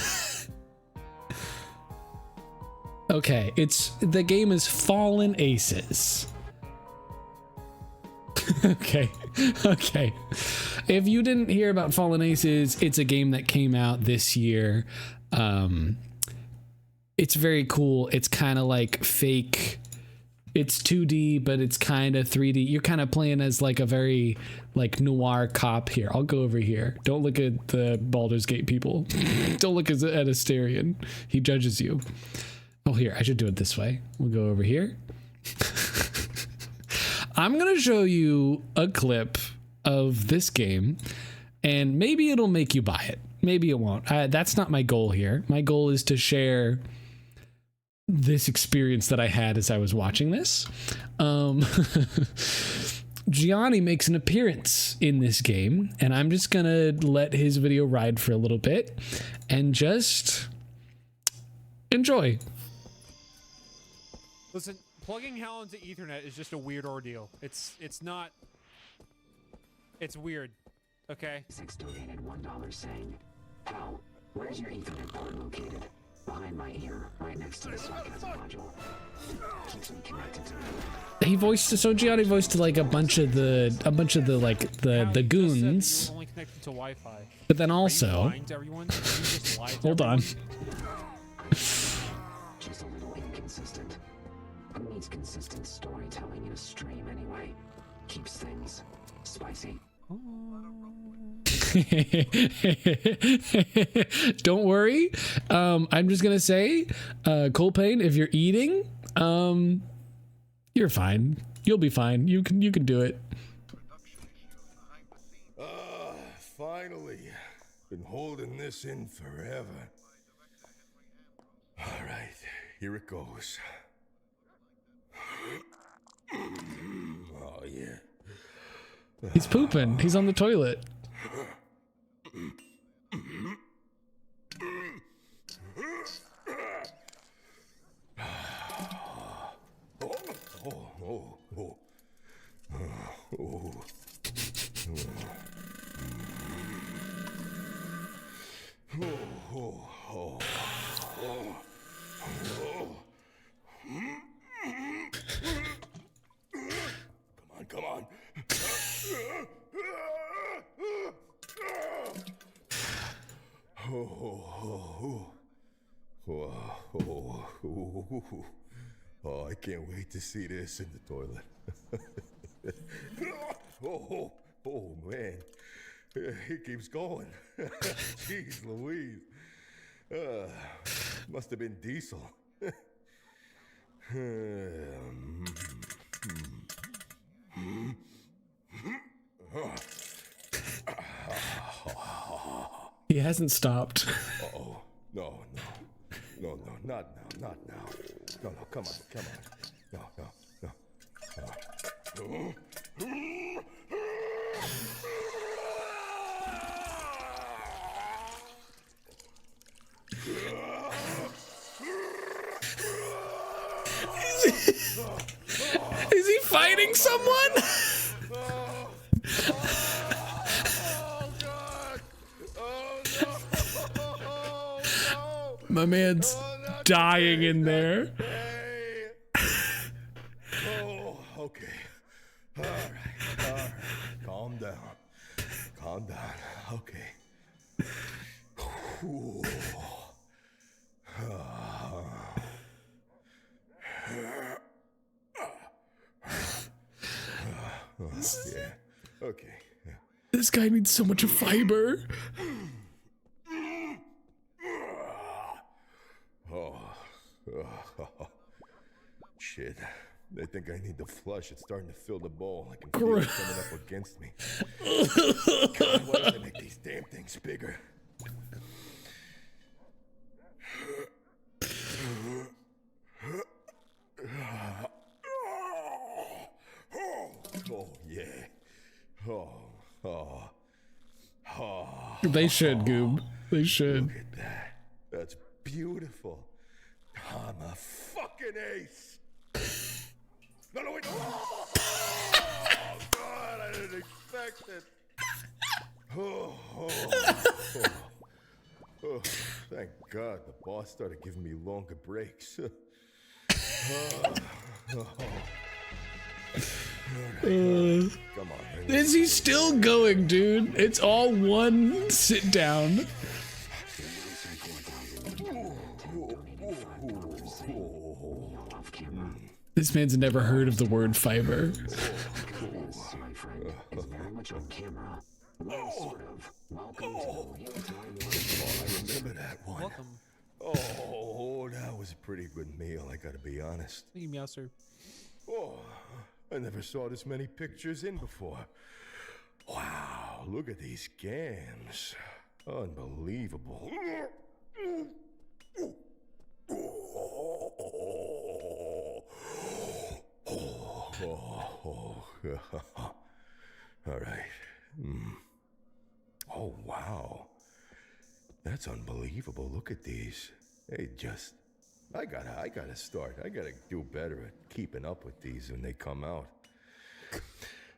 Okay, the game is Fallen Aces. Okay. If you didn't hear about Fallen Aces, it's a game that came out this year. It's very cool. It's kind of like fake it's 2D, but it's kind of 3D. You're kind of playing as like a very like noir cop here. I'll go over here. Don't look at the Baldur's Gate people. Don't look at Asterion. He judges you. Oh, here, I should do it this way. We'll go over here. I'm gonna show you a clip of this game, and maybe it'll make you buy it. Maybe it won't. That's not my goal here. My goal is to share this experience that I had as I was watching this. Gianni makes an appearance in this game, and I'm just gonna let his video ride for a little bit and just enjoy. Listen, plugging Hal into Ethernet is just a weird ordeal. It's not. It's weird. Okay. 6 donated $1 saying, "Hal, where's your Ethernet port located?" "Behind my ear, right next to the sarcasm module. Keeps me connected to me." He voiced, so Gianni voiced like a bunch of the like the goons. Only connected to Wi-Fi. But then also, Lying to everyone? Did you just lie to hold on. Just a little inconsistent. Who needs consistent storytelling in a stream anyway? Keeps things spicy. Don't worry. I'm just gonna say, Cole Payne, if you're eating, you're fine. You'll be fine. You can do it. Finally. Been holding this in forever. All right, here it goes. Oh, yeah. He's pooping. He's on the toilet. Come on. Oh, I can't wait to see this in the toilet. Oh, man. It keeps going. Jeez Louise. Must have been diesel. He hasn't stopped. Uh-oh. No, not now. No, come on. No. Is he fighting someone? My man's dying in there. Oh, okay. All right. Calm down. Okay. Ooh. Yeah. Okay. Yeah. This guy needs so much fiber. Shit. I think I need to flush. It's starting to fill the bowl. I can feel it coming up against me. God, why don't they make these damn things bigger? Oh, yeah. They should, Goob. They should. Look at that. That's beautiful. I'm a fucking ace. No, wait. Oh, God, I didn't expect it. Oh, thank God the boss started giving me longer breaks. Come on. Is he still going, dude? It's all one sit down. This man's never heard of the word fiber. This, my friend, is very much on camera. Well, sort of. Welcome to Hilltime Live. I remember that one. Welcome. Oh, that was a pretty good meal, I gotta be honest. Thank you, Meowster. Oh, I never saw this many pictures in before. Wow, look at these games. Unbelievable. All right. Oh, wow. That's unbelievable. Look at these. They just... I gotta start. I gotta do better at keeping up with these when they come out.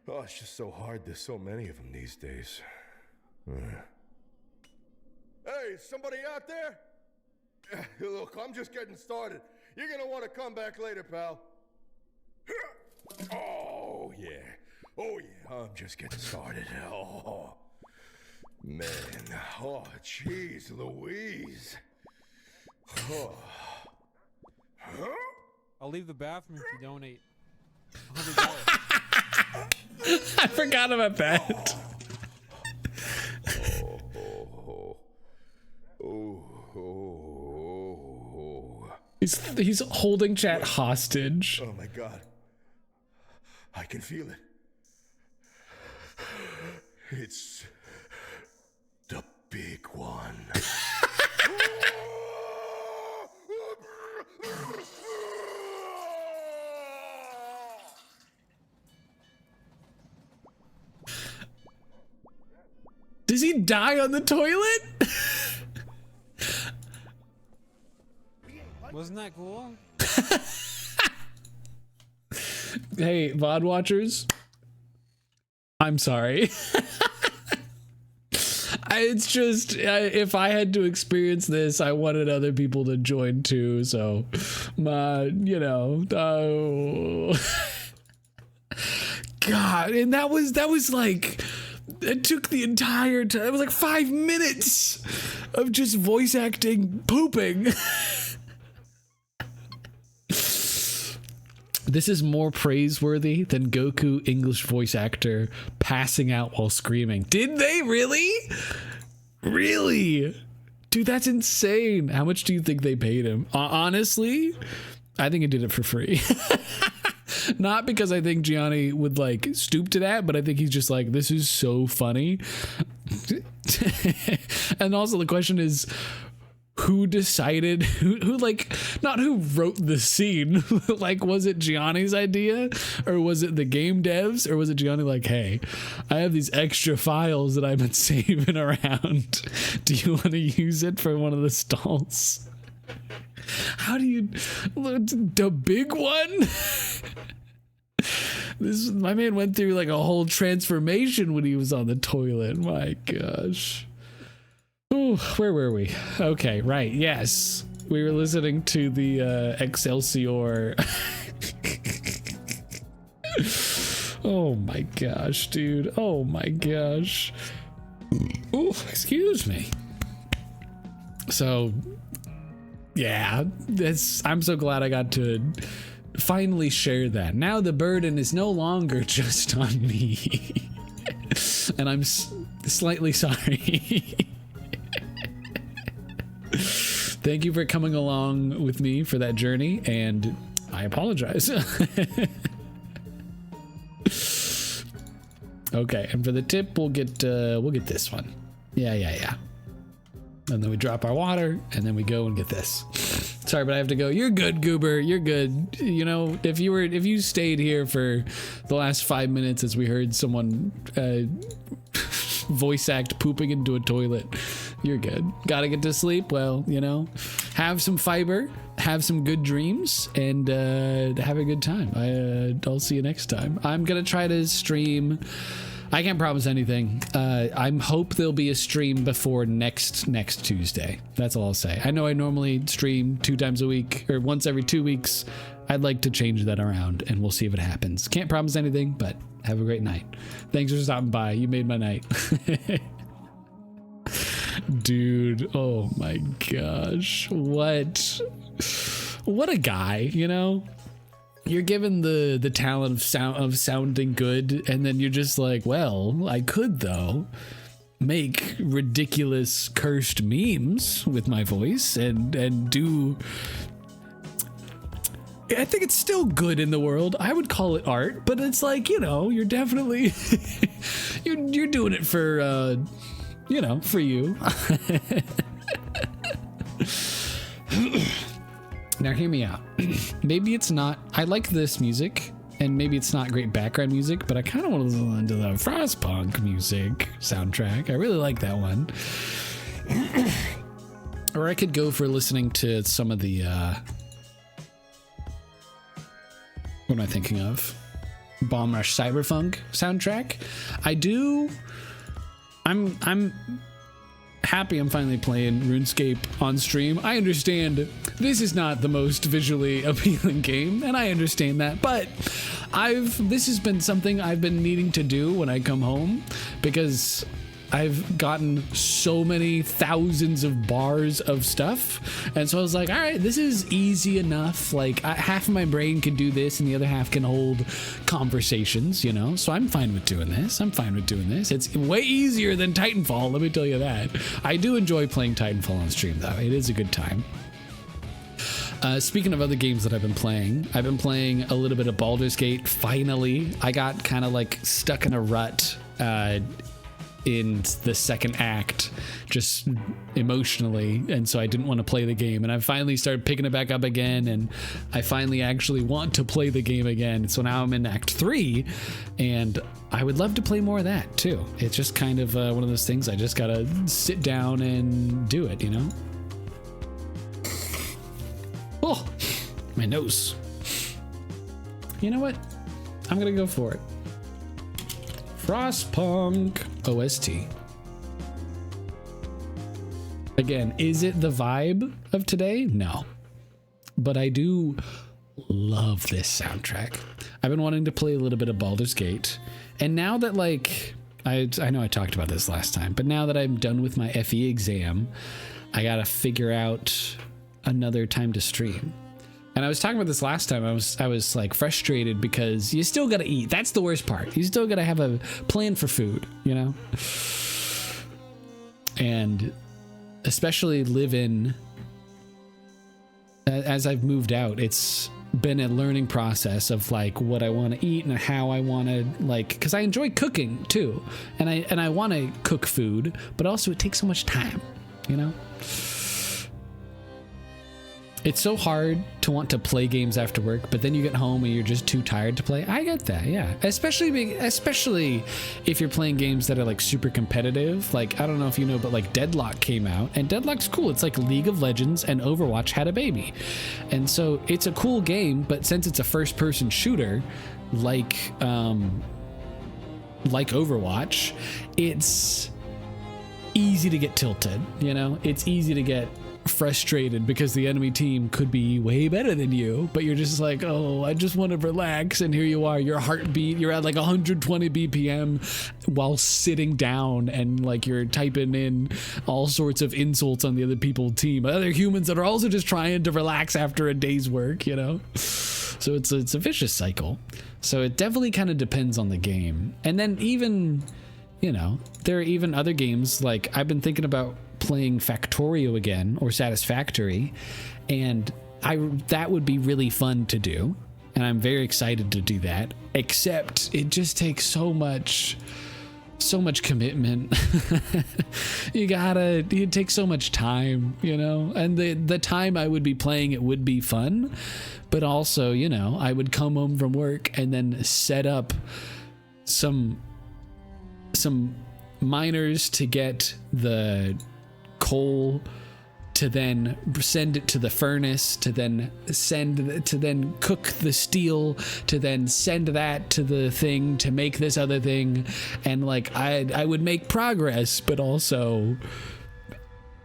Oh, it's just so hard. There's so many of them these days. Hey, somebody out there? Look, I'm just getting started. You're gonna want to come back later, pal. Oh, yeah. Oh, yeah. I'm just getting started. Oh, man. Oh, jeez, Louise. Oh. Huh? I'll leave the bathroom if you donate $100. I forgot about that. He's holding chat hostage. Oh my God. I can feel it. It's the big one. Does he die on the toilet? Wasn't that cool? Hey, VOD watchers. I'm sorry. It's just, if I had to experience this, I wanted other people to join too. So, you know, God, and that was like, it took the entire time. It was like 5 minutes of just voice acting pooping. This is more praiseworthy than Goku English voice actor passing out while screaming. Did they really? Really? Dude, that's insane. How much do you think they paid him? Honestly, I think he did it for free. Not because I think Gianni would like stoop to that, but I think he's just like, this is so funny. And also the question is, who decided, who like, not who wrote the scene, like, was it Gianni's idea, or was it the game devs, or was it Gianni like, hey, I have these extra files that I've been saving around. Do you want to use it for one of the stalls? How do you, the big one? My man went through like a whole transformation when he was on the toilet. My gosh. Ooh, where were we? Okay, right. Yes. We were listening to the Excelsior. Oh my gosh, dude. Oh my gosh. Ooh, excuse me. So, yeah, I'm so glad I got to finally share that. Now the burden is no longer just on me. And I'm slightly sorry. Thank you for coming along with me for that journey, and I apologize. Okay, and for the tip, we'll get this one. Yeah. And then we drop our water, and then we go and get this. Sorry, but I have to go. You're good, Goober. You're good. You know, if you stayed here for the last 5 minutes as we heard someone voice act pooping into a toilet, you're good. Gotta get to sleep. Well, you know, have some fiber, have some good dreams, and have a good time. I'll see you next time. I'm gonna try to stream. I can't promise anything. I hope there'll be a stream before next Tuesday. That's all I'll say. I know I normally stream 2 times a week or once every 2 weeks. I'd like to change that around, and we'll see if it happens. Can't promise anything, but have a great night. Thanks for stopping by. You made my night. Dude, oh my gosh. What a guy, you know? you're given the talent of sounding good, and then you're just like, well, I could though make ridiculous cursed memes with my voice and do. I think it's still good in the world. I would call it art, but it's like, you know, you're definitely you're doing it for you know, for you. Now hear me out. Maybe it's not, I like this music, and maybe it's not great background music, but I kind of want to listen to the Frostpunk music soundtrack. I really like that one. Or I could go for listening to some of the what am I thinking of? Bomb Rush Cyberpunk soundtrack. I'm happy I'm finally playing RuneScape on stream. I understand this is not the most visually appealing game, and I understand that, but this has been something I've been needing to do when I come home, because I've gotten so many thousands of bars of stuff, and so I was like, all right, this is easy enough. Like, half of my brain can do this and the other half can hold conversations, you know, so I'm fine with doing this. It's way easier than Titanfall, let me tell you that. I do enjoy playing Titanfall on stream though. It is a good time. Speaking of other games that I've been playing a little bit of Baldur's Gate. Finally, I got kind of like stuck in a rut in the second act, just emotionally, and so I didn't want to play the game, and I finally started picking it back up again, and I finally actually want to play the game again. So now I'm in Act 3, and I would love to play more of that too. It's just kind of one of those things I just gotta sit down and do it, you know? Oh, my nose. You know what? I'm gonna go for it. Frostpunk OST. Again, is it the vibe of today? No. But I do love this soundtrack. I've been wanting to play a little bit of Baldur's Gate. And now that, like, I know I talked about this last time, but now that I'm done with my FE exam, I gotta figure out another time to stream. And I was talking about this last time. I was like frustrated because you still got to eat. That's the worst part. You still got to have a plan for food, you know? And especially as I've moved out, it's been a learning process of like what I want to eat and how I want to, like, because I enjoy cooking too. And I want to cook food, but also it takes so much time, you know? It's so hard to want to play games after work, but then you get home and you're just too tired to play. I get that, yeah. Especially if you're playing games that are like super competitive. Like, I don't know if you know, but like Deadlock came out, and Deadlock's cool. It's like League of Legends and Overwatch had a baby. And so it's a cool game, but since it's a first-person shooter, like Overwatch, it's easy to get tilted, you know? It's easy to get frustrated because the enemy team could be way better than you, but you're just like, oh, I just want to relax, and here you are, your heartbeat, you're at like 120 BPM while sitting down, and like you're typing in all sorts of insults on the other people's team, other humans that are also just trying to relax after a day's work, you know? So it's a vicious cycle. So it definitely kind of depends on the game. And then even, you know, there are even other games, like I've been thinking about playing Factorio again, or Satisfactory, and that would be really fun to do, and I'm very excited to do that, except it just takes so much commitment. It takes so much time, you know, and the time I would be playing it would be fun, but also, you know, I would come home from work and then set up some miners to get the coal, to then send it to the furnace, to then cook the steel, to then send that to the thing to make this other thing. And like I would make progress, but also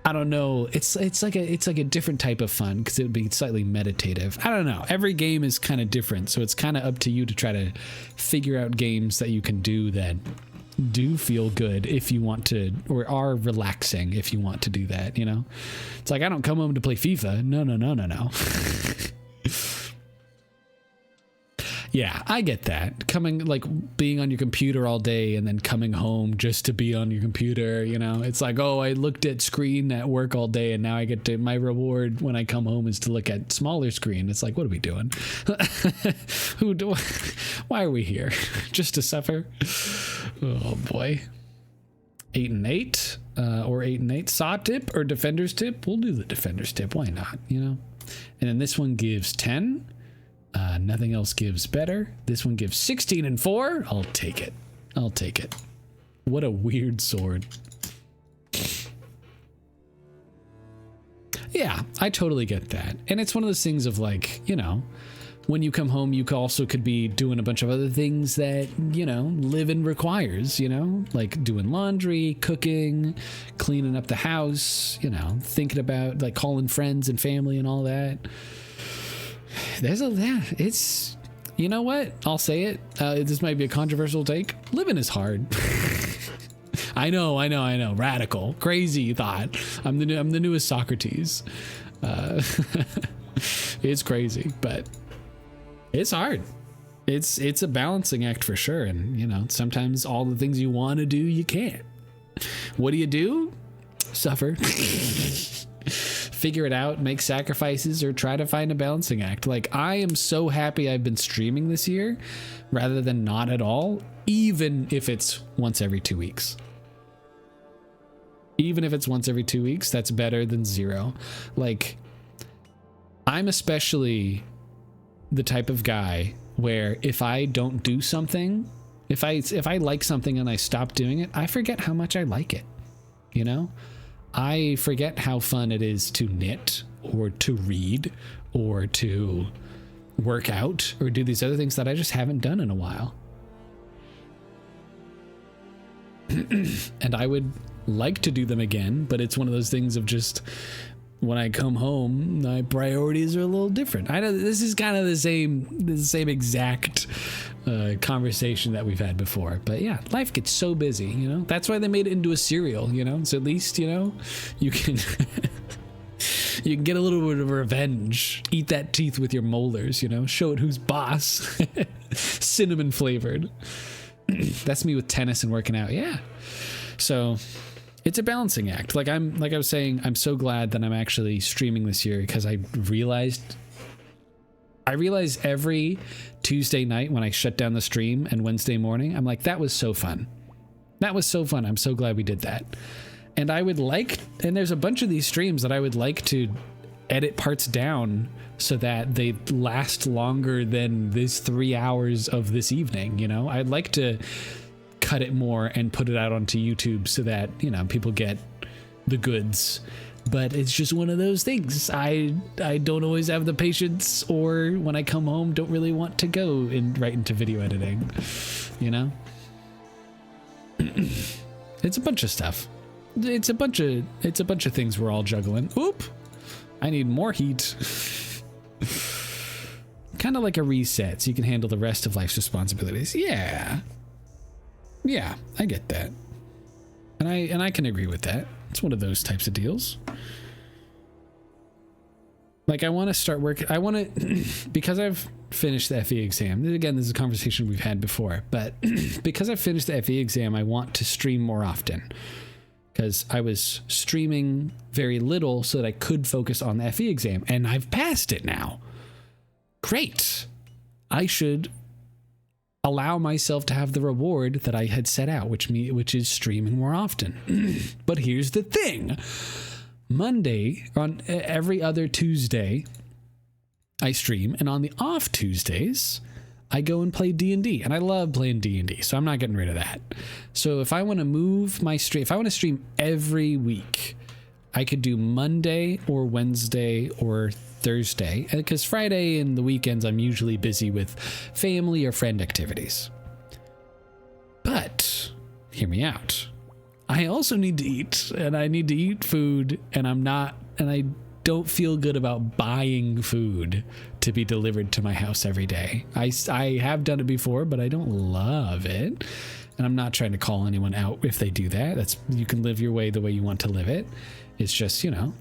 I don't know, it's like a different type of fun, because it would be slightly meditative. I don't know, every game is kind of different, so it's kind of up to you to try to figure out games that you can do that do feel good if you want to, or are relaxing if you want to do that, you know? It's like, I don't come home to play FIFA. No. Yeah, I get that. Being on your computer all day and then coming home just to be on your computer, you know? It's like, oh, I looked at screen at work all day and now I get to, my reward when I come home is to look at smaller screen. It's like, what are we doing? Why are we here? Just to suffer? Oh boy. 8 and 8, or 8 and 8. Saw tip or defender's tip? We'll do the defender's tip. Why not? You know? And then this one gives 10. Nothing else gives better. This one gives 16 and 4. I'll take it. I'll take it. What a weird sword. Yeah, I totally get that. And it's one of those things of like, you know, when you come home, you also could be doing a bunch of other things that, you know, living requires, you know, like doing laundry, cooking, cleaning up the house, you know, thinking about like calling friends and family and all that. It's, you know what? I'll say it. This might be a controversial take. Living is hard. I know. Radical, crazy thought. I'm the newest Socrates. It's crazy, but it's hard. It's a balancing act for sure. And you know, sometimes all the things you want to do, you can't. What do? Suffer. Figure it out, make sacrifices, or try to find a balancing act. Like, I am so happy I've been streaming this year rather than not at all, even if it's once every 2 weeks. Even if it's once every 2 weeks, that's better than 0. Like, I'm especially the type of guy where if I don't do something, if I like something and I stop doing it, I forget how much I like it, you know? I forget how fun it is to knit or to read or to work out or do these other things that I just haven't done in a while. And I would like to do them again, but it's one of those things of just when I come home, my priorities are a little different. I know this is kind of the same exact conversation that we've had before, but yeah, life gets so busy, you know. That's why they made it into a cereal, you know. So at least, you know, you can you can get a little bit of revenge. Eat that teeth with your molars, you know. Show it who's boss. Cinnamon flavored. That's me with tennis and working out. Yeah. So it's a balancing act. Like I was saying, I'm so glad that I'm actually streaming this year because I realized every Tuesday night when I shut down the stream and Wednesday morning, I'm like, that was so fun. That was so fun. I'm so glad we did that. And there's a bunch of these streams that I would like to edit parts down so that they last longer than this 3 hours of this evening. You know, I'd like to cut it more and put it out onto YouTube so that, you know, people get the goods. But it's just one of those things. I don't always have the patience, or when I come home, don't really want to go right into video editing, you know? It's a bunch of stuff. It's a bunch of things we're all juggling. Oop! I need more heat. Kind of like a reset so you can handle the rest of life's responsibilities. Yeah, I get that. And I can agree with that. It's one of those types of deals. Like, I want to start working. I want to, because I've finished the FE exam. Again, this is a conversation we've had before, but because I've finished the FE exam, I want to stream more often. Because I was streaming very little so that I could focus on the FE exam, and I've passed it now. Great. I should allow myself to have the reward that I had set out, which is streaming more often. But here's the thing. Monday, on every other Tuesday, I stream, and on the off Tuesdays, I go and play D&D, and I love playing D&D, so I'm not getting rid of that. So if I want to move my stream, if I want to stream every week, I could do Monday or Wednesday or Thursday, because Friday and the weekends I'm usually busy with family or friend activities. But hear me out. I also need to eat, and I need to eat food, and I don't feel good about buying food to be delivered to my house every day. I have done it before, but I don't love it. And I'm not trying to call anyone out if they do that. You can live your way the way you want to live it. It's just, you know,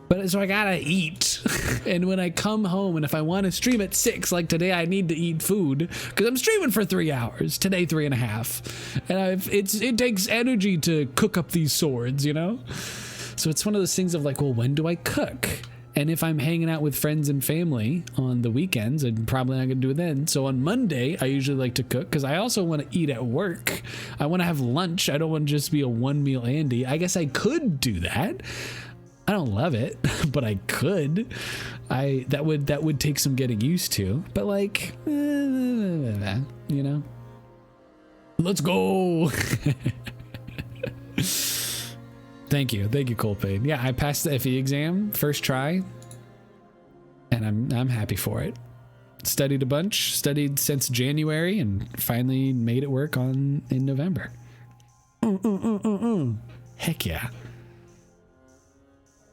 But so I gotta eat. And when I come home and if I want to stream at 6, like today, I need to eat food because I'm streaming for 3 hours. Today, 3.5. And it takes energy to cook up these swords, you know? So it's one of those things of like, well, when do I cook? And if I'm hanging out with friends and family on the weekends, I'm probably not gonna do it then. So on Monday, I usually like to cook because I also want to eat at work. I want to have lunch. I don't want to just be a 1-meal Andy. I guess I could do that. I don't love it, but I could. That would take some getting used to. But like, you know, let's go. Thank you, Colpain. Yeah, I passed the FE exam first try, and I'm happy for it. Studied a bunch, studied since January, and finally made it work in November. Heck yeah.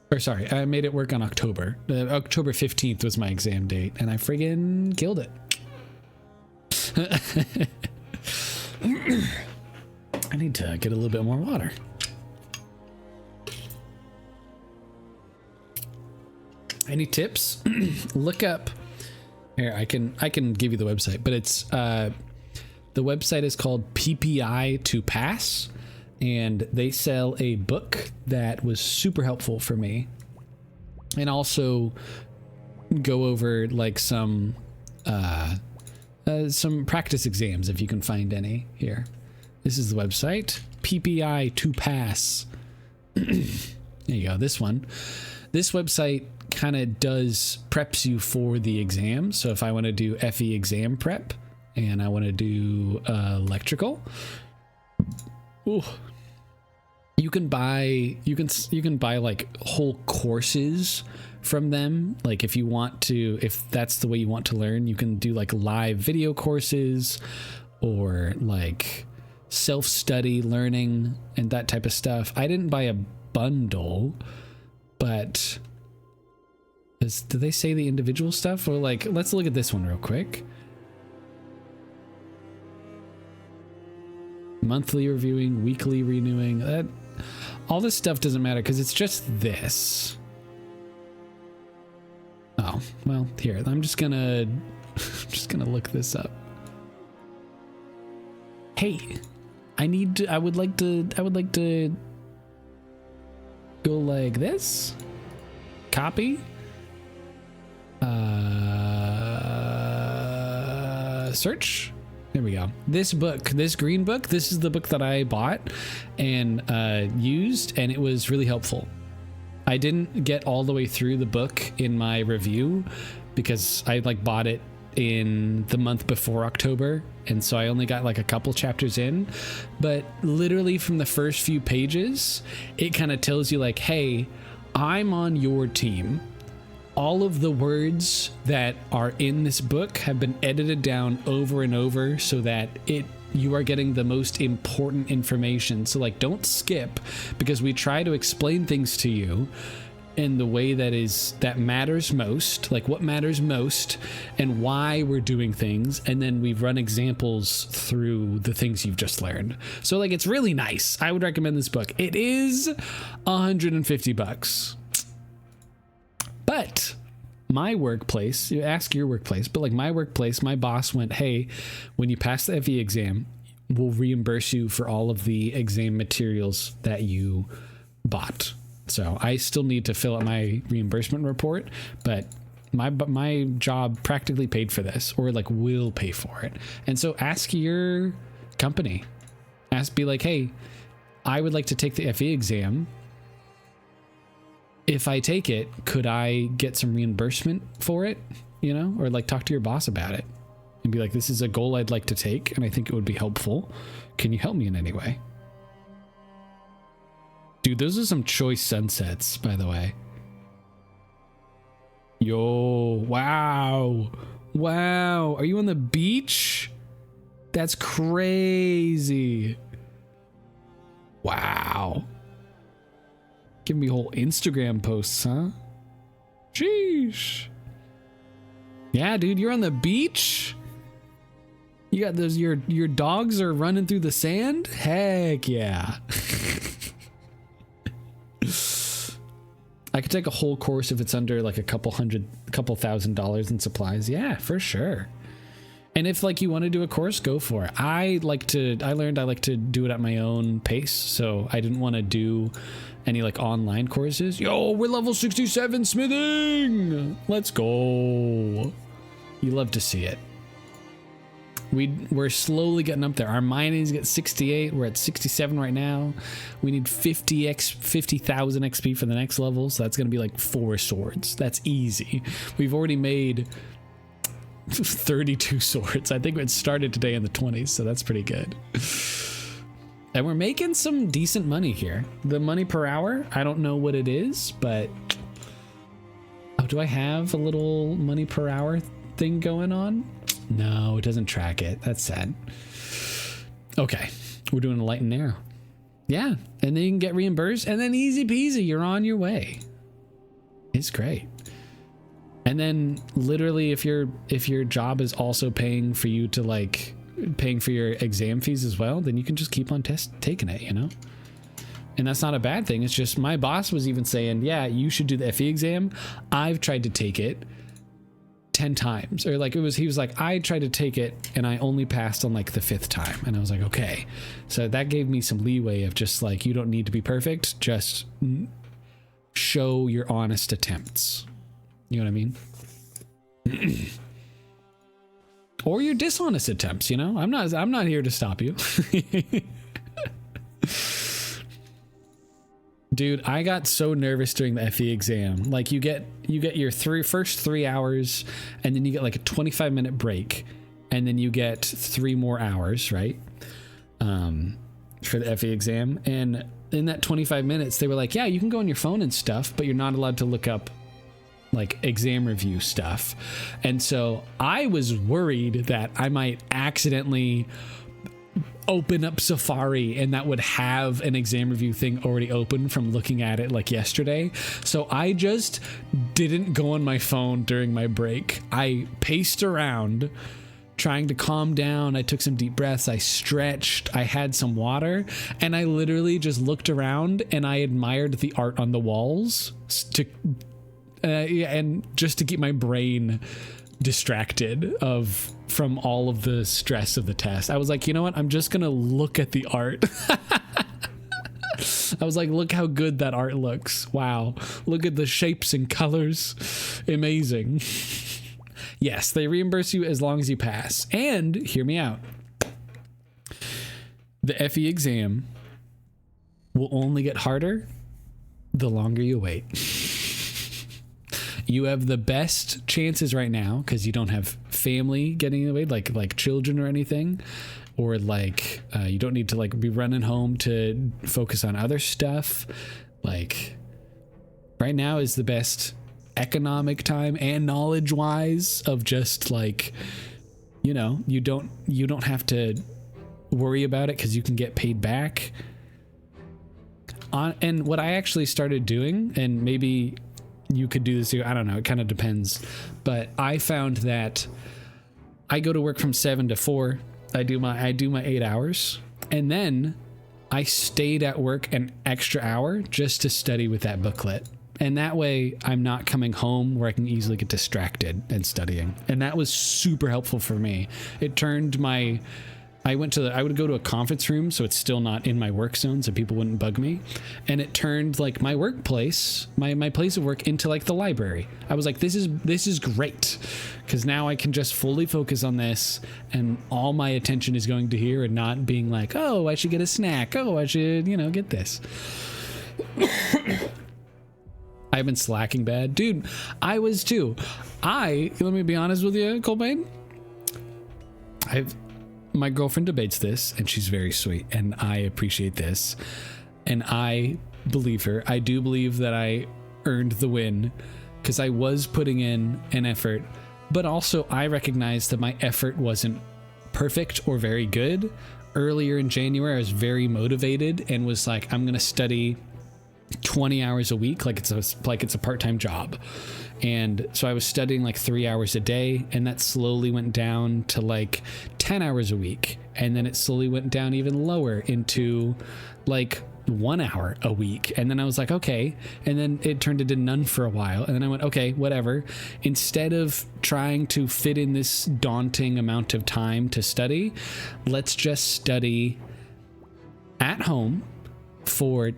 Or sorry, I made it work on October. October 15th was my exam date, and I friggin' killed it. I need to get a little bit more water. Any tips? Look up. Here, I can give you the website, but it's the website is called PPI to Pass. And they sell a book that was super helpful for me, and also go over like some practice exams if you can find any. Here, this is the website, PPI to Pass. There you go. This website kind of preps you for the exam. So if I want to do FE exam prep and I want to do electrical. Ooh. You can buy like whole courses from them. Like if that's the way you want to learn, you can do like live video courses or like self-study learning and that type of stuff. I didn't buy a bundle, but do they say the individual stuff? Or like, let's look at this one real quick. Monthly reviewing, weekly renewing, that all this stuff doesn't matter because it's just this. Oh, well, here, I'm just gonna look this up. Hey, I would like to go like this. Copy. Search. There we go. This green book, this is the book that I bought and used, and it was really helpful. I didn't get all the way through the book in my review because I like bought it in the month before October, and so I only got like a couple chapters in, but literally from the first few pages, it kind of tells you like, hey, I'm on your team. All of the words that are in this book have been edited down over and over so that you are getting the most important information. So like, don't skip, because we try to explain things to you in the way that matters most, like what matters most and why we're doing things. And then we run examples through the things you've just learned. So like, it's really nice. I would recommend this book. It is $150. But my workplace, you ask your workplace, but like my workplace, my boss went, hey, when you pass the FE exam, we'll reimburse you for all of the exam materials that you bought. So I still need to fill out my reimbursement report, but my job practically paid for this, or like will pay for it. And so ask your company, be like, hey, I would like to take the FE exam. If I take it, could I get some reimbursement for it? You know, or like talk to your boss about it and be like, this is a goal I'd like to take, and I think it would be helpful. Can you help me in any way? Dude, those are some choice sunsets, by the way. Yo, wow. Wow. Are you on the beach? That's crazy. Wow. Give me whole Instagram posts, huh? Sheesh. Yeah, dude, you're on the beach? You got those, your dogs are running through the sand? Heck yeah. I could take a whole course if it's under like a couple $1,000 in supplies. Yeah, for sure. And if like you want to do a course, go for it. I learned I like to do it at my own pace. So I didn't want to do any like online courses. Yo, we're level 67 smithing. Let's go. You love to see it. We're slowly getting up there. Our mining's at 68. We're at 67 right now. We need 50,000 XP for the next level. So that's going to be like 4 swords. That's easy. We've already made 32 swords. I think it started today in the 20s. So that's pretty good. And we're making some decent money here. The money per hour, I don't know what it is, but oh, do I have a little money per hour thing going on? No, it doesn't track it. That's sad. Okay, we're doing a light and narrow. Yeah, and then you can get reimbursed, and then easy peasy, you're on your way. It's great. And then literally, if your job is also paying for you to like paying for your exam fees as well, then you can just keep on taking it, you know? And that's not a bad thing. It's just my boss was even saying, yeah, you should do the FE exam. I've tried to take it 10 times, or like he was like, I tried to take it and I only passed on like the 5th time. And I was like, okay. So that gave me some leeway of just like, you don't need to be perfect. Just show your honest attempts. You know what I mean? Or your dishonest attempts, you know? I'm not here to stop you. Dude, I got so nervous during the FE exam. Like you get your first 3 hours, and then you get like a 25-minute break, and then you get 3 more hours, right? For the FE exam. And in that 25 minutes, they were like, yeah, you can go on your phone and stuff, but you're not allowed to look up like exam review stuff. And so I was worried that I might accidentally open up Safari and that would have an exam review thing already open from looking at it like yesterday. So I just didn't go on my phone during my break. I paced around trying to calm down. I took some deep breaths. I stretched. I had some water, and I literally just looked around and I admired the art on the walls and just to keep my brain distracted from all of the stress of the test. I was like, you know what? I'm just gonna look at the art. I was like, look how good that art looks. Wow. Look at the shapes and colors. Amazing. Yes, they reimburse you as long as you pass. And hear me out. The FE exam will only get harder the longer you wait. You have the best chances right now because you don't have family getting in the way, like children or anything, or like you don't need to like be running home to focus on other stuff. Like right now is the best economic time and knowledge wise of just like, you know, you don't have to worry about it because you can get paid back. And what I actually started doing, and maybe you could do this too, I don't know, it kind of depends, but I found that I go to work from 7 to 4. I do my 8 hours, and then I stayed at work an extra hour just to study with that booklet. And that way I'm not coming home where I can easily get distracted and studying. And that was super helpful for me. It turned I would go to a conference room, so it's still not in my work zone, so people wouldn't bug me. And it turned like my workplace, my place of work, into like the library. I was like, this is great, because now I can just fully focus on this, and all my attention is going to here, and not being like, oh, I should get a snack. Oh, I should, get this. I've been slacking bad, dude. I was too. Let me be honest with you, Colbane. My girlfriend debates this, and she's very sweet, and I appreciate this, and I believe her. I do believe that I earned the win because I was putting in an effort, but also I recognized that my effort wasn't perfect or very good. Earlier in January, I was very motivated and was like, I'm going to study 20 hours a week like it's a part-time job. And so I was studying like 3 hours a day, and that slowly went down to like 10 hours a week. And then it slowly went down even lower into like 1 hour a week. And then I was like, okay. And then it turned into none for a while. And then I went, okay, whatever. Instead of trying to fit in this daunting amount of time to study, let's just study at home for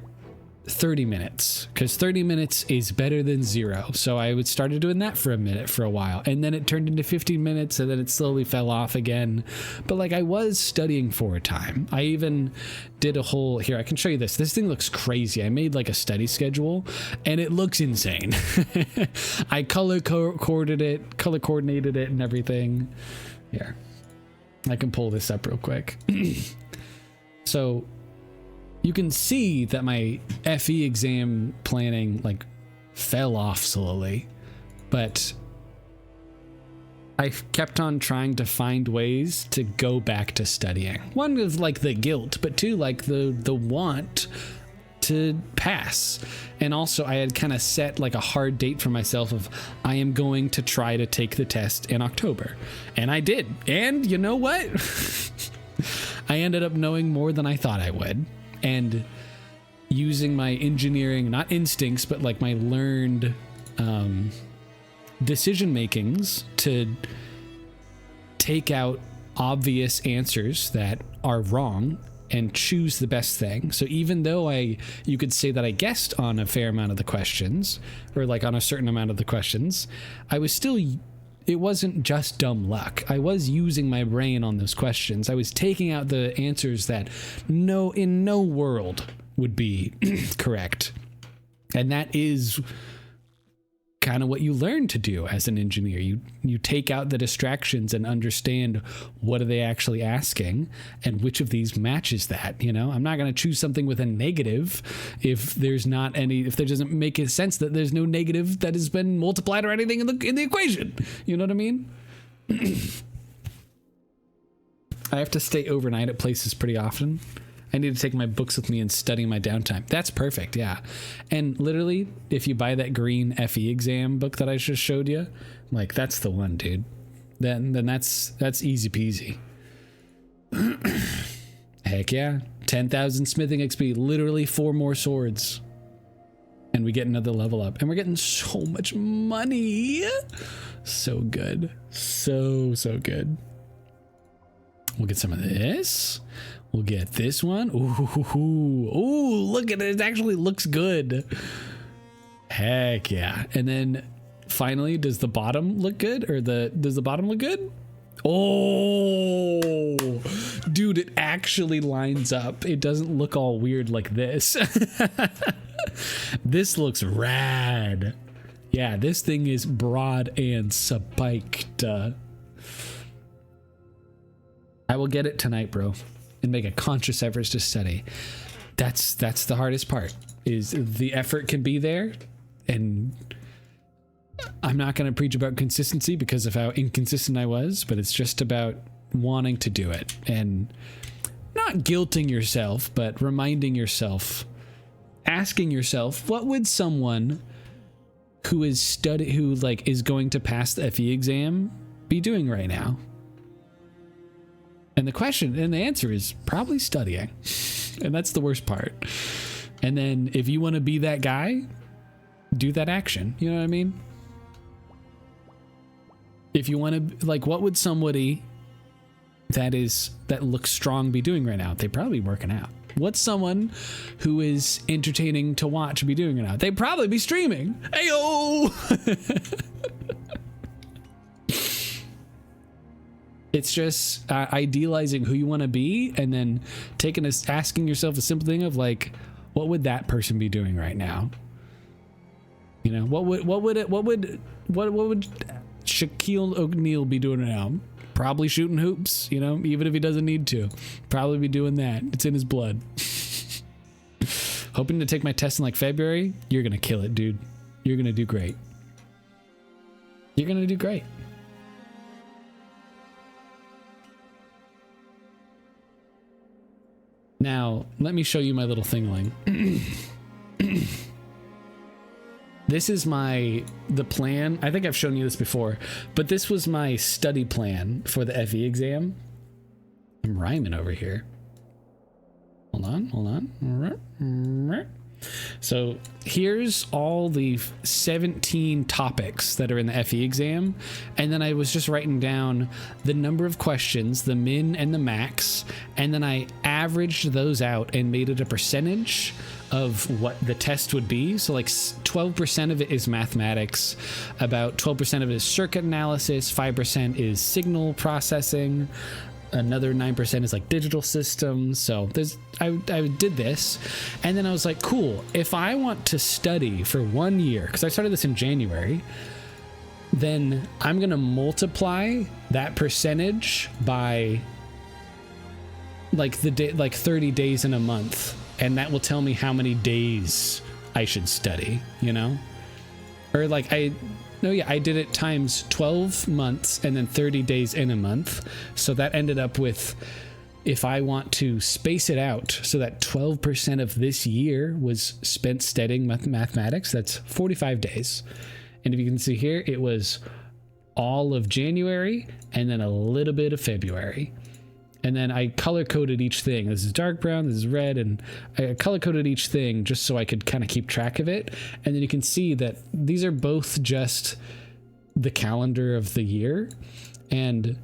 30 minutes, because 30 minutes is better than 0. So I would started doing that for a while, and then it turned into 15 minutes, and then it slowly fell off again. But like, I was studying for a time. I even did a whole, here, I can show you this. This thing looks crazy. I made like a study schedule, and it looks insane. I color coordinated it and everything. Here, I can pull this up real quick. So you can see that my FE exam planning like fell off slowly, but I kept on trying to find ways to go back to studying. One is like the guilt, but two, like the want to pass. And also I had kind of set like a hard date for myself of I am going to try to take the test in October. And I did. And you know what? I ended up knowing more than I thought I would. And using my engineering, not instincts, but like my learned decision makings to take out obvious answers that are wrong and choose the best thing. So even though you could say that I guessed on a fair amount of the questions, or like on a certain amount of the questions, it wasn't just dumb luck. I was using my brain on those questions. I was taking out the answers that in no world would be correct. And that is kind of what you learn to do as an engineer. You take out the distractions and understand what are they actually asking and which of these matches that, you know? I'm not going to choose something with a negative if there doesn't make sense that there's no negative that has been multiplied or anything in the equation. You know what I mean? I have to stay overnight at places pretty often. I need to take my books with me and study in my downtime. That's perfect, yeah. And literally, if you buy that green FE exam book that I just showed you, like, that's the one, dude. Then that's easy peasy. Heck yeah. 10,000 smithing XP, literally 4 more swords. And we get another level up. And we're getting so much money. So good. So good. We'll get some of this. We'll get this one. Ooh, look at it. It actually looks good. Heck yeah. And then finally, does the bottom look good? Or does the bottom look good? Oh, dude, it actually lines up. It doesn't look all weird like this. This looks rad. Yeah, this thing is broad and spiked. I will get it tonight, bro, and make a conscious effort to study. That's the hardest part, is the effort can be there, and I'm not going to preach about consistency because of how inconsistent I was, but it's just about wanting to do it and not guilting yourself, but reminding yourself, asking yourself, what would someone who is going to pass the FE exam be doing right now? And the answer is probably studying. And that's the worst part. And then if you want to be that guy, do that action. You know what I mean? If you want to, like, what would somebody that looks strong be doing right now? They'd probably be working out. What's someone who is entertaining to watch be doing right now? They'd probably be streaming. Heyo! It's just idealizing who you want to be, and then asking yourself a simple thing of like, what would that person be doing right now? You know, what would Shaquille O'Neal be doing right now? Probably shooting hoops, you know, even if he doesn't need to. Probably be doing that. It's in his blood. Hoping to take my test in like February. You're gonna kill it, dude. You're gonna do great. You're gonna do great. Now, let me show you my little thingling. This is the plan. I think I've shown you this before, but this was my study plan for the FE exam. I'm rhyming over here. Hold on. So here's all the 17 topics that are in the FE exam, and then I was just writing down the number of questions, the min and the max, and then I averaged those out and made it a percentage of what the test would be. So like 12% of it is mathematics, about 12% of it is circuit analysis, 5% is signal processing, another 9% is like digital systems. So I did this, and then I was like, cool, if I want to study for 1 year, because I started this in January, then I'm gonna multiply that percentage by like 30 days in a month, and that will tell me how many days I should study, you know? Or like I did it times 12 months and then 30 days in a month. So that ended up with, if I want to space it out so that 12% of this year was spent studying mathematics, that's 45 days. And if you can see here, it was all of January and then a little bit of February. And then I color coded each thing. This is dark brown, this is red, and I color coded each thing just so I could kind of keep track of it. And then you can see that these are both just the calendar of the year. And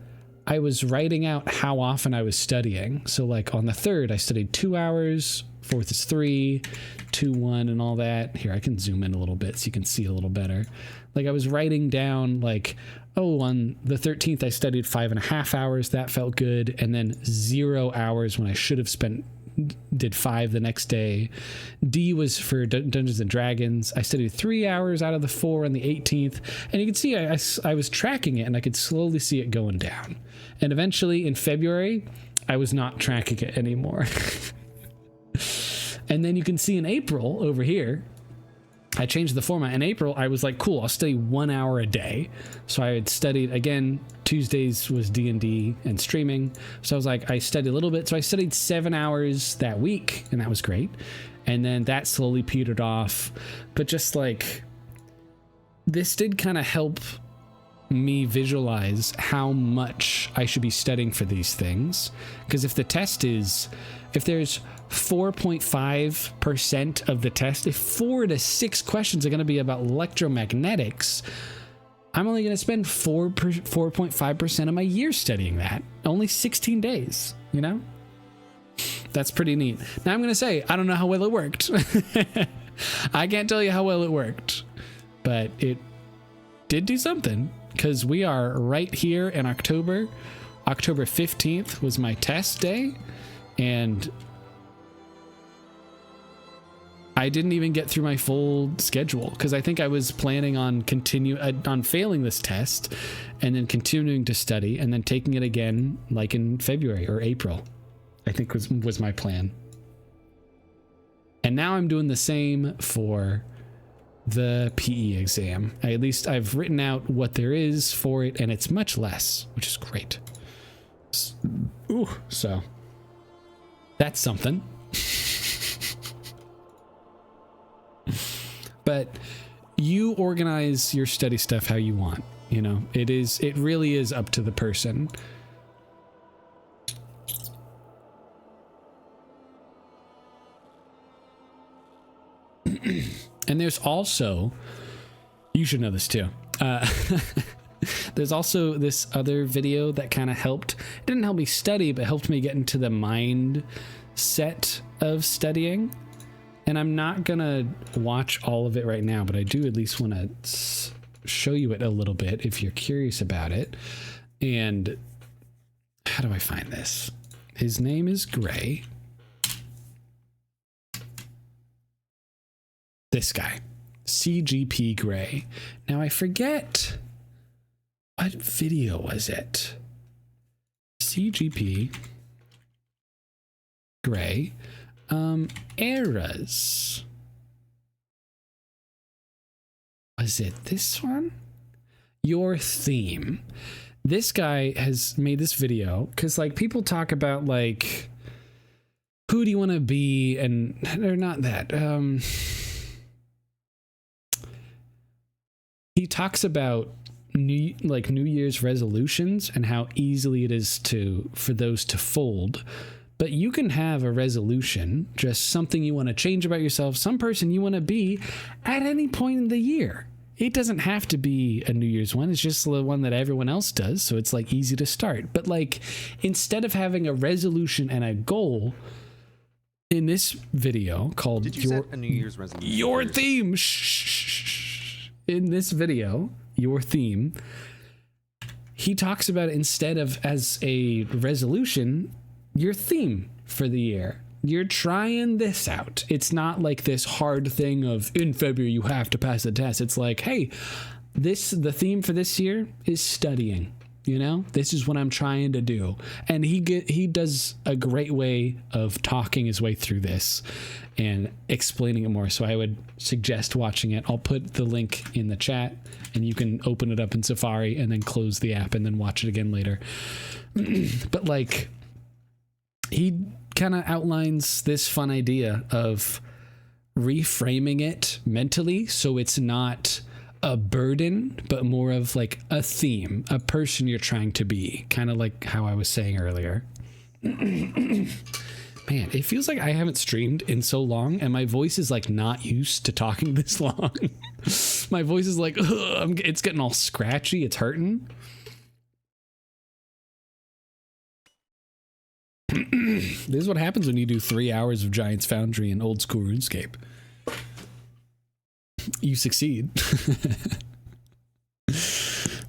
I was writing out how often I was studying. So like on the 3rd, I studied 2 hours, 4th is 3, 2, 1, and all that. Here, I can zoom in a little bit so you can see a little better. Like I was writing down like, oh, on the 13th, I studied 5.5 hours. That felt good. And then 0 hours when I should have did 5 the next day. D was for Dungeons and Dragons. I studied 3 hours out of the 4 on the 18th. And you can see I was tracking it, and I could slowly see it going down. And eventually in February, I was not tracking it anymore. And then you can see in April over here, I changed the format. In April, I was like, cool, I'll study 1 hour a day. So I had studied, again, Tuesdays was D&D and streaming. So I was like, I studied a little bit. So I studied 7 hours that week, and that was great. And then that slowly petered off. But just like, this did kind of help me visualize how much I should be studying for these things. Because if the test is, if there's 4.5% of the test, if 4 to 6 questions are going to be about electromagnetics, I'm only going to spend 4.5% of my year studying that. Only 16 days, you know? That's pretty neat. Now I'm going to say, I don't know how well it worked. I can't tell you how well it worked, but it did do something, because we are right here in October. October 15th was my test day, and I didn't even get through my full schedule, because I think I was planning on on failing this test and then continuing to study and then taking it again like in February or April, I think was my plan. And now I'm doing the same for the PE exam. At least I've written out what there is for it, and it's much less, which is great. Ooh, so that's something. But you organize your study stuff how you want, you know. It really is up to the person. And there's also, you should know this too. There's also this other video that kind of helped. It didn't help me study, but helped me get into the mindset of studying. And I'm not gonna watch all of it right now, but I do at least want to show you it a little bit if you're curious about it. And how do I find this? His name is Gray. This guy, CGP Gray. Now I forget, what video was it? CGP Gray. Eras. Was it this one? Your theme. This guy has made this video because like people talk about like, who do you want to be? And they're not that. He talks about New Year's resolutions and how easily it is for those to fold. But you can have a resolution, just something you want to change about yourself, some person you want to be at any point in the year. It doesn't have to be a New Year's one. It's just the one that everyone else does. So it's like easy to start. But like, instead of having a resolution and a goal, in this video called Did you set a New Year's resolution? Your theme. Shh. In this video, your theme, he talks about, instead of as a resolution, your theme for the year. You're trying this out. It's not like this hard thing of in February you have to pass the test. It's like, hey, the theme for this year is studying. You know, this is what I'm trying to do. And he does a great way of talking his way through this and explaining it more. So I would suggest watching it. I'll put the link in the chat and you can open it up in Safari and then close the app and then watch it again later. But like, he kind of outlines this fun idea of reframing it mentally so it's not a burden, but more of like a theme, a person you're trying to be, kind of like how I was saying earlier. Man, it feels like I haven't streamed in so long and my voice is like not used to talking this long. My voice is like, it's getting all scratchy. It's hurting. This is what happens when you do 3 hours of Giants Foundry and old school RuneScape. You succeed.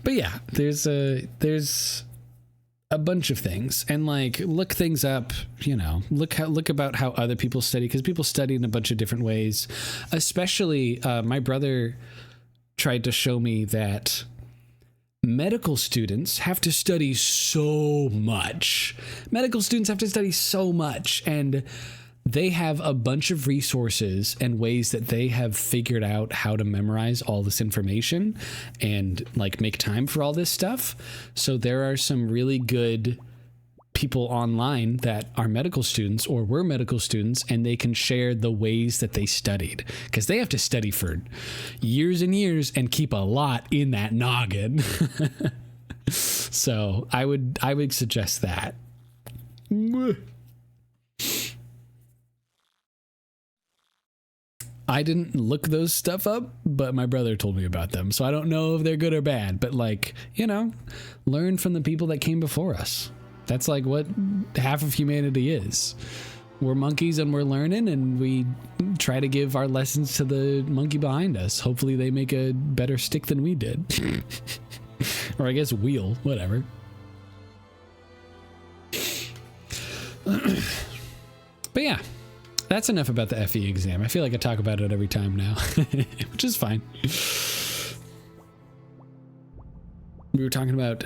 But yeah, there's a bunch of things, and like, look things up, you know, look about how other people study, because people study in a bunch of different ways. Especially my brother tried to show me that medical students have to study so much. And they have a bunch of resources and ways that they have figured out how to memorize all this information and like make time for all this stuff. So there are some really good people online that are medical students or were medical students, and they can share the ways that they studied, because they have to study for years and years and keep a lot in that noggin. So I would suggest that. I didn't look those stuff up, but my brother told me about them. So I don't know if they're good or bad, but like, you know, learn from the people that came before us. That's like what half of humanity is. We're monkeys and we're learning, and we try to give our lessons to the monkey behind us. Hopefully they make a better stick than we did. Or I guess wheel, whatever. But yeah, that's enough about the FE exam. I feel like I talk about it every time now, which is fine. We were talking about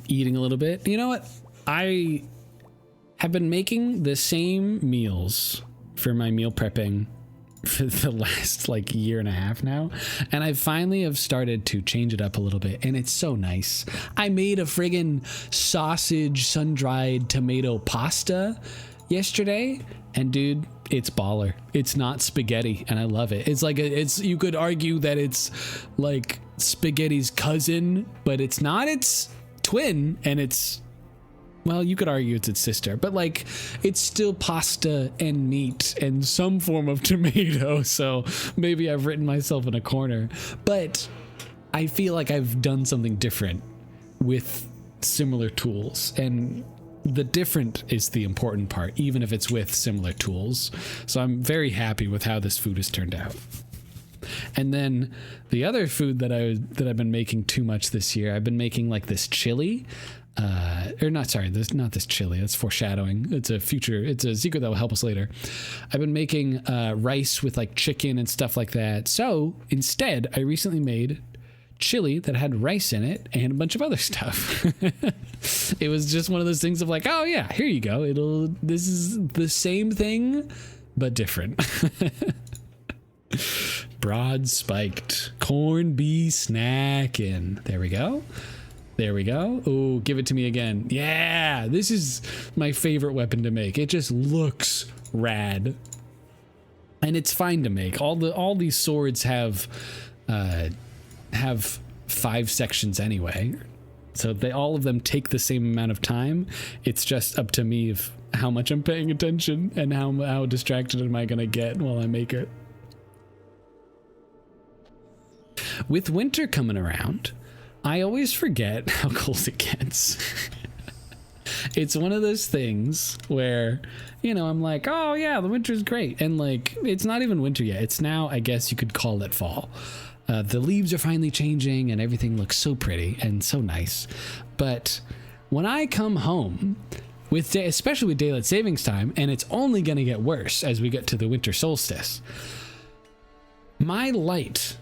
eating a little bit. You know what? I have been making the same meals for my meal prepping for the last like year and a half now, and I finally have started to change it up a little bit, and it's so nice. I made a friggin' sausage sun-dried tomato pasta yesterday, and dude, it's baller. It's not spaghetti, and I love it. It's like you could argue that it's like spaghetti's cousin, but it's not. It's twin, and it's, well, you could argue it's its sister, but like, it's still pasta and meat and some form of tomato. So maybe I've written myself in a corner, but I feel like I've done something different with similar tools, and the different is the important part, even if it's with similar tools. So I'm very happy with how this food has turned out. And then the other food that I've been making too much this year, I've been making like this chili. Not this chili. That's foreshadowing. It's a secret that will help us later. I've been making rice with like chicken and stuff like that. So instead, I recently made chili that had rice in it and a bunch of other stuff. It was just one of those things of like, oh yeah, here you go. This is the same thing, but different. Broad spiked corned beef snacking. There we go. There we go. Oh, give it to me again. Yeah, this is my favorite weapon to make. It just looks rad, and it's fine to make. All these swords have 5 sections anyway. So all of them take the same amount of time. It's just up to me of how much I'm paying attention and how distracted am I going to get while I make it. With winter coming around, I always forget how cold it gets. It's one of those things where, you know, I'm like, oh yeah, the winter's great. And like, it's not even winter yet. It's now, I guess you could call it fall. The leaves are finally changing and everything looks so pretty and so nice. But when I come home, especially with daylight savings time, and it's only going to get worse as we get to the winter solstice, my light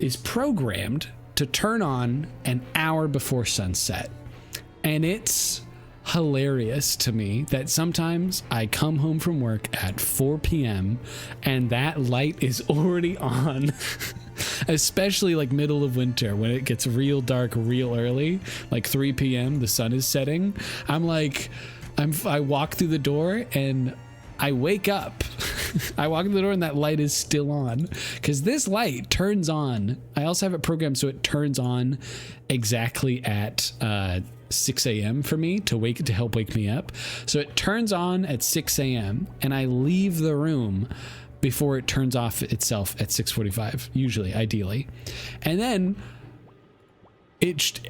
is programmed to turn on an hour before sunset. And it's hilarious to me that sometimes I come home from work at 4 p.m. and that light is already on. Especially like middle of winter when it gets real dark real early, like 3 p.m. the sun is setting. I walk through the door and I wake up. I walk through the door and that light is still on, because this light turns on. I also have it programmed so it turns on exactly at 6 a.m. for me to help wake me up. So it turns on at 6 a.m. and I leave the room before it turns off itself at 6:45, usually, ideally. And then it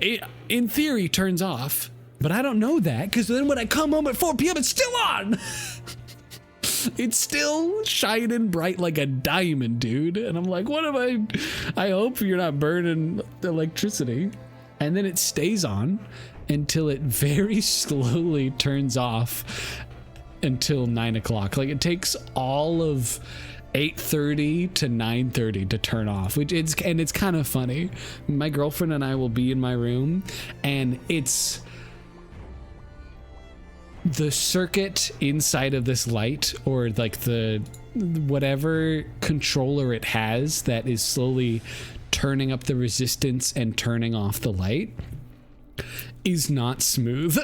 in theory turns off, but I don't know that, because then when I come home at 4 p.m. it's still on. It's still shining bright like a diamond, dude. And I'm like, what am I hope you're not burning electricity. And then it stays on until it very slowly turns off until 9 o'clock. Like, it takes all of 8:30 to 9:30 to turn off, it's kind of funny. My girlfriend and I will be in my room, and it's the circuit inside of this light, or like the whatever controller it has that is slowly turning up the resistance and turning off the light, is not smooth.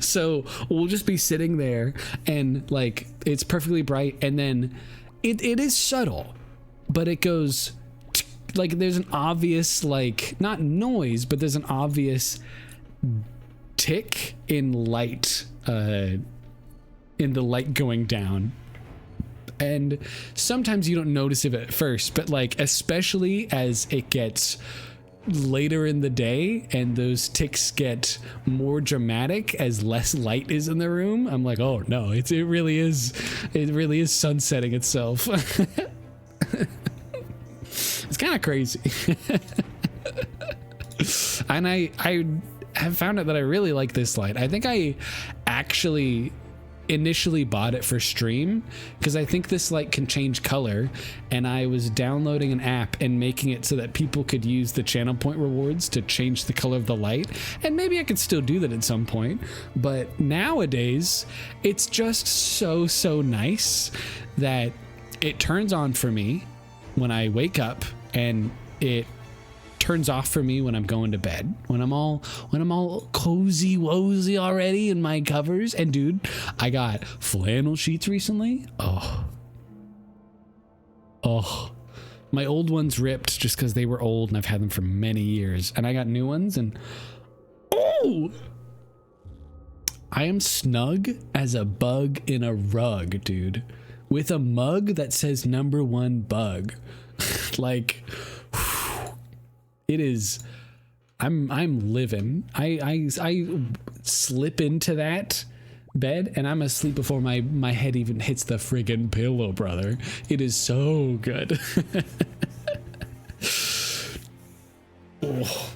So we'll just be sitting there and like it's perfectly bright, and then it is subtle, but it goes like there's an obvious, like, not noise, but there's an obvious tick in light, in the light going down. And sometimes you don't notice it at first, but like especially as it gets later in the day and those ticks get more dramatic as less light is in the room, I'm like, oh no, it really is sunsetting itself. It's kind of crazy. And I have found out that I really like this light. I think I actually initially bought it for stream because I think this light can change color, and I was downloading an app and making it so that people could use the channel point rewards to change the color of the light, and maybe I could still do that at some point. But nowadays it's just so nice that it turns on for me when I wake up, and it turns off for me when I'm going to bed, when I'm all cozy wozy already in my covers. And dude, I got flannel sheets recently. Oh, my old ones ripped just because they were old and I've had them for many years, and I got new ones, and I am snug as a bug in a rug, dude, with a mug that says #1 bug. Like, it is, I'm living. I slip into that bed and I'm asleep before my head even hits the friggin' pillow, brother. It is so good. Oh.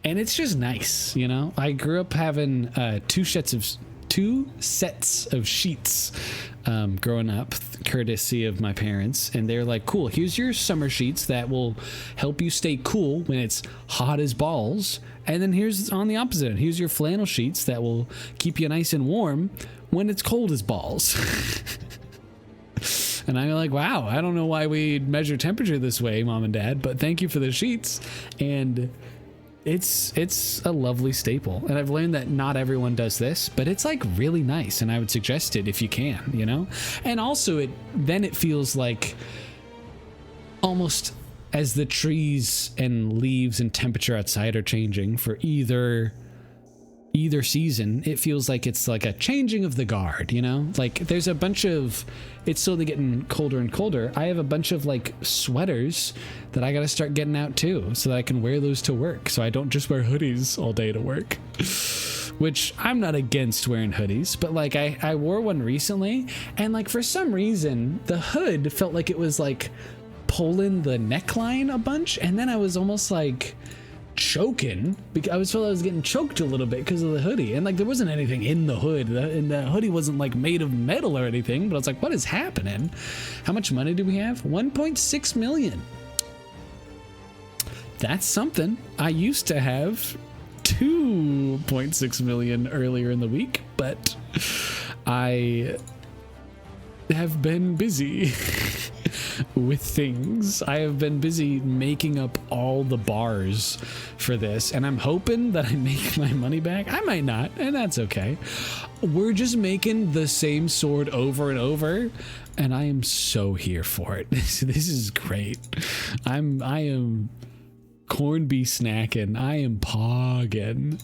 And it's just nice, you know? I grew up having two sets of sheets growing up, courtesy of my parents, and they're like, cool, here's your summer sheets that will help you stay cool when it's hot as balls, and then here's on the opposite end, here's your flannel sheets that will keep you nice and warm when it's cold as balls. And I'm like, wow, I don't know why we measure temperature this way, Mom and Dad, but thank you for the sheets. And it's a lovely staple, and I've learned that not everyone does this, but it's like really nice, and I would suggest it if you can, you know. And also it feels like almost as the trees and leaves and temperature outside are changing for either season, it feels like it's like a changing of the guard, you know? Like there's a bunch of, it's slowly getting colder and colder. I have a bunch of like sweaters that I got to start getting out too, so that I can wear those to work. So I don't just wear hoodies all day to work, which I'm not against wearing hoodies, but like I wore one recently, and like for some reason the hood felt like it was like pulling the neckline a bunch, and then I was almost like choking because I felt I was getting choked a little bit because of the hoodie, and like there wasn't anything in the hood, and the hoodie wasn't like made of metal or anything, but I was like, what is happening? How much money do we have? 1.6 million. That's something. I used to have 2.6 million earlier in the week, but I have been busy with things. I have been busy making up all the bars for this, and I'm hoping that I make my money back. I might not, and that's okay. We're just making the same sword over and over, and I am so here for it. This is great. I am corned beef snacking. I am pogging.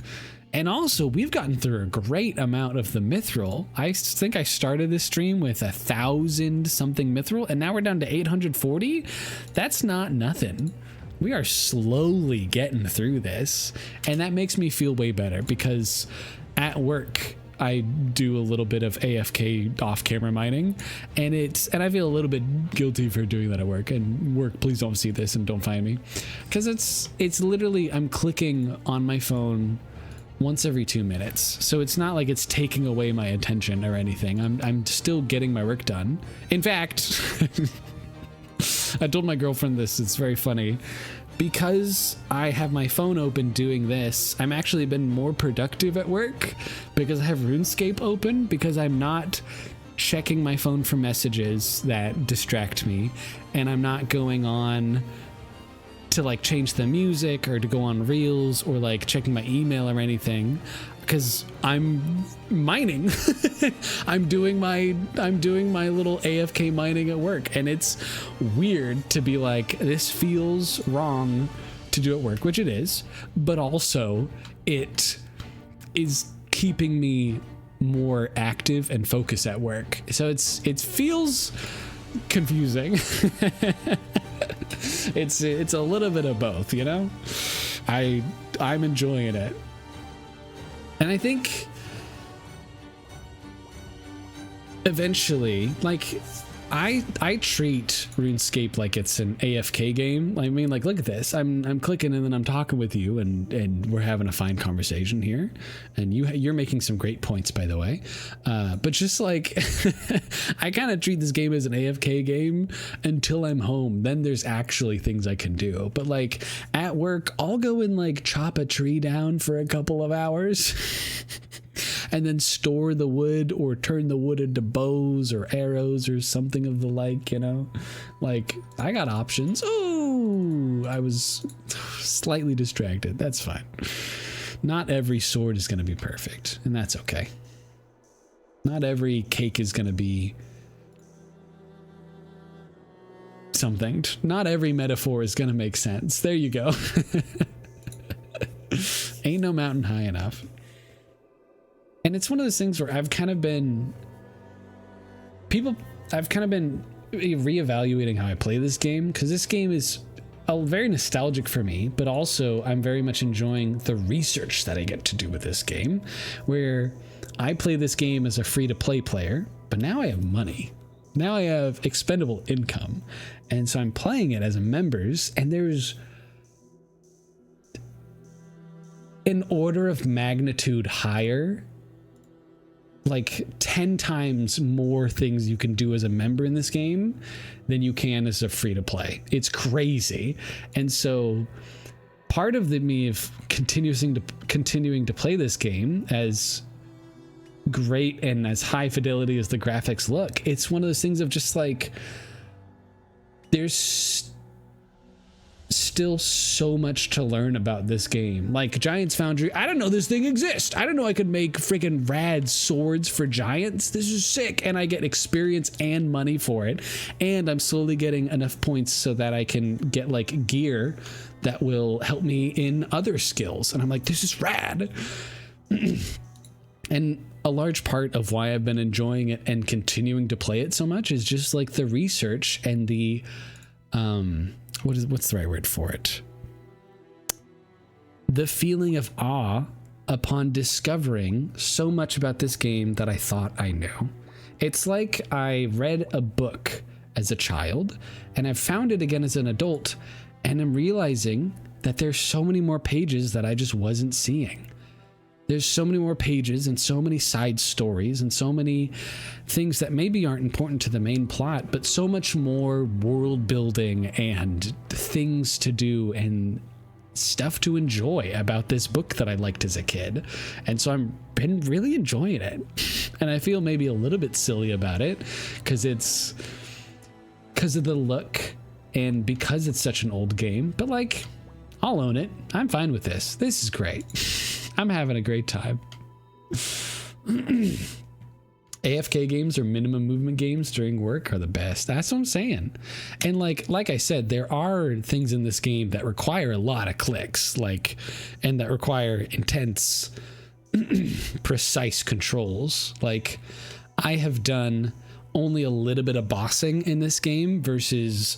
And also, we've gotten through a great amount of the mithril. I think I started this stream with 1,000 something mithril, and now we're down to 840. That's not nothing. We are slowly getting through this, and that makes me feel way better because at work I do a little bit of AFK off-camera mining, and I feel a little bit guilty for doing that at work. And work, please don't see this and don't find me, because it's literally I'm clicking on my phone once every 2 minutes, so it's not like it's taking away my attention or anything. I'm still getting my work done. In fact, I told my girlfriend this. It's very funny. Because I have my phone open doing this, I'm actually been more productive at work because I have RuneScape open, because I'm not checking my phone for messages that distract me, and I'm not going on to like change the music or to go on reels or like checking my email or anything, because I'm mining. I'm doing my little AFK mining at work, and it's weird to be like, this feels wrong to do at work, which it is, but also it is keeping me more active and focused at work. So it feels confusing. It's a little bit of both, you know? I'm enjoying it. And I think eventually, like, I treat RuneScape like it's an AFK game. I mean, like, look at this. I'm clicking and then I'm talking with you, and we're having a fine conversation here. And you're making some great points, by the way. But just like, I kind of treat this game as an AFK game until I'm home. Then there's actually things I can do. But like at work, I'll go and like chop a tree down for a couple of hours. And then store the wood or turn the wood into bows or arrows or something of the like, you know? Like, I got options. Oh, I was slightly distracted. That's fine. Not every sword is going to be perfect, and that's okay. Not every cake is going to be something. Not every metaphor is going to make sense. There you go. Ain't no mountain high enough. And it's one of those things where I've kind of been reevaluating how I play this game, because this game is very nostalgic for me, but also I'm very much enjoying the research that I get to do with this game, where I play this game as a free-to-play player, but now I have money. Now I have expendable income, and so I'm playing it as a members, and there's an order of magnitude higher, like 10 times more things you can do as a member in this game than you can as a free to play. It's crazy. And so part of me of continuing to play this game, as great and as high fidelity as the graphics look, it's one of those things of just like, there's still so much to learn about this game. Like Giants Foundry, I didn't know this thing exists. I didn't know I could make freaking rad swords for giants. This is sick. And I get experience and money for it. And I'm slowly getting enough points so that I can get like gear that will help me in other skills. And I'm like, this is rad. And a large part of why I've been enjoying it and continuing to play it so much is just like the research and the what's the right word for it? The feeling of awe upon discovering so much about this game that I thought I knew. It's like I read a book as a child and I've found it again as an adult, and I'm realizing that there's so many more pages that I just wasn't seeing. There's so many more pages and so many side stories and so many things that maybe aren't important to the main plot, but so much more world building and things to do and stuff to enjoy about this book that I liked as a kid. And so I've been really enjoying it. And I feel maybe a little bit silly about it because of the look and because it's such an old game, but like, I'll own it. I'm fine with this. This is great. I'm having a great time. AFK games or minimum movement games during work are the best. That's what I'm saying. And like I said, there are things in this game that require a lot of clicks, and that require intense, precise controls. Like, I have done only a little bit of bossing in this game versus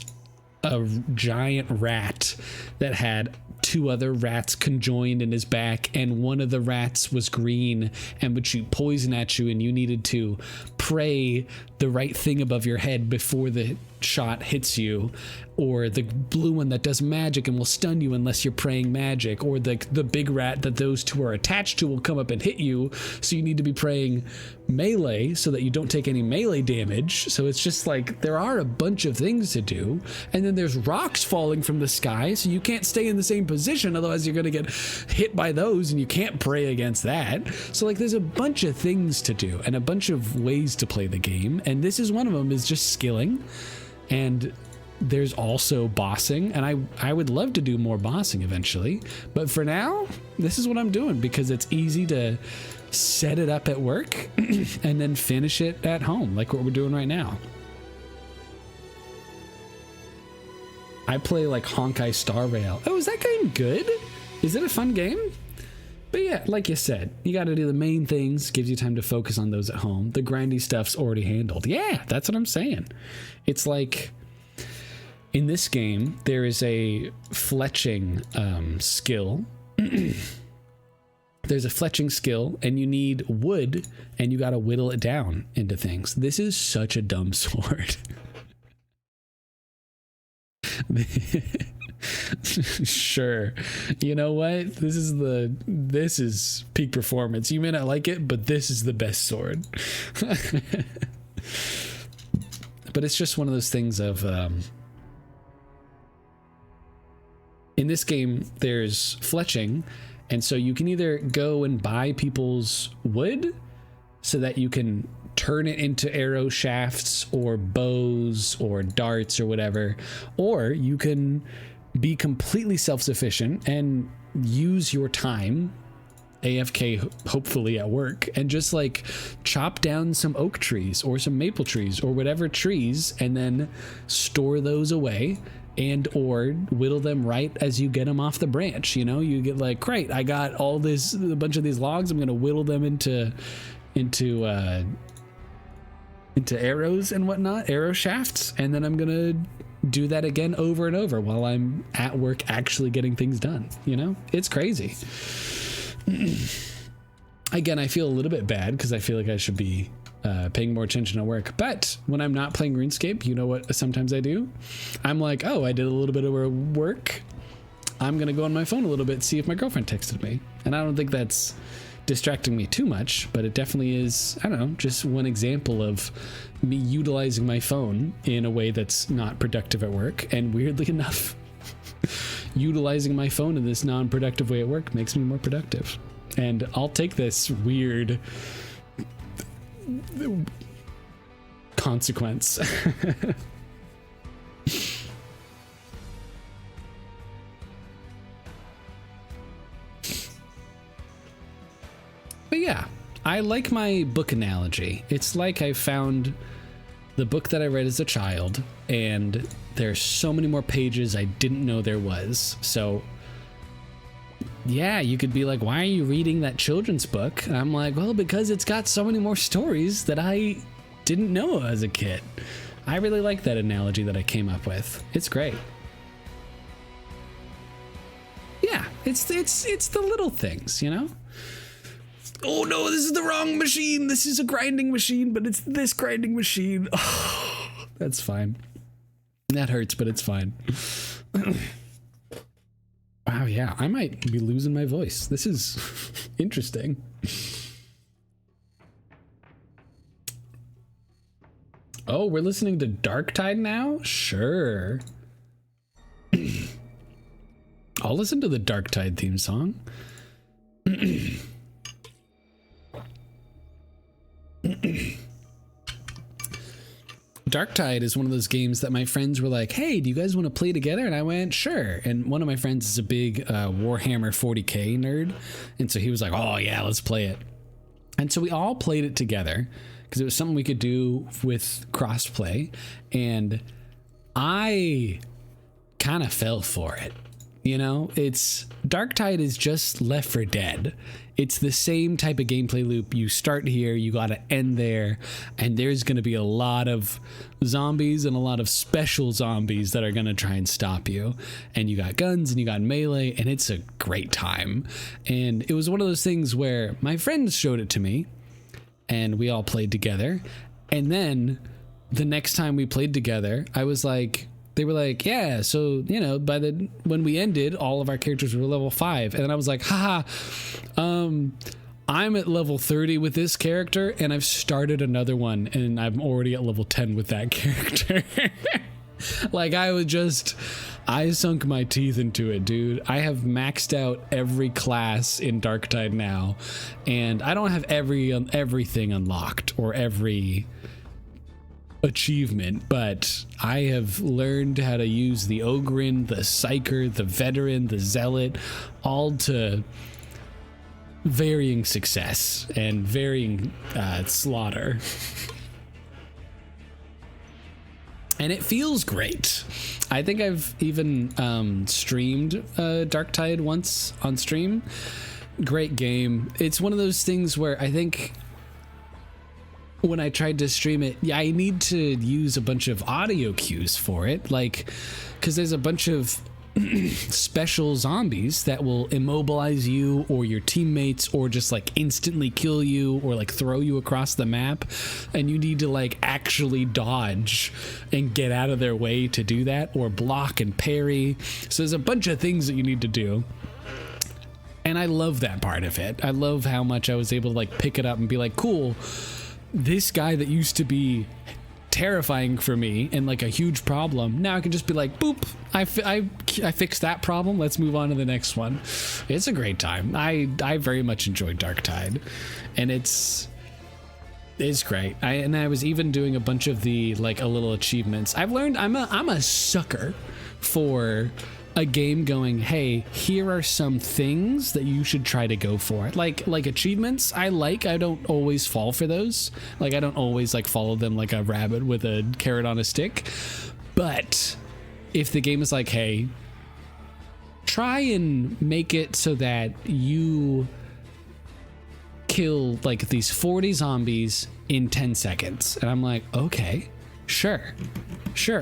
a giant rat that had two other rats conjoined in his back, and one of the rats was green and would shoot poison at you, and you needed to pray the right thing above your head before the shot hits you, or the blue one that does magic and will stun you unless you're praying magic, or the big rat that those two are attached to will come up and hit you, so you need to be praying melee so that you don't take any melee damage. So it's just like there are a bunch of things to do, and then there's rocks falling from the sky, so you can't stay in the same position, otherwise you're going to get hit by those and you can't pray against that. So like there's a bunch of things to do and a bunch of ways to play the game, and this is one of them, is just skilling. And there's also bossing, and I would love to do more bossing eventually, but for now this is what I'm doing because it's easy to set it up at work and then finish it at home, like what we're doing right now. I play like Honkai Star Rail. Oh, is that game good? Is it a fun game? But yeah, like you said, you got to do the main things, gives you time to focus on those at home. The grindy stuff's already handled. Yeah, that's what I'm saying. It's like in this game, there is a fletching skill. There's a fletching skill, and you need wood, and you got to whittle it down into things. This is such a dumb sword. Sure, you know what, this is peak performance. You may not like it, but this is the best sword. But it's just one of those things of in this game there's fletching, and so you can either go and buy people's wood so that you can turn it into arrow shafts or bows or darts or whatever, or you can be completely self-sufficient and use your time AFK, hopefully at work, and just like chop down some oak trees or some maple trees or whatever trees, and then store those away and or whittle them right as you get them off the branch. You know, you get like, great, I got a bunch of these logs, I'm gonna whittle them into arrows and whatnot, arrow shafts, and then I'm gonna do that again over and over while I'm at work actually getting things done. You know, it's crazy. Again, I feel a little bit bad because I feel like I should be paying more attention at work, but when I'm not playing RuneScape, you know what sometimes I do? I'm like, oh, I did a little bit of work, I'm gonna go on my phone a little bit, see if my girlfriend texted me. And I don't think that's distracting me too much, but it definitely is, I don't know, just one example of me utilizing my phone in a way that's not productive at work. And weirdly enough, utilizing my phone in this non-productive way at work makes me more productive. And I'll take this weird consequence. I like my book analogy. It's like I found the book that I read as a child, and there's so many more pages I didn't know there was. So yeah, you could be like, why are you reading that children's book? And I'm like, well, because it's got so many more stories that I didn't know as a kid. I really like that analogy that I came up with. It's great. Yeah, it's the little things, you know? Oh no, this is the wrong machine. This is a grinding machine, but it's this grinding machine. Oh, that's fine. That hurts, but it's fine. Wow, yeah, I might be losing my voice. This is interesting. Oh, we're listening to Darktide now? Sure. I'll listen to the Darktide theme song. Darktide is one of those games that my friends were like, hey, do you guys want to play together? And I went, sure. And one of my friends is a big Warhammer 40k nerd. And so he was like, oh yeah, let's play it. And so we all played it together because it was something we could do with crossplay. And I kind of fell for it. You know, Darktide is just Left 4 Dead. It's the same type of gameplay loop. You start here, you gotta end there, and there's gonna be a lot of zombies and a lot of special zombies that are gonna try and stop you. And you got guns and you got melee, and it's a great time. And it was one of those things where my friends showed it to me, and we all played together. And then the next time we played together, I was like, they were like, yeah, so, you know, when we ended, all of our characters were level 5. And then I was like, haha, I'm at level 30 with this character, and I've started another one, and I'm already at level 10 with that character. Like, I sunk my teeth into it, dude. I have maxed out every class in Darktide now, and I don't have everything unlocked or every achievement, but I have learned how to use the Ogryn, the Psyker, the Veteran, the Zealot, all to varying success and varying slaughter. And it feels great. I think I've even streamed Darktide once on stream. Great game. It's one of those things where I think when I tried to stream it, yeah, I need to use a bunch of audio cues for it, like, because there's a bunch of special zombies that will immobilize you or your teammates, or just like instantly kill you, or like throw you across the map, and you need to like actually dodge and get out of their way to do that, or block and parry. So there's a bunch of things that you need to do. And I love that part of it. I love how much I was able to like pick it up and be like, cool, this guy that used to be terrifying for me and like a huge problem, now I can just be like, boop, I fixed that problem, let's move on to the next one. It's a great time. I very much enjoyed Darktide, and it's great. I was even doing a bunch of the like a little achievements. I've learned I'm a sucker for a game going, hey, here are some things that you should try to go for. Like achievements, I don't always fall for those. Like, I don't always like follow them like a rabbit with a carrot on a stick. But if the game is like, hey, try and make it so that you kill like these 40 zombies in 10 seconds. And I'm like, okay, sure,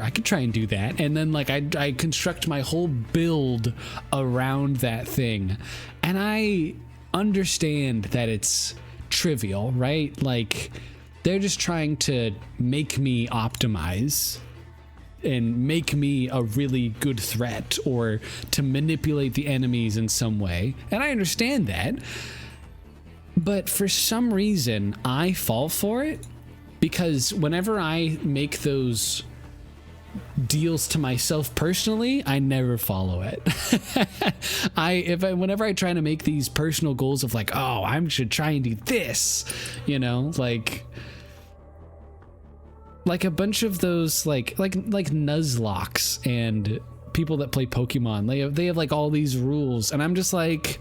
I could try and do that. And then like I construct my whole build around that thing. And I understand that it's trivial, right? Like, they're just trying to make me optimize and make me a really good threat, or to manipulate the enemies in some way. And I understand that. But for some reason, I fall for it, because whenever I make those deals to myself personally, I never follow it. Whenever I try to make these personal goals of like, oh, I should try and do this, you know, like a bunch of those like Nuzlocks and people that play Pokemon, they have like all these rules, and I'm just like,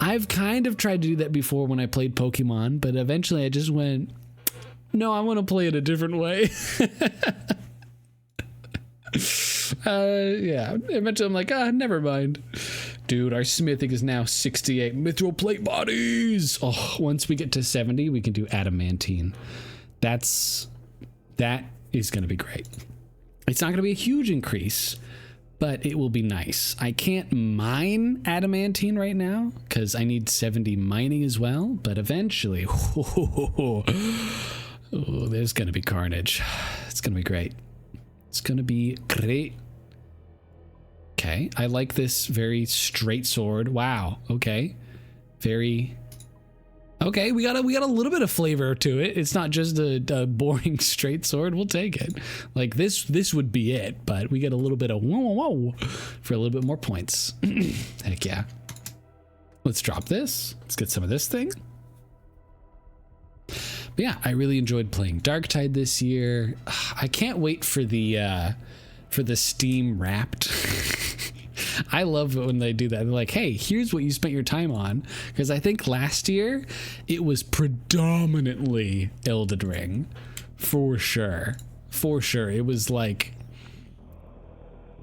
I've kind of tried to do that before when I played Pokemon, but eventually I just went, no, I want to play it a different way. Yeah, eventually I'm like, never mind. Dude, our smithing is now 68 mithril plate bodies. Oh, once we get to 70, we can do adamantine. That is going to be great. It's not going to be a huge increase, but it will be nice. I can't mine adamantine right now because I need 70 mining as well, but eventually, there's going to be carnage. It's going to be great. It's going to be great. Okay, I like this very straight sword. Wow. Okay. Very. Okay, we got a little bit of flavor to it. It's not just a boring straight sword. We'll take it. Like this would be it, but we get a little bit of whoa for a little bit more points. Heck yeah. Let's drop this. Let's get some of this thing. But yeah, I really enjoyed playing Darktide this year. I can't wait for the Steam Wrapped. I love it when they do that. They're like, hey, here's what you spent your time on. Because I think last year it was predominantly Elden Ring. For sure. For sure. It was like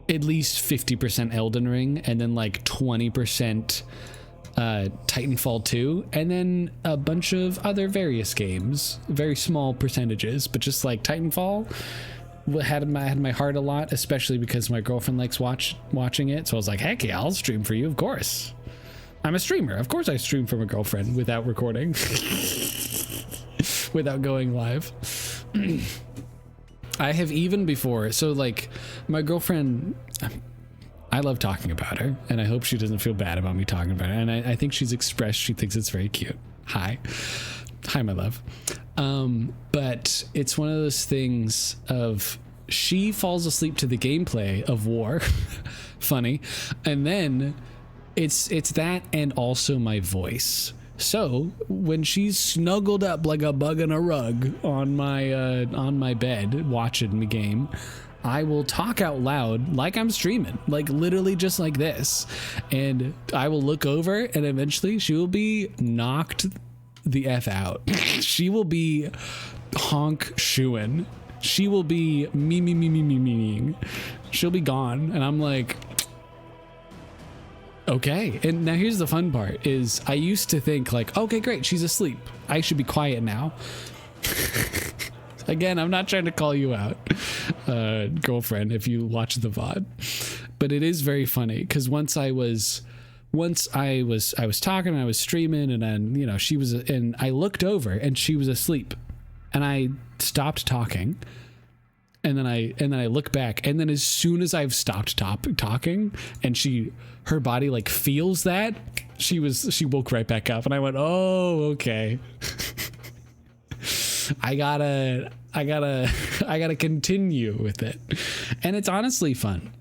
at least 50% Elden Ring and then like 20% Titanfall 2 and then a bunch of other various games. Very small percentages, but just like Titanfall had my heart a lot, especially because my girlfriend likes watching it. So I was like, heck yeah, I'll stream for you, of course. I'm a streamer. Of course I stream from a girlfriend without recording. Without going live. I have even before, so like my girlfriend, I love talking about her, and I hope she doesn't feel bad about me talking about her. And I think she's expressed she thinks it's very cute. Hi, my love. But it's one of those things of she falls asleep to the gameplay of War. Funny. And then it's that and also my voice. So when she's snuggled up like a bug in a rug on my bed watching the game, I will talk out loud like I'm streaming, like literally just like this. And I will look over and eventually she will be knocked the F out. She will be honk shooing. She will be me. She'll be gone. And I'm like, okay. And now here's the fun part is I used to think like, okay, great. She's asleep. I should be quiet now. Again, I'm not trying to call you out, girlfriend, if you watch the VOD, but it is very funny because once I was talking, I was streaming, and then she was, and I looked over and she was asleep, and I stopped talking, and then I look back, and then as soon as I've stopped talking, and her body like feels that, she woke right back up, and I went, oh, okay. I gotta continue with it, and it's honestly fun.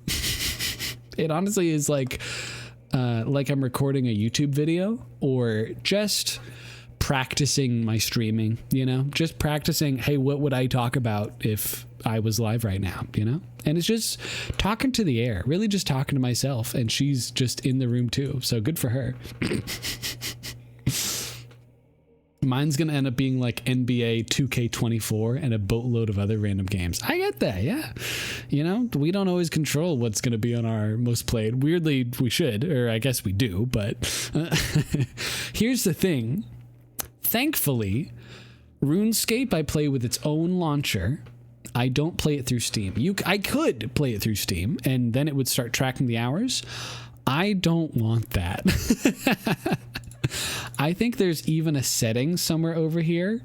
It honestly is like I'm recording a YouTube video or just practicing my streaming, just practicing. Hey, what would I talk about if I was live right now, And it's just talking to the air, really just talking to myself, and she's just in the room too. So good for her. Mine's going to end up being like NBA 2K24 and a boatload of other random games. I get that, yeah. We don't always control what's going to be on our most played. Weirdly, we should, or I guess we do, but here's the thing. Thankfully, RuneScape I play with its own launcher. I don't play it through Steam. I could play it through Steam, and then it would start tracking the hours. I don't want that. I think there's even a setting somewhere over here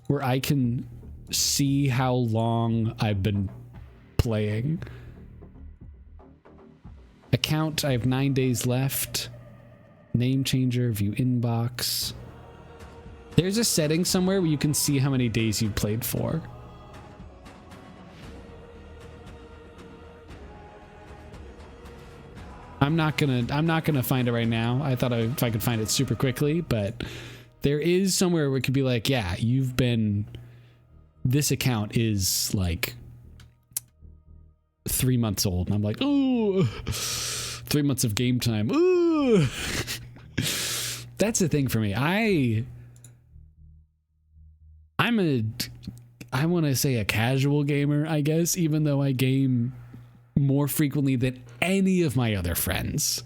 where I can see how long I've been playing. Account, I have 9 days left. Name changer, view inbox. There's a setting somewhere where you can see how many days you played for. I'm not gonna find it right now. I thought if I could find it super quickly, but there is somewhere where it could be like, yeah, this account is like 3 months old. And I'm like, ooh, 3 months of game time. Ooh. That's the thing for me. I want to say a casual gamer, I guess, even though I game more frequently than any of my other friends.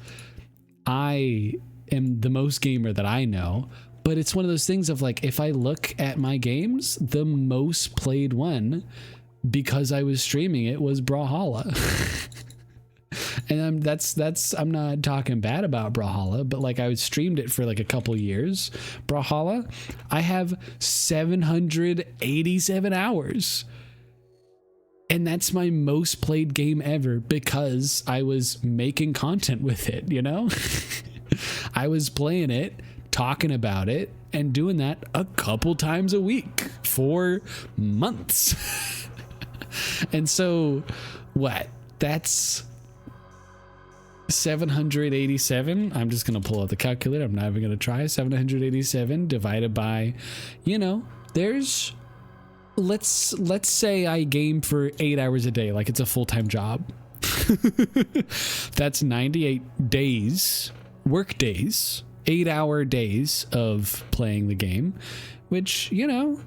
I am the most gamer that I know, but it's one of those things of like, if I look at my games, the most played one, because I was streaming it, was Brawlhalla. And I'm not talking bad about Brawlhalla, but like I streamed it for like a couple years. Brawlhalla, I have 787 hours. And that's my most played game ever because I was making content with it, you know? I was playing it, talking about it, and doing that a couple times a week for months. And so, what? That's 787. I'm just going to pull out the calculator. I'm not even going to try. 787 divided by, you know, there's... Let's say I game for 8 hours a day, like it's a full-time job. That's 98 days, work days, 8-hour days of playing the game, which, you know,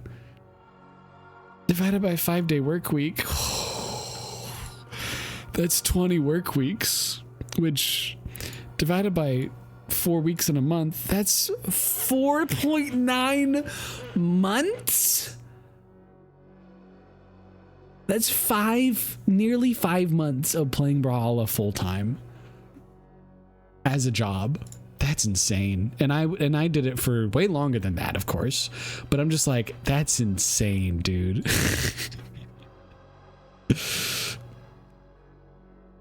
divided by 5-day work week, that's 20 work weeks, which divided by 4 weeks in a month, that's 4.9 months. That's nearly 5 months of playing Brawlhalla full time as a job. That's insane. And I did it for way longer than that, of course. But I'm just like, that's insane, dude.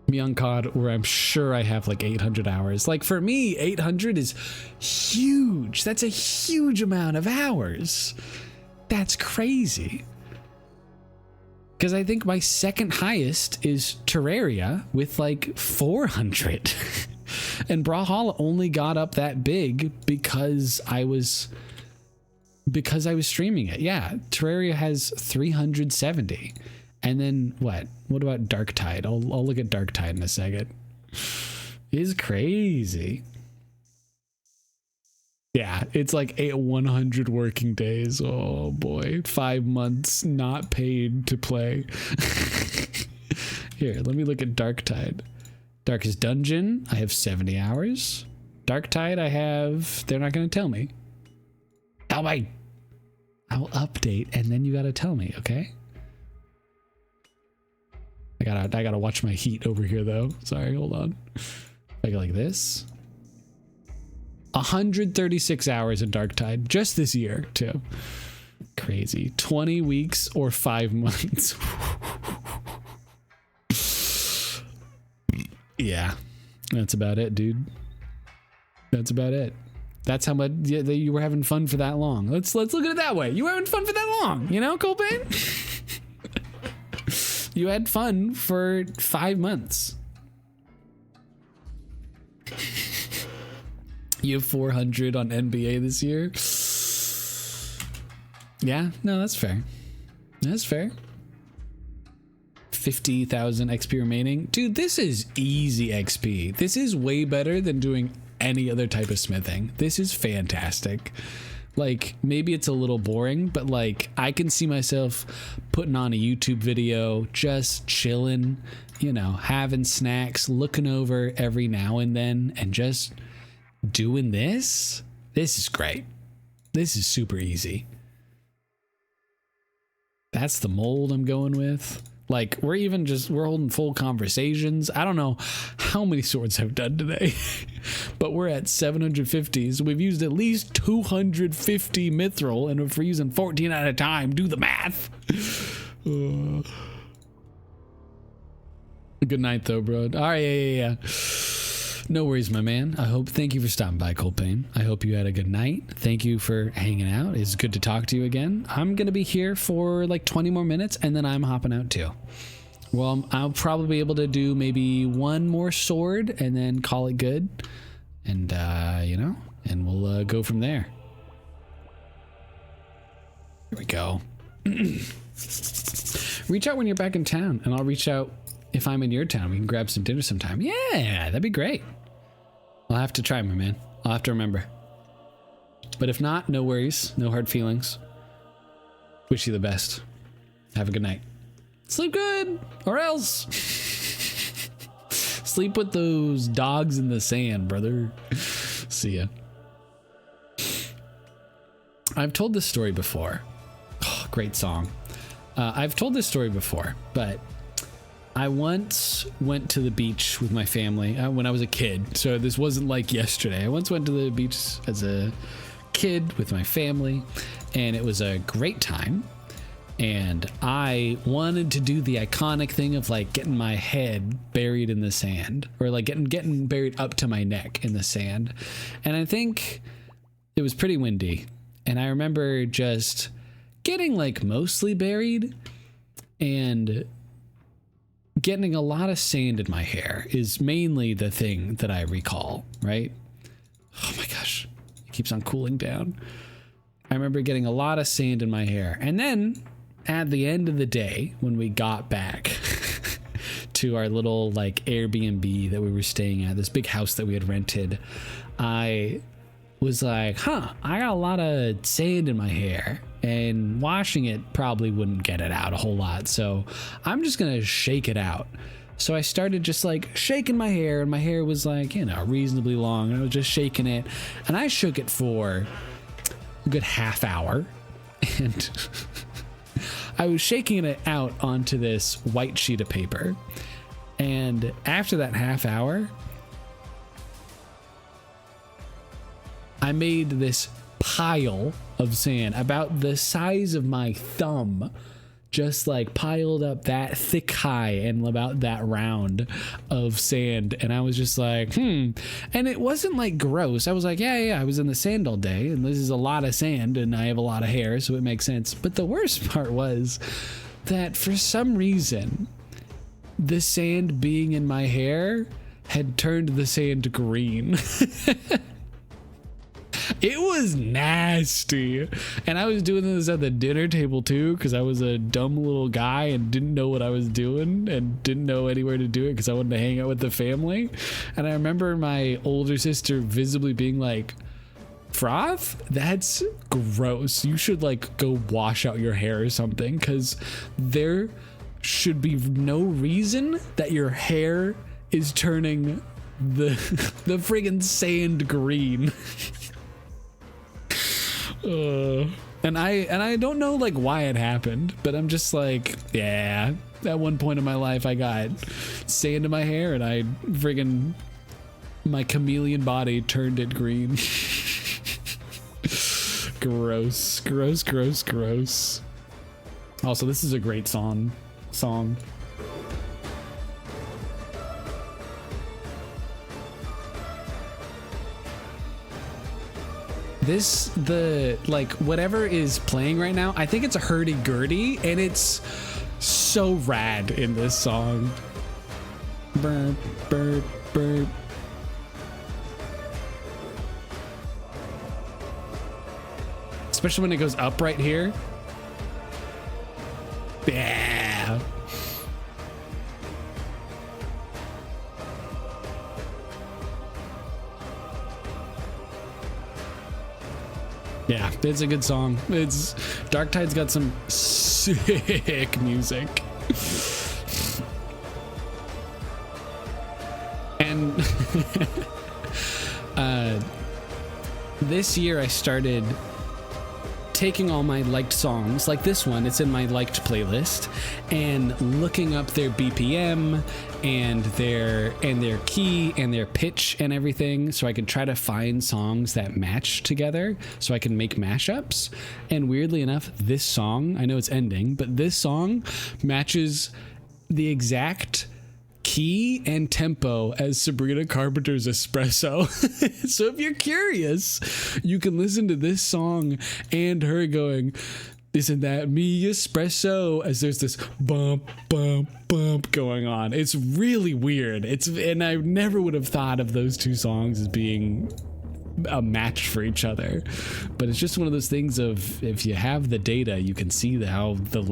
Me on COD, where I'm sure I have like 800 hours. Like for me, 800 is huge. That's a huge amount of hours. That's crazy. Because I think my second highest is Terraria with like 400. And Brawlhalla only got up that big because I was streaming it. Yeah, Terraria has 370. And then what? What about Darktide? I'll look at Darktide in a second. It's crazy. Yeah, it's like 100 working days. Oh boy, 5 months not paid to play. Here, let me look at Darktide. Darkest Dungeon, I have 70 hours. Darktide, I have... They're not going to tell me. I'll update, and then you got to tell me, okay? I gotta watch my heat over here, though. Sorry, hold on. I go like this. 136 hours in Darktide just this year, too. Crazy. 20 weeks or 5 months. Yeah, that's about it, dude. That's about it. That's how much you were having fun for that long. Let's look at it that way. You were having fun for that long, you know, Colbane? You had fun for 5 months. You have 400 on NBA this year. Yeah, no, that's fair. That's fair. 50,000 XP remaining. Dude, this is easy XP. This is way better than doing any other type of smithing. This is fantastic. Like, maybe it's a little boring, but like, I can see myself putting on a YouTube video, just chilling, you know, having snacks, looking over every now and then, and just doing this. This is great. This is super easy. That's the mold I'm going with. Like, we're holding full conversations. I don't know how many swords I've done today, but we're at 750. So we've used at least 250 mithril, and if we're using 14 at a time, do the math. Good night, though, bro. All right, yeah. No worries, my man. Thank you for stopping by, Colbane. I hope you had a good night. Thank you for hanging out. It's good to talk to you again. I'm going to be here for like 20 more minutes, and then I'm hopping out too. Well, I'll probably be able to do maybe one more sword and then call it good. And, you know, and we'll go from there. Here we go. Reach out when you're back in town, and I'll reach out if I'm in your town. We can grab some dinner sometime. Yeah, that'd be great. I'll have to try, my man. I'll have to remember. But if not, no worries, no hard feelings. Wish you the best. Have a good night. Sleep good, or else sleep with those dogs in the sand, brother. See ya. I've told this story before. Oh, great song. I've told this story before, but I once went to the beach with my family when I was a kid. So this wasn't like yesterday. I once went to the beach as a kid with my family, and it was a great time. And I wanted to do the iconic thing of like getting my head buried in the sand, or like getting buried up to my neck in the sand. And I think it was pretty windy. And I remember just getting like mostly buried and getting a lot of sand in my hair is mainly the thing that I recall, right? Oh my gosh, it keeps on cooling down. I remember getting a lot of sand in my hair. And then at the end of the day, when we got back to our little like Airbnb that we were staying at, this big house that we had rented, I was like, I got a lot of sand in my hair, and washing it probably wouldn't get it out a whole lot. So I'm just going to shake it out. So I started just like shaking my hair, and my hair was like, you know, reasonably long, and I was just shaking it, and I shook it for a good half hour, and I was shaking it out onto this white sheet of paper. And after that half hour, I made this pile of sand about the size of my thumb, just like piled up that thick high and about that round of sand. And I was just like, and it wasn't like gross. I was like, yeah, I was in the sand all day, and this is a lot of sand, and I have a lot of hair, so it makes sense. But the worst part was that for some reason, the sand being in my hair had turned the sand green. It was nasty. And I was doing this at the dinner table too, because I was a dumb little guy and didn't know what I was doing and didn't know anywhere to do it because I wanted to hang out with the family. And I remember my older sister visibly being like, Froth, that's gross. You should like go wash out your hair or something, because there should be no reason that your hair is turning the friggin' sand green. And I don't know like why it happened, but I'm just like, yeah, at one point in my life I got sand in my hair and I friggin' my chameleon body turned it green. Gross. Also, this is a great song. Whatever is playing right now, I think it's a hurdy-gurdy, and it's so rad in this song. Burp, burp, burp. Especially when it goes up right here. Yeah. Yeah, it's a good song. Darktide's got some sick music. And this year I started taking all my liked songs, like this one, it's in my liked playlist, and looking up their BPM and their key and their pitch and everything, so I can try to find songs that match together so I can make mashups. And weirdly enough, this song, I know it's ending, but this song matches the exact key and tempo as Sabrina Carpenter's Espresso. So if you're curious, you can listen to this song and her going, "Isn't that me, espresso?" as there's this bump, bump, bump going on. It's really weird. And I never would have thought of those two songs as being a match for each other. But it's just one of those things of, if you have the data, you can see how the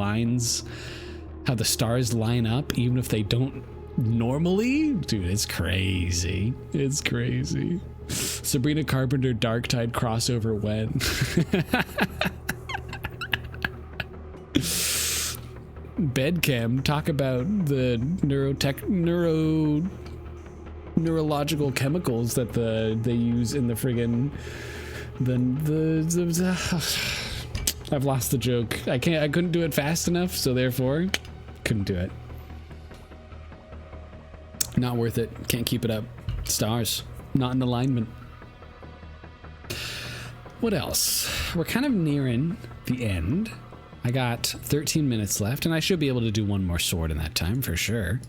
stars line up, even if they don't normally. Dude, it's crazy. It's crazy. Sabrina Carpenter Darktide crossover when. Bedcam, talk about the neurological chemicals that they use in the friggin' I've lost the joke. I couldn't do it fast enough, so therefore couldn't do it. Not worth it. Can't keep it up. Stars. Not in alignment. What else? We're kind of nearing the end. I got 13 minutes left, and I should be able to do one more sword in that time for sure.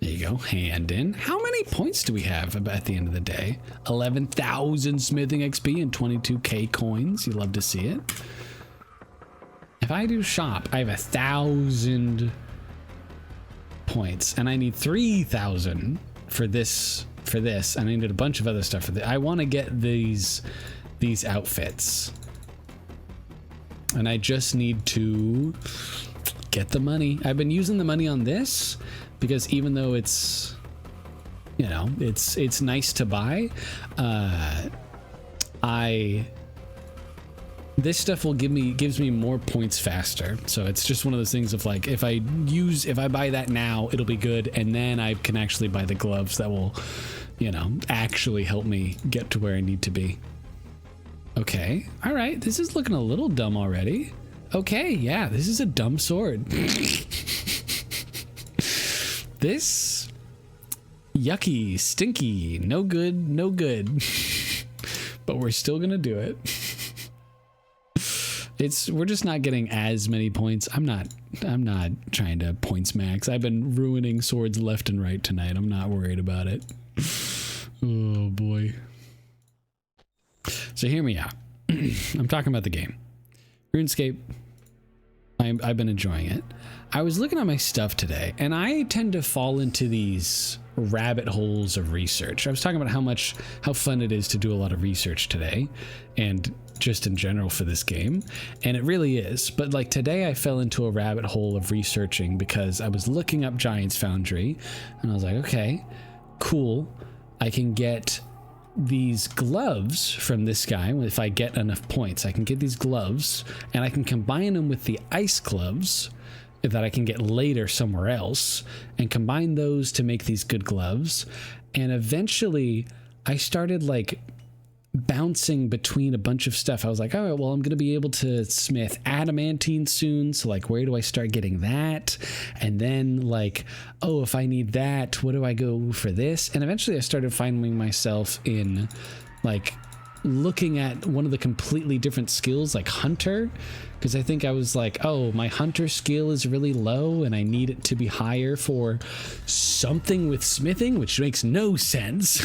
There you go. Hand in. How many points do we have at the end of the day? 11,000 smithing XP and 22k coins. You love to see it. If I do shop, I have 1,000 points, and I need 3,000 for this. And I need a bunch of other stuff for this. I want to get these outfits, and I just need to get the money. I've been using the money on this because even though it's, you know, it's nice to buy, this stuff will gives me more points faster. So it's just one of those things of like, if I buy that now, it'll be good, and then I can actually buy the gloves that will, you know, actually help me get to where I need to be. Okay, all right, this is looking a little dumb already. Okay, yeah, this is a dumb sword. This, yucky, stinky, no good, no good. But we're still gonna do it. We're just not getting as many points. I'm not trying to points max. I've been ruining swords left and right tonight. I'm not worried about it. Oh boy. So hear me out. I'm talking about the game. RuneScape. I've been enjoying it. I was looking at my stuff today, and I tend to fall into these rabbit holes of research. I was talking about how fun it is to do a lot of research today, and just in general for this game, and it really is. But like today I fell into a rabbit hole of researching because I was looking up Giants Foundry, and I was like, okay, cool, I can get these gloves from this guy. If I get enough points, I can get these gloves, and I can combine them with the ice gloves that I can get later somewhere else, and combine those to make these good gloves. And eventually I started like bouncing between a bunch of stuff. I was like, all right, well, I'm going to be able to smith adamantine soon. So like, where do I start getting that? And then like, oh, if I need that, what do I go for this? And eventually I started finding myself in like looking at one of the completely different skills, like hunter, because I think I was like, oh, my hunter skill is really low and I need it to be higher for something with smithing, which makes no sense.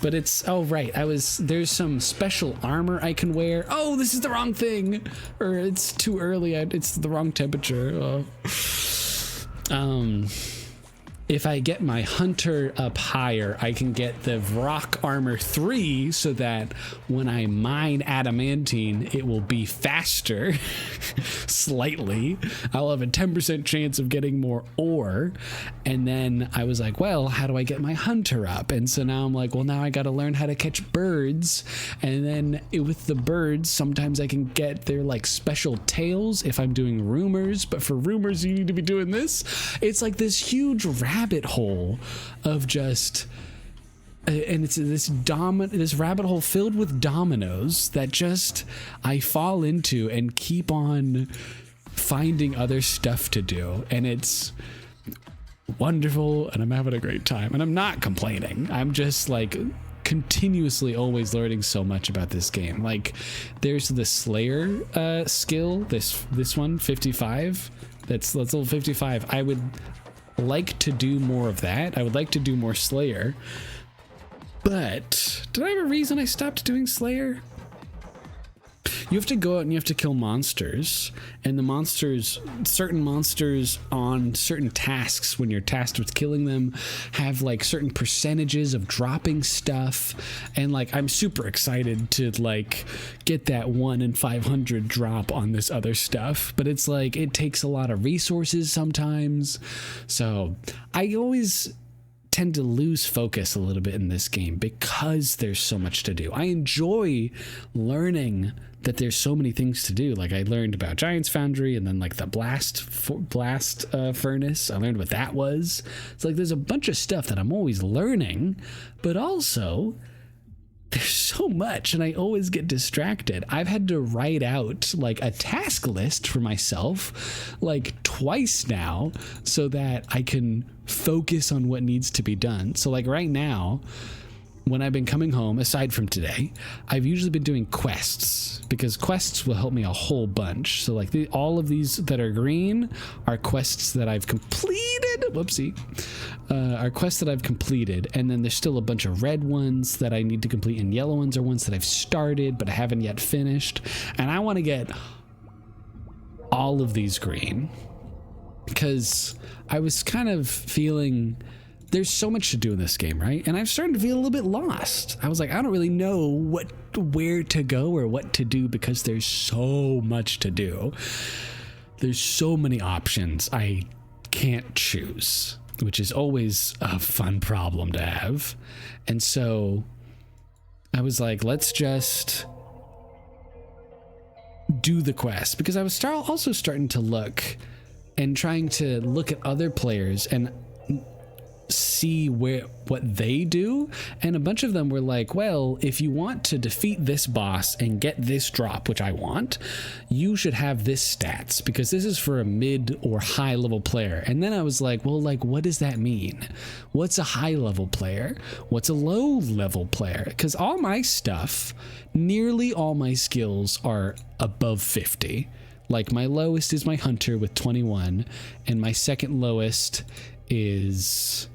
But it's, oh right, there's some special armor I can wear. Oh, this is the wrong thing, or it's too early, it's the wrong temperature. If I get my hunter up higher, I can get the rock armor 3 so that when I mine adamantine, it will be faster slightly. I'll have a 10% chance of getting more ore. And then I was like, well, how do I get my hunter up? And so now I'm like, well, now I got to learn how to catch birds. And then with the birds, sometimes I can get their like special tails if I'm doing rumors. But for rumors, you need to be doing this. It's like this huge rabbit hole of just, and it's this rabbit hole filled with dominoes that just I fall into and keep on finding other stuff to do, and it's wonderful, and I'm having a great time, and I'm not complaining. I'm just like continuously always learning so much about this game. Like there's the Slayer skill, this one 55, that's level 55. I would like to do more of that. I would like to do more Slayer. But did I have a reason I stopped doing Slayer? You have to go out and you have to kill monsters, and the monsters, certain monsters on certain tasks when you're tasked with killing them have like certain percentages of dropping stuff, and like I'm super excited to like get that 1 in 500 drop on this other stuff, but it's like it takes a lot of resources sometimes. So I always tend to lose focus a little bit in this game because there's so much to do. I enjoy learning that there's so many things to do. Like I learned about Giants Foundry, and then like the blast furnace. I learned what that was. It's like there's a bunch of stuff that I'm always learning, but also there's so much and I always get distracted. I've had to write out like a task list for myself like twice now so that I can focus on what needs to be done. So like right now, when I've been coming home, aside from today, I've usually been doing quests because quests will help me a whole bunch. So like all of these that are green are quests that I've completed. Whoopsie. Are quests that I've completed. And then there's still a bunch of red ones that I need to complete, and yellow ones are ones that I've started but I haven't yet finished. And I want to get all of these green because I was kind of feeling there's so much to do in this game, right? And I'm starting to feel a little bit lost. I was like, I don't really know where to go or what to do because there's so much to do. There's so many options I can't choose, which is always a fun problem to have. And so I was like, let's just do the quest, because I was also starting to look and trying to look at other players and see what they do, and a bunch of them were like, well, if you want to defeat this boss and get this drop, which I want, you should have this stats because this is for a mid or high level player. And then I was like, well, like, what does that mean? What's a high level player? What's a low level player? Because all my stuff, nearly all my skills are above 50. Like my lowest is my hunter with 21, and my second lowest is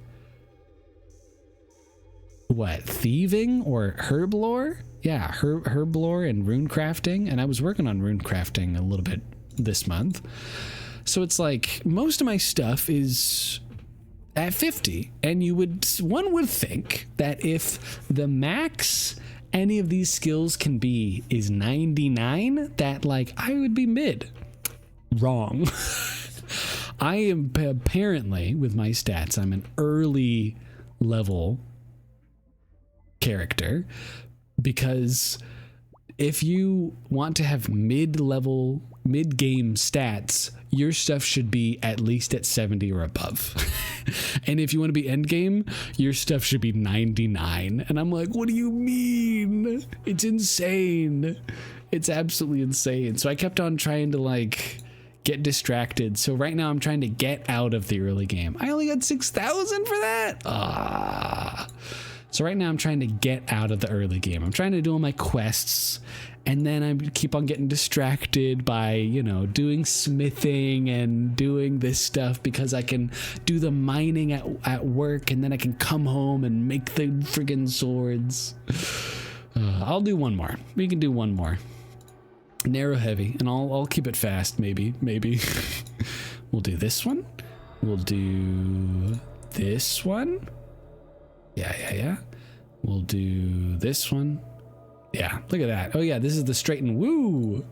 what, thieving or herb lore? Yeah, herb lore and rune crafting. And I was working on rune crafting a little bit this month. So it's like most of my stuff is at 50. And one would think that if the max any of these skills can be is 99, that like I would be mid. Wrong. I am apparently, with my stats, I'm an early level character, because if you want to have mid-game stats, your stuff should be at least at 70 or above. And if you want to be end game, your stuff should be 99. And I'm like, what do you mean? It's insane. It's absolutely insane. So I kept on trying to like get distracted. So right now I'm trying to get out of the early game. I only got 6,000 for that. So right now I'm trying to get out of the early game. I'm trying to do all my quests, and then I keep on getting distracted by, you know, doing smithing and doing this stuff because I can do the mining at work, and then I can come home and make the friggin' swords. I'll do one more. We can do one more. Narrow heavy, and I'll keep it fast, maybe. We'll do this one. We'll do this one. Yeah. We'll do this one. Yeah, look at that. Oh yeah, this is the straight and woo.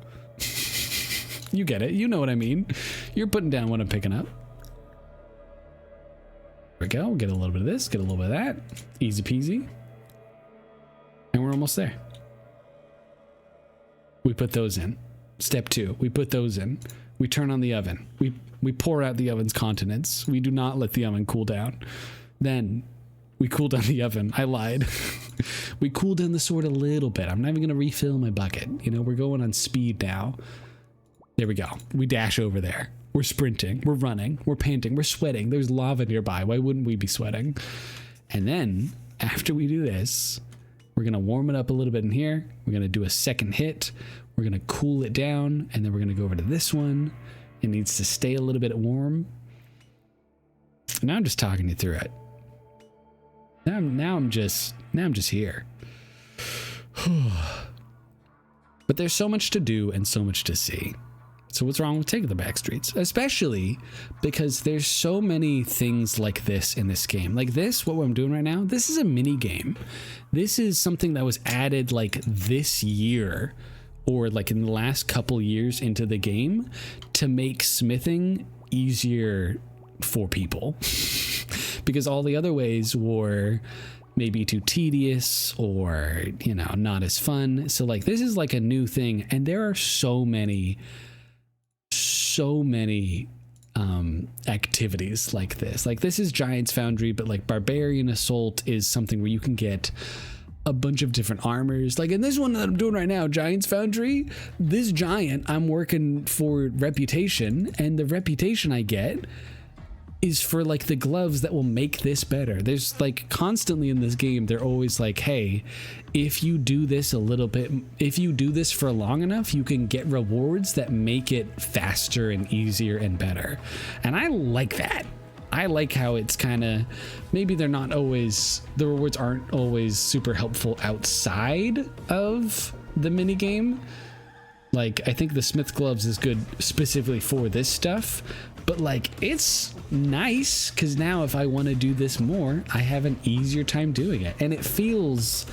You get it. You know what I mean. You're putting down what I'm picking up. There we go. Get a little bit of this, get a little bit of that. Easy peasy. And we're almost there. We put those in. Step 2, we put those in. We turn on the oven. We pour out the oven's contents. We do not let the oven cool down. Then we cool down the oven. I lied. We cool down the sword a little bit. I'm not even going to refill my bucket. You know, we're going on speed now. There we go. We dash over there. We're sprinting. We're running. We're panting. We're sweating. There's lava nearby. Why wouldn't we be sweating? And then after we do this, we're going to warm it up a little bit in here. We're going to do a second hit. We're going to cool it down. And then we're going to go over to this one. It needs to stay a little bit warm. Now I'm just talking you through it. Now I'm just here. But there's so much to do and so much to see. So what's wrong with taking the back streets? Especially because there's so many things like this in this game. Like this, what I'm doing right now, this is a mini game. This is something that was added like this year, or like in the last couple years into the game, to make smithing easier for people. because all the other ways were maybe too tedious or, you know, not as fun. So like this is like a new thing, and there are so many activities like this. Like this is Giants Foundry, but like Barbarian Assault is something where you can get a bunch of different armors. Like in this one that I'm doing right now, Giants Foundry, this giant, I'm working for reputation, and the reputation I get is for like the gloves that will make this better. There's like constantly in this game, they're always like, hey, if you do this a little bit, if you do this for long enough, you can get rewards that make it faster and easier and better. And I like that. I like how it's kind of, maybe they're not always, the rewards aren't always super helpful outside of the mini game. Like I think the Smith gloves is good specifically for this stuff, but like it's nice because now if I want to do this more, I have an easier time doing it. And it feels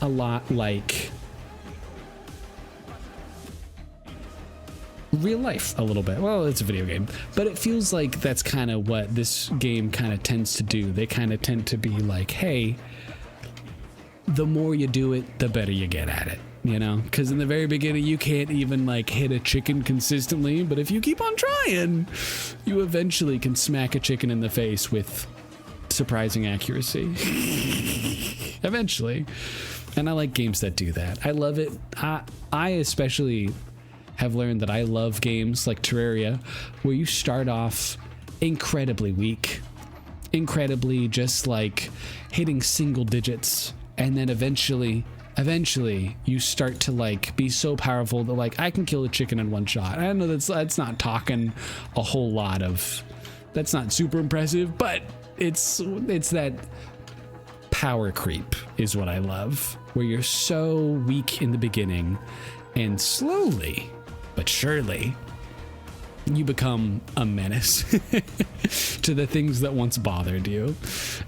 a lot like real life a little bit. Well, it's a video game, but it feels like that's kind of what this game kind of tends to do. They kind of tend to be like, hey, the more you do it, the better you get at it. You know, because in the very beginning, you can't even like hit a chicken consistently. But if you keep on trying, you eventually can smack a chicken in the face with surprising accuracy. Eventually. And I like games that do that. I love it. I especially have learned that I love games like Terraria, where you start off incredibly weak, incredibly just like hitting single digits, and then eventually you start to like be so powerful that like I can kill a chicken in one shot. I know that's not talking a whole lot of, that's not super impressive, but it's that power creep is what I love, where you're so weak in the beginning and slowly but surely you become a menace to the things that once bothered you.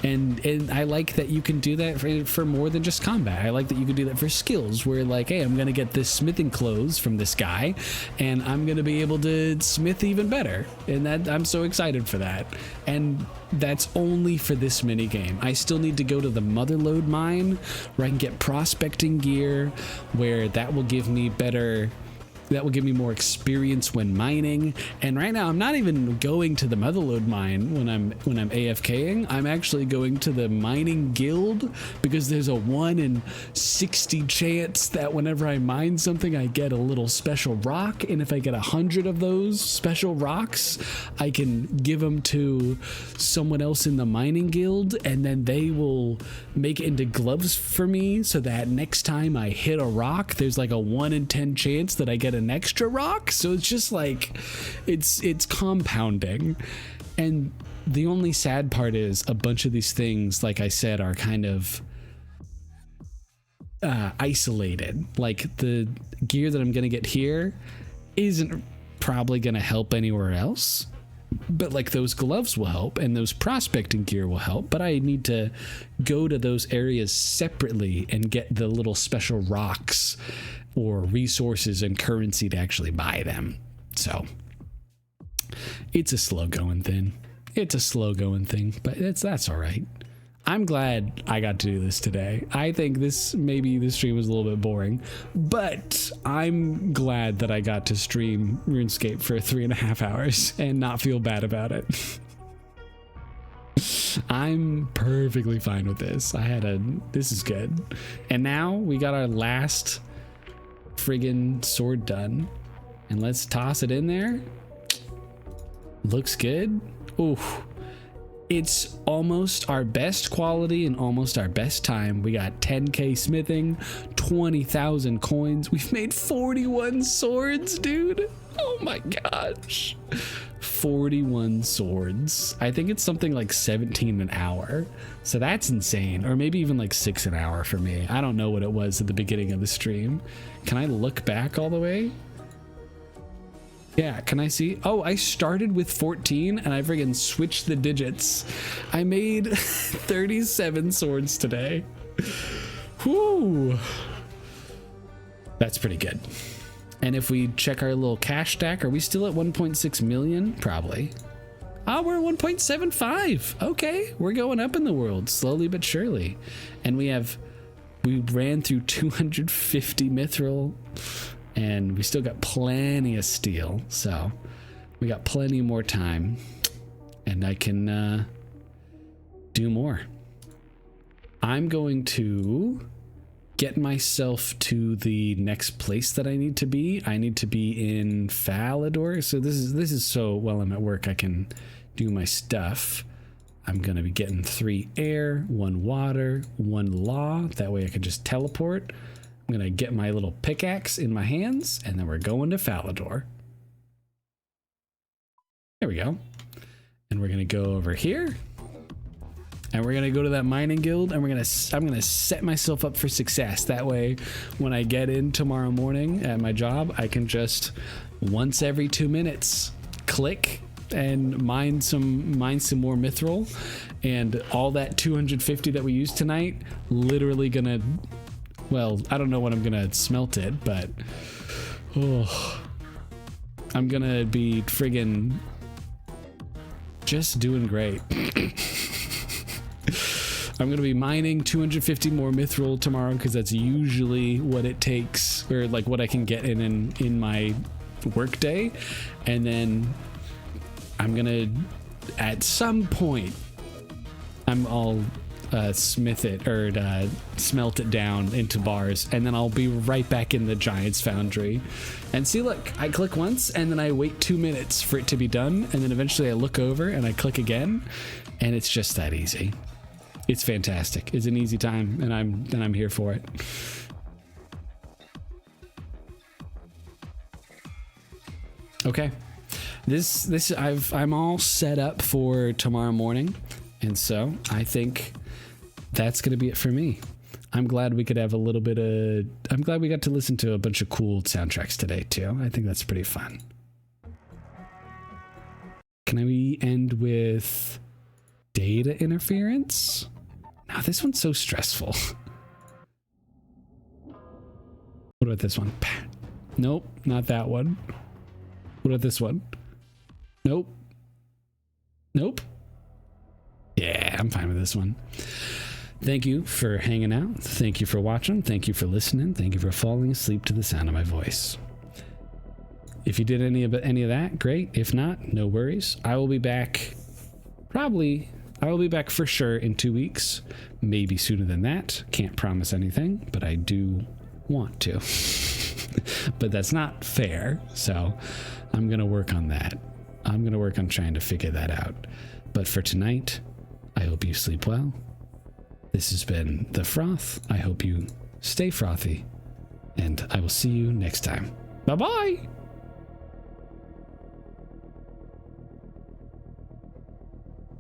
And I like that you can do that for more than just combat. I like that you can do that for skills where like, hey, I'm going to get this smithing clothes from this guy and I'm going to be able to smith even better. And that I'm so excited for that. And that's only for this mini game. I still need to go to the Motherlode mine where I can get prospecting gear, where that will give me more experience when mining. And right now I'm not even going to the Motherlode mine when I'm AFKing. I'm actually going to the mining guild because there's a 1 in 60 chance that whenever I mine something I get a little special rock, and if I get 100 of those special rocks I can give them to someone else in the mining guild, and then they will make it into gloves for me so that next time I hit a rock there's like a 1 in 10 chance that I get an extra rock. So it's just like it's compounding. And the only sad part is a bunch of these things, like I said, are kind of isolated. Like the gear that I'm gonna get here isn't probably gonna help anywhere else, but like those gloves will help and those prospecting gear will help, but I need to go to those areas separately and get the little special rocks or resources and currency to actually buy them. So it's a slow going thing. But that's all right. I'm glad I got to do this today. I think maybe this stream was a little bit boring, but I'm glad that I got to stream RuneScape for 3.5 hours and not feel bad about it. I'm perfectly fine with this. This is good. And now we got our last friggin' sword done, and let's toss it in there. Looks good. Ooh, it's almost our best quality and almost our best time. We got 10k smithing, 20,000 coins. We've made 41 swords, dude. Oh my gosh, 41 swords. I think it's something like 17 an hour, so that's insane. Or maybe even like 6 an hour for me. I don't know what it was at the beginning of the stream. Can I look back all the way? Yeah, can I see? Oh, I started with 14 and I friggin' switched the digits. I made 37 swords today. Whew. That's pretty good. And if we check our little cash stack, are we still at 1.6 million? Probably. Oh, we're 1.75. Okay, we're going up in the world slowly but surely. And we ran through 250 mithril, and we still got plenty of steel. So we got plenty more time, and I can do more. I'm going to get myself to the next place that I need to be. I need to be in Falador. So this is so while I'm at work, I can do my stuff. I'm going to be getting 3 air, 1 water, 1 law. That way I can just teleport. I'm going to get my little pickaxe in my hands, and then we're going to Falador. There we go. And we're going to go over here. And we're gonna go to that mining guild, and I'm gonna set myself up for success. That way, when I get in tomorrow morning at my job, I can just once every 2 minutes click and mine some more mithril, and all that 250 that we used tonight, literally gonna, well, I don't know when I'm gonna smelt it, but I'm gonna be friggin' just doing great. I'm going to be mining 250 more mithril tomorrow, because that's usually what it takes, or like what I can get in my work day. And then I'm going to, at some point, I'll smith it, or smelt it down into bars, and then I'll be right back in the Giants Foundry. And see, look, I click once, and then I wait 2 minutes for it to be done, and then eventually I look over and I click again, and it's just that easy. It's fantastic. It's an easy time, and I'm here for it. Okay, I'm all set up for tomorrow morning, and so I think that's gonna be it for me. I'm glad we could have a little bit of. I'm glad we got to listen to a bunch of cool soundtracks today too. I think that's pretty fun. Can we end with data interference? Now, this one's so stressful. What about this one? Nope, not that one. What about this one? Nope. Nope. Yeah, I'm fine with this one. Thank you for hanging out. Thank you for watching. Thank you for listening. Thank you for falling asleep to the sound of my voice. If you did any of that, great. If not, no worries. I will be back for sure in 2 weeks, maybe sooner than that. Can't promise anything, but I do want to. But that's not fair, so I'm going to work on that. I'm going to work on trying to figure that out. But for tonight, I hope you sleep well. This has been The Froth. I hope you stay frothy, and I will see you next time. Bye-bye!